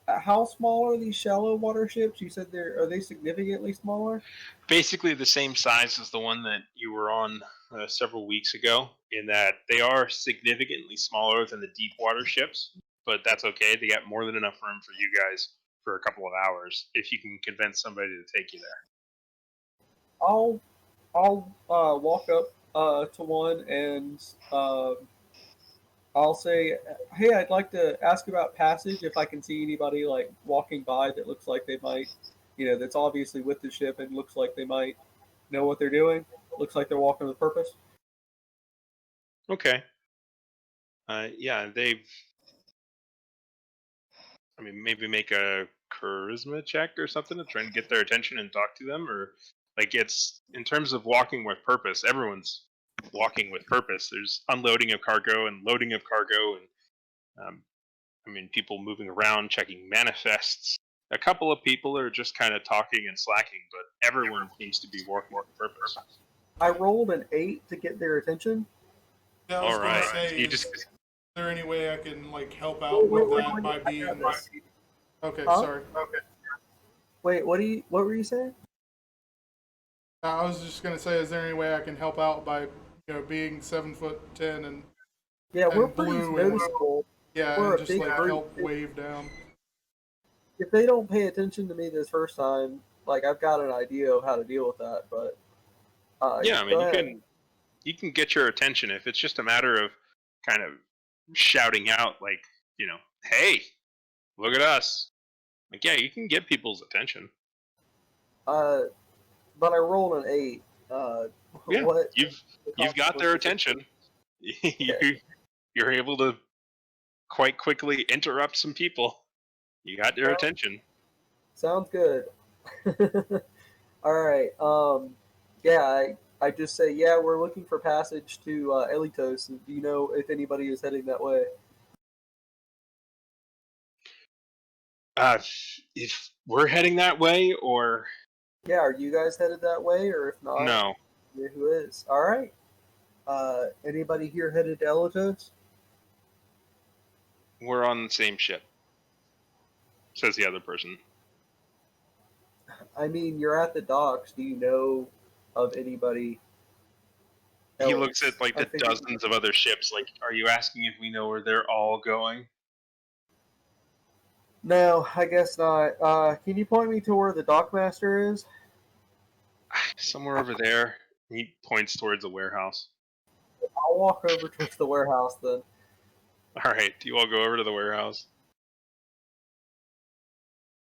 How small are these shallow water ships? You said are they significantly smaller? Basically the same size as the one that you were on several weeks ago, in that they are significantly smaller than the deep water ships, but that's okay. They got more than enough room for you guys for a couple of hours if you can convince somebody to take you there. I'll walk up to one and I'll say, "Hey, I'd like to ask about passage. If I can see anybody like walking by that looks like they might, that's obviously with the ship and looks like they might know what they're doing. Looks like they're walking with purpose." Okay. Yeah, maybe make a charisma check or something to try and get their attention and talk to them, or like it's in terms of walking with purpose. Everyone's walking with purpose. There's unloading of cargo and loading of cargo, and people moving around, checking manifests. A couple of people are just kind of talking and slacking, but everyone seems to be working with purpose. I rolled an 8 to get their attention. Yeah, I was All going to right. say, You is just there any way I can, like, help out with that by being... Okay, Huh? sorry. Okay. Wait, what were you saying? I was just going to say, is there any way I can help out by, being 7'10" and Yeah, we're and pretty blue and noticeable. yeah, We're and a just big like group. help wave down. If they don't pay attention to me this first time, like I've got an idea of how to deal with that. But yeah, go you ahead. can get your attention if it's just a matter of kind of shouting out like, hey, look at us. Like, yeah, you can get people's attention. But I rolled an 8. Yeah, What? you've got their attention. You're able to quite quickly interrupt some people. You got their attention. Sounds good. All right. Yeah, I just say, yeah, we're looking for passage to Elitos. Do you know if anybody is heading that way? If we're heading that way, or Yeah, are you guys headed that way, or if not, no? yeah, who is? All right. Anybody here headed to Elitos? We're on the same ship, says the other person. I mean, you're at the docks. Do you know of anybody else? He looks at like the dozens of other ships. Like, are you asking if we know where they're all going? No, I guess not. Can you point me to where the dockmaster is? Somewhere over there. He points towards a warehouse. I'll walk over towards the warehouse then. All right, do you all go over to the warehouse?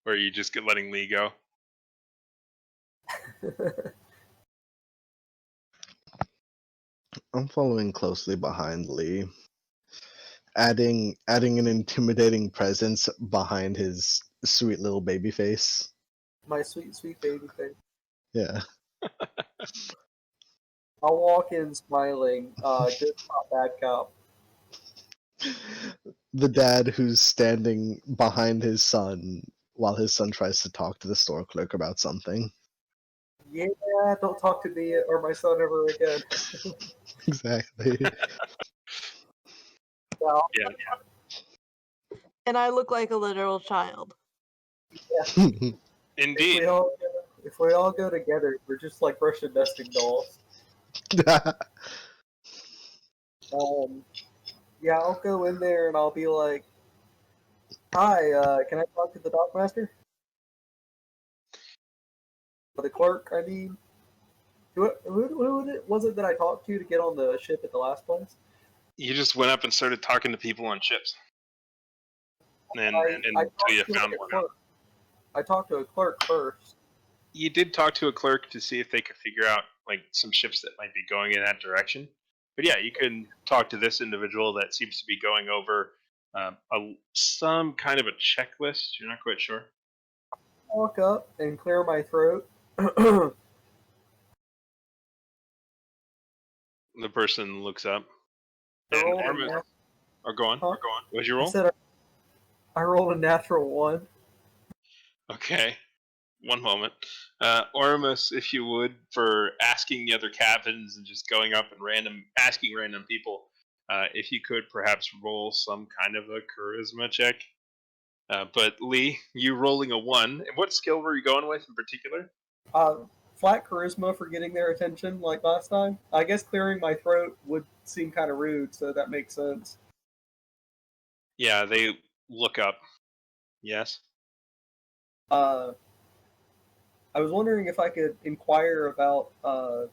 Or are you just letting Lee go? I'm following closely behind Lee, adding an intimidating presence behind his sweet little baby face. My sweet, sweet baby face. Yeah. I'll walk in smiling. Good cop, bad cop. The dad who's standing behind his son while his son tries to talk to the store clerk about something. Yeah, don't talk to me or my son ever again. Exactly. Yeah. And I look like a literal child. Indeed. If we all go together, we're just like Russian nesting dolls. Yeah, I'll go in there and I'll be like, "Hi, can I talk to the dockmaster?" The clerk, I mean. Who was it that I talked to get on the ship at the last place? You just went up and started talking to people on ships. And I until you talked to found a one. clerk. I talked to a clerk first. You did talk to a clerk to see if they could figure out like some ships that might be going in that direction. But yeah, you can talk to this individual that seems to be going over some kind of a checklist. You're not quite sure. Walk up and clear my throat. I The person looks up. And rolled a Ormus, nat- go on. Huh? Go on. What'd you I roll? said I rolled a natural 1. Okay. One moment. Ormus, if you would, for asking the other captains and just going up and asking random people, if you could perhaps roll some kind of a charisma check. But Lee, you rolling a 1. And what skill were you going with in particular? Flat charisma for getting their attention like last time. I guess clearing my throat would seem kind of rude, so that makes sense. Yeah, they look up. Yes. I was wondering if I could inquire about a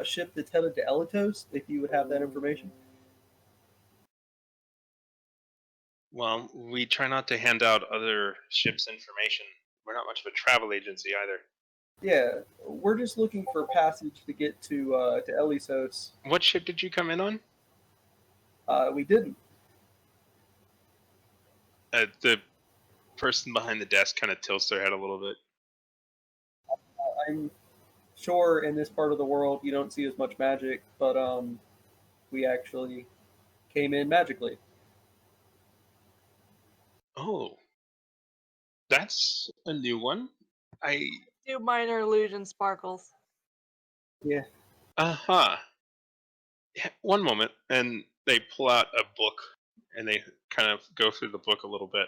ship that's headed to Elitos, if you would have that information. Well, we try not to hand out other ships' information. We're not much of a travel agency either. Yeah, we're just looking for passage to get to Elisos. What ship did you come in on? We didn't. The person behind the desk kind of tilts their head a little bit. I'm sure in this part of the world you don't see as much magic, but we actually came in magically. Oh, that's a new one. Do minor illusion sparkles. Yeah. Uh-huh. Yeah, one moment, and they pull out a book, and they kind of go through the book a little bit.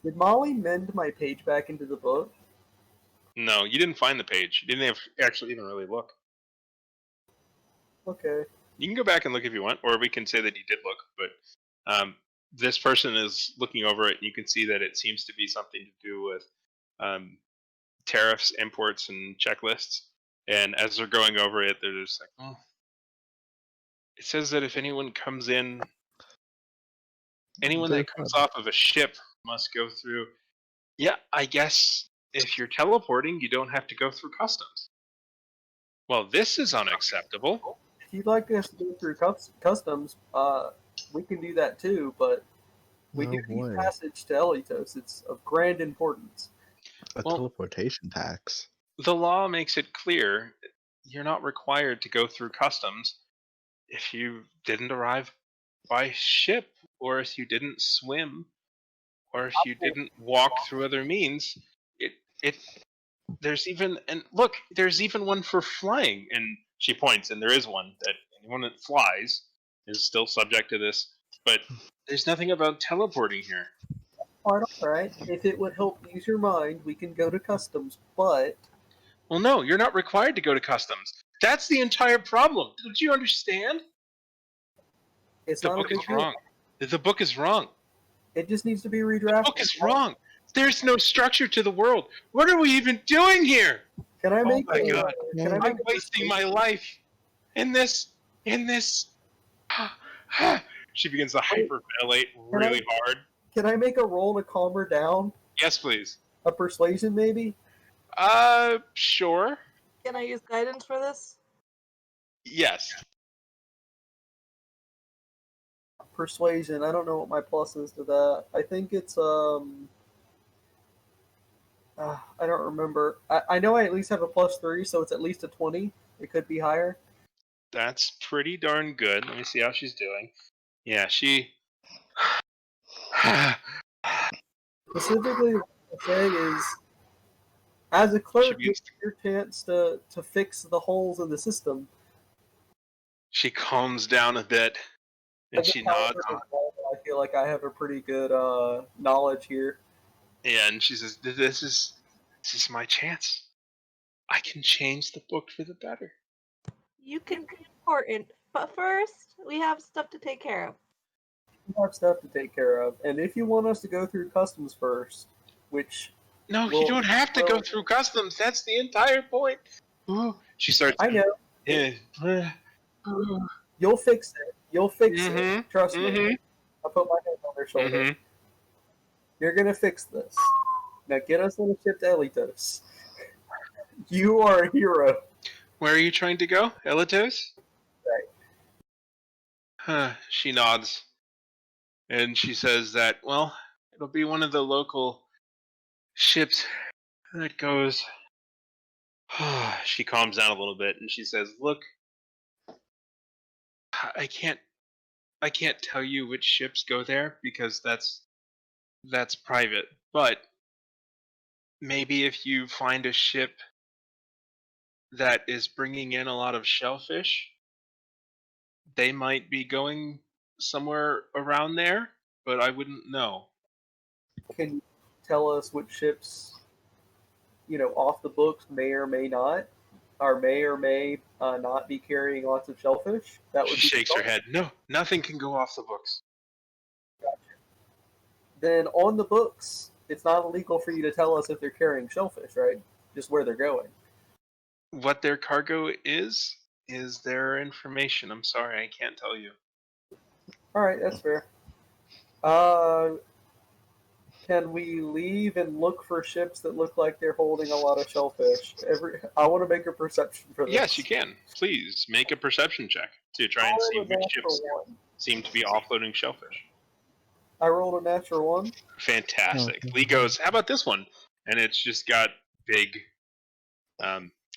Did Molly mend my page back into the book? No, you didn't find the page. You didn't actually even really look. Okay. You can go back and look if you want, or we can say that you did look, but this person is looking over it, and you can see that it seems to be something to do with tariffs, imports, and checklists. And as they're going over it, they're just like, oh. It says that if anyone comes in, anyone that comes off of a ship must go through. Yeah, I guess if you're teleporting, you don't have to go through customs. Well, this is unacceptable. If you'd like us to go through customs, we can do that too, but we do need passage to Elitos. It's of grand importance. Teleportation tax. The law makes it clear you're not required to go through customs if you didn't arrive by ship, or if you didn't swim, or if you didn't walk through other means. There's even one for flying, and she points, and there is one that anyone that flies is still subject to this, but there's nothing about teleporting here. All right. If it would help ease your mind, we can go to customs, but... Well, no, you're not required to go to customs. That's the entire problem. Don't you understand? The book is wrong. The book is wrong. It just needs to be redrafted. The book is wrong. There's no structure to the world. What are we even doing here? Can I make? Oh my God! I'm wasting my life in this. She begins to hyperventilate really hard. Can I make a roll to calm her down? Yes, please. A persuasion, maybe? Sure. Can I use guidance for this? Yes. Persuasion. I don't know what my plus is to that. I think it's I don't remember. I know I at least have a +3, so it's at least a 20. It could be higher. That's pretty darn good. Let me see how she's doing. Yeah, she... Specifically, what I say is, as a clerk, it's your chance to fix the holes in the system. She calms down a bit, and she nods. I feel like I have a pretty good knowledge here. Yeah, and she says, this is my chance. I can change the book for the better. You can be important, but first, we have stuff to take care of. We have stuff to take care of, and if you want us to go through customs first, which No, Well, you don't have to go well- through customs. That's the entire point. Ooh, she starts. I know Yeah. you'll fix it. You'll fix Mhm, it. Trust me. mhm, I'll put my hand on their shoulder. mhm. You're gonna fix this. Now get us on a ship to Elitos. You are a hero. Where are you trying to go, Elitos? Right. She nods, and she says that, well, it'll be one of the local ships that goes. She calms down a little bit, and she says, "Look, I can't tell you which ships go there because that's private. But maybe if you find a ship that is bringing in a lot of shellfish, they might be going somewhere around there, but I wouldn't know." Can you tell us which ships, off the books may or may not, or may not be carrying lots of shellfish? That would She be shakes her head. No, nothing can go off the books. Then on the books, it's not illegal for you to tell us if they're carrying shellfish, right? Just where they're going. What their cargo is their information. I'm sorry, I can't tell you. All right, that's fair. Can we leave and look for ships that look like they're holding a lot of shellfish? I want to make a perception for this. Yes, you can. Please make a perception check to try and see which ships seem to be offloading shellfish. I rolled a natural one. Fantastic. Oh. Lee goes, "How about this one?" And it's just got big.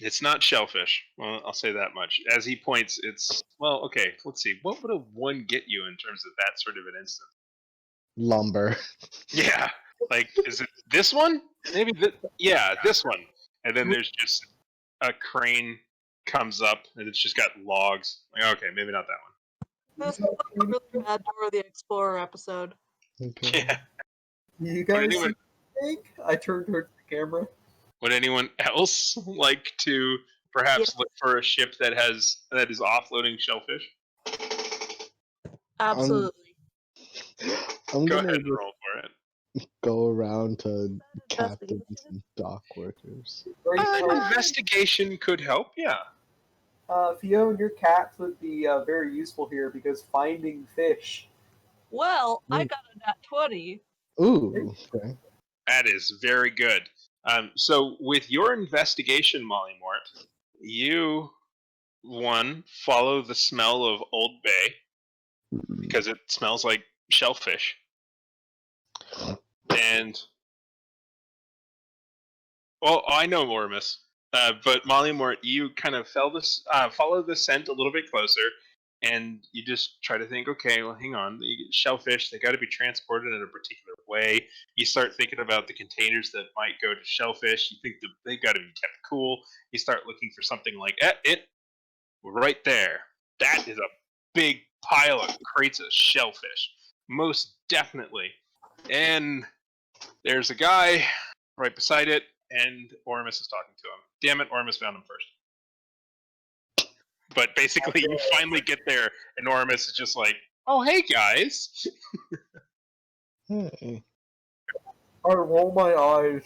It's not shellfish. Well, I'll say that much. As he points, it's okay. Let's see. What would a 1 get you in terms of that sort of an instance? Lumber. Yeah, like is it this one? Maybe yeah, this one. And then there's just a crane comes up and it's just got logs. Like, okay, maybe not that This is like a really bad Dora the Explorer episode. one. Okay. Yeah. You guys anyone- think? I turned towards the camera. Would anyone else like to perhaps look for a ship that is offloading shellfish? Absolutely. I'm Go gonna ahead and roll for it. go around to captains Investigation. and dock workers. An investigation could help. Yeah. Fiona, your cats would be very useful here because finding fish. Well, I got a nat 20. Ooh, okay. That is very good. So with your investigation, Molly Mort, you follow the smell of Old Bay because it smells like shellfish, and I know Ormus, but Molly Mort, you kind of follow the scent a little bit closer, and you just try to think, okay, well, hang on, shellfish, they got to be transported in a particular way. You start thinking about the containers that might go to shellfish. You think they got to be kept cool. You start looking for something like it right there. That is a big pile of crates of shellfish, most definitely. And there's a guy right beside it, and Ormus is talking to him. Damn it, Ormus found him first. But basically, you finally get there, and Ormus is just like, "Oh, hey guys." Hey. I roll my eyes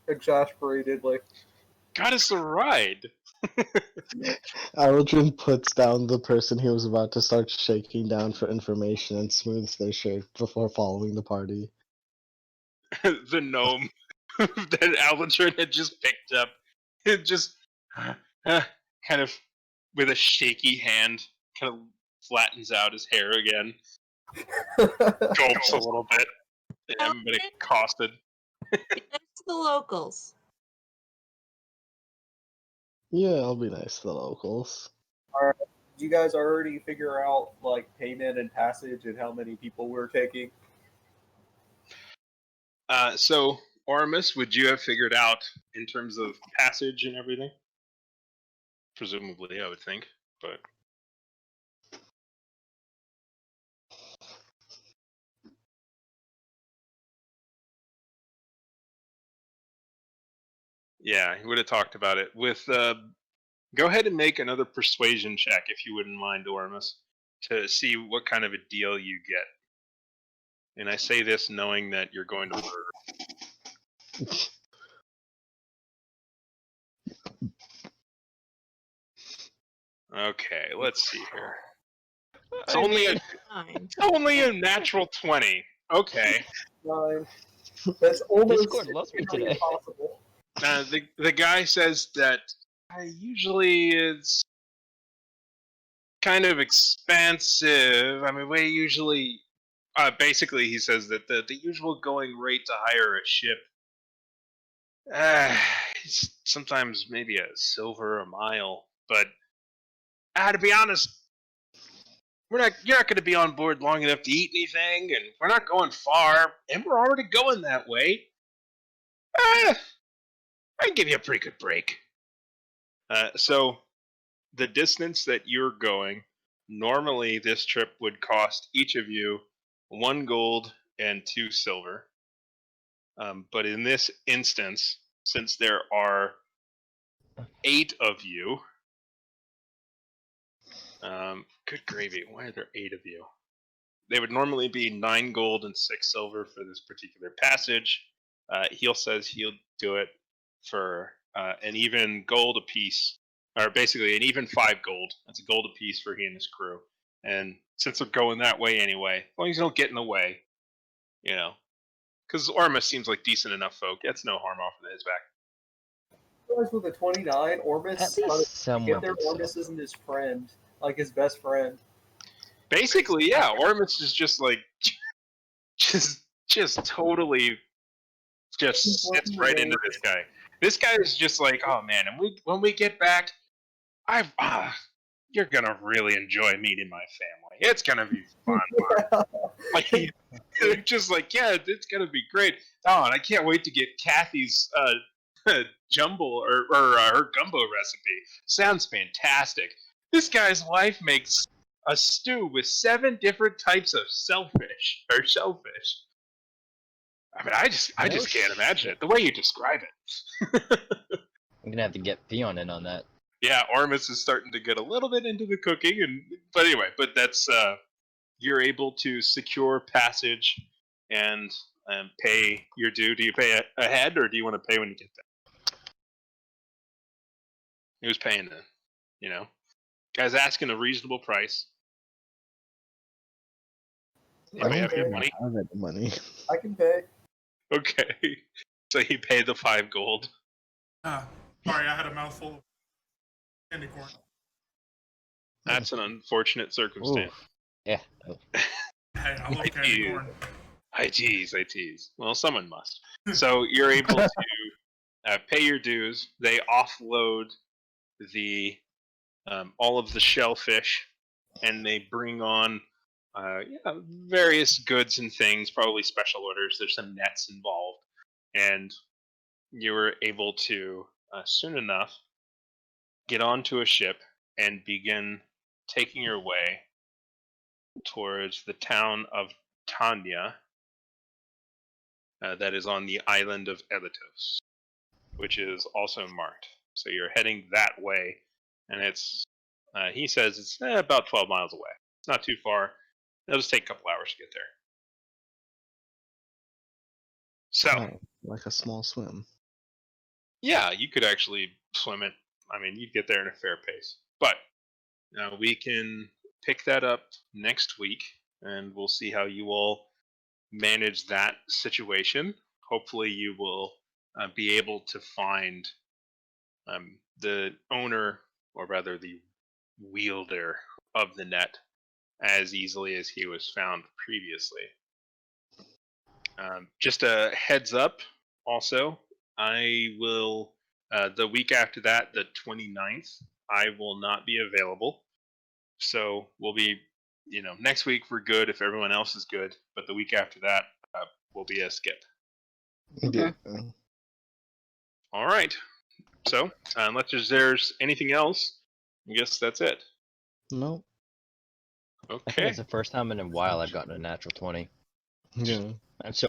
exasperatedly. Got us a ride. Aldrin puts down the person he was about to start shaking down for information and smooths their shirt before following the party. The gnome that Aldrin had just picked up, it just kind of with a shaky hand, kind of flattens out his hair again, gulps a little bit. Damn, but it costed. Be nice to the locals. Yeah, I'll be nice to the locals. Did you guys already figure out like payment and passage and how many people we're taking? So, Ormus, would you have figured out in terms of passage and everything? Presumably, I would think, but yeah, he would have talked about it. With go ahead and make another persuasion check if you wouldn't mind, Ormus, to see what kind of a deal you get. And I say this knowing that you're going to murder. Okay, let's see here. It's I only mean, Fine. a natural 20. Okay. 9. That's almost Discord loves me nearly today. impossible. The guy says that usually it's kind of expansive. I mean, we usually, basically, he says that the usual going rate to hire a ship, is sometimes maybe a silver a mile. But to be honest, you're not going to be on board long enough to eat anything, and we're not going far, and we're already going that way. I can give you a pretty good break. So the distance that you're going, normally this trip would cost each of you 1 gold and 2 silver. But in this instance, since there are 8 of you, good gravy, why are there 8 of you? They would normally be 9 gold and 6 silver for this particular passage. Heel says he'll do it for an even gold apiece, or basically an even 5 gold. That's a gold apiece for he and his crew. And since they're going that way anyway, as long as you don't get in the way, you know, because Ormus seems like decent enough folk. That's no harm off of his back. Realize with a 29, Ormus, At least someone get there, did so. Ormus isn't his friend, like his best friend. Basically, yeah, Ormus is just like, just totally, just sits right into this guy. This guy is just like, oh man, and when we get back, you're gonna really enjoy meeting my family. It's gonna be fun. Like, they're just like, yeah, it's gonna be great. Oh, and I can't wait to get Kathy's jumble or her gumbo recipe. Sounds fantastic. This guy's wife makes a stew with 7 different types of shellfish. I mean, I just can't imagine it. The way you describe it. I'm gonna have to get Peon in on that. Yeah, Ormus is starting to get a little bit into the cooking, but anyway, that's you're able to secure passage and pay your due. Do you pay ahead, or do you want to pay when you get there? Who's paying the, guy's asking a reasonable price. Anybody have your money? I have the money. I can pay. Okay, so you pay the 5 gold. Sorry, I had a mouthful of candy corn. That's an unfortunate circumstance. Ooh. Yeah. Oh. Hey, I love candy corn. I tease. Well, someone must. So you're able to pay your dues. They offload the all of the shellfish, and they bring on various goods and things, probably special orders. There's some nets involved, and you were able to soon enough get onto a ship and begin taking your way towards the town of Tanya, that is on the island of Elatos, which is also marked. So you're heading that way, and it's, he says it's about 12 miles away. It's not too far. It'll just take a couple hours to get there. So, Oh, like a small swim. yeah, you could actually swim it. I mean, you'd get there in a fair pace. But we can pick that up next week, and we'll see how you all manage that situation. Hopefully, you will be able to find the owner, or rather the wielder of the net, as easily as he was found previously. Just a heads up, also, I will, the week after that, the 29th, I will not be available. So we'll be, next week we're good if everyone else is good, but the week after that will be a skip. Yeah. All right. So, unless there's anything else, I guess that's it. No. I think Okay. it's the first time in a while I've gotten a natural 20. Yeah. I'm so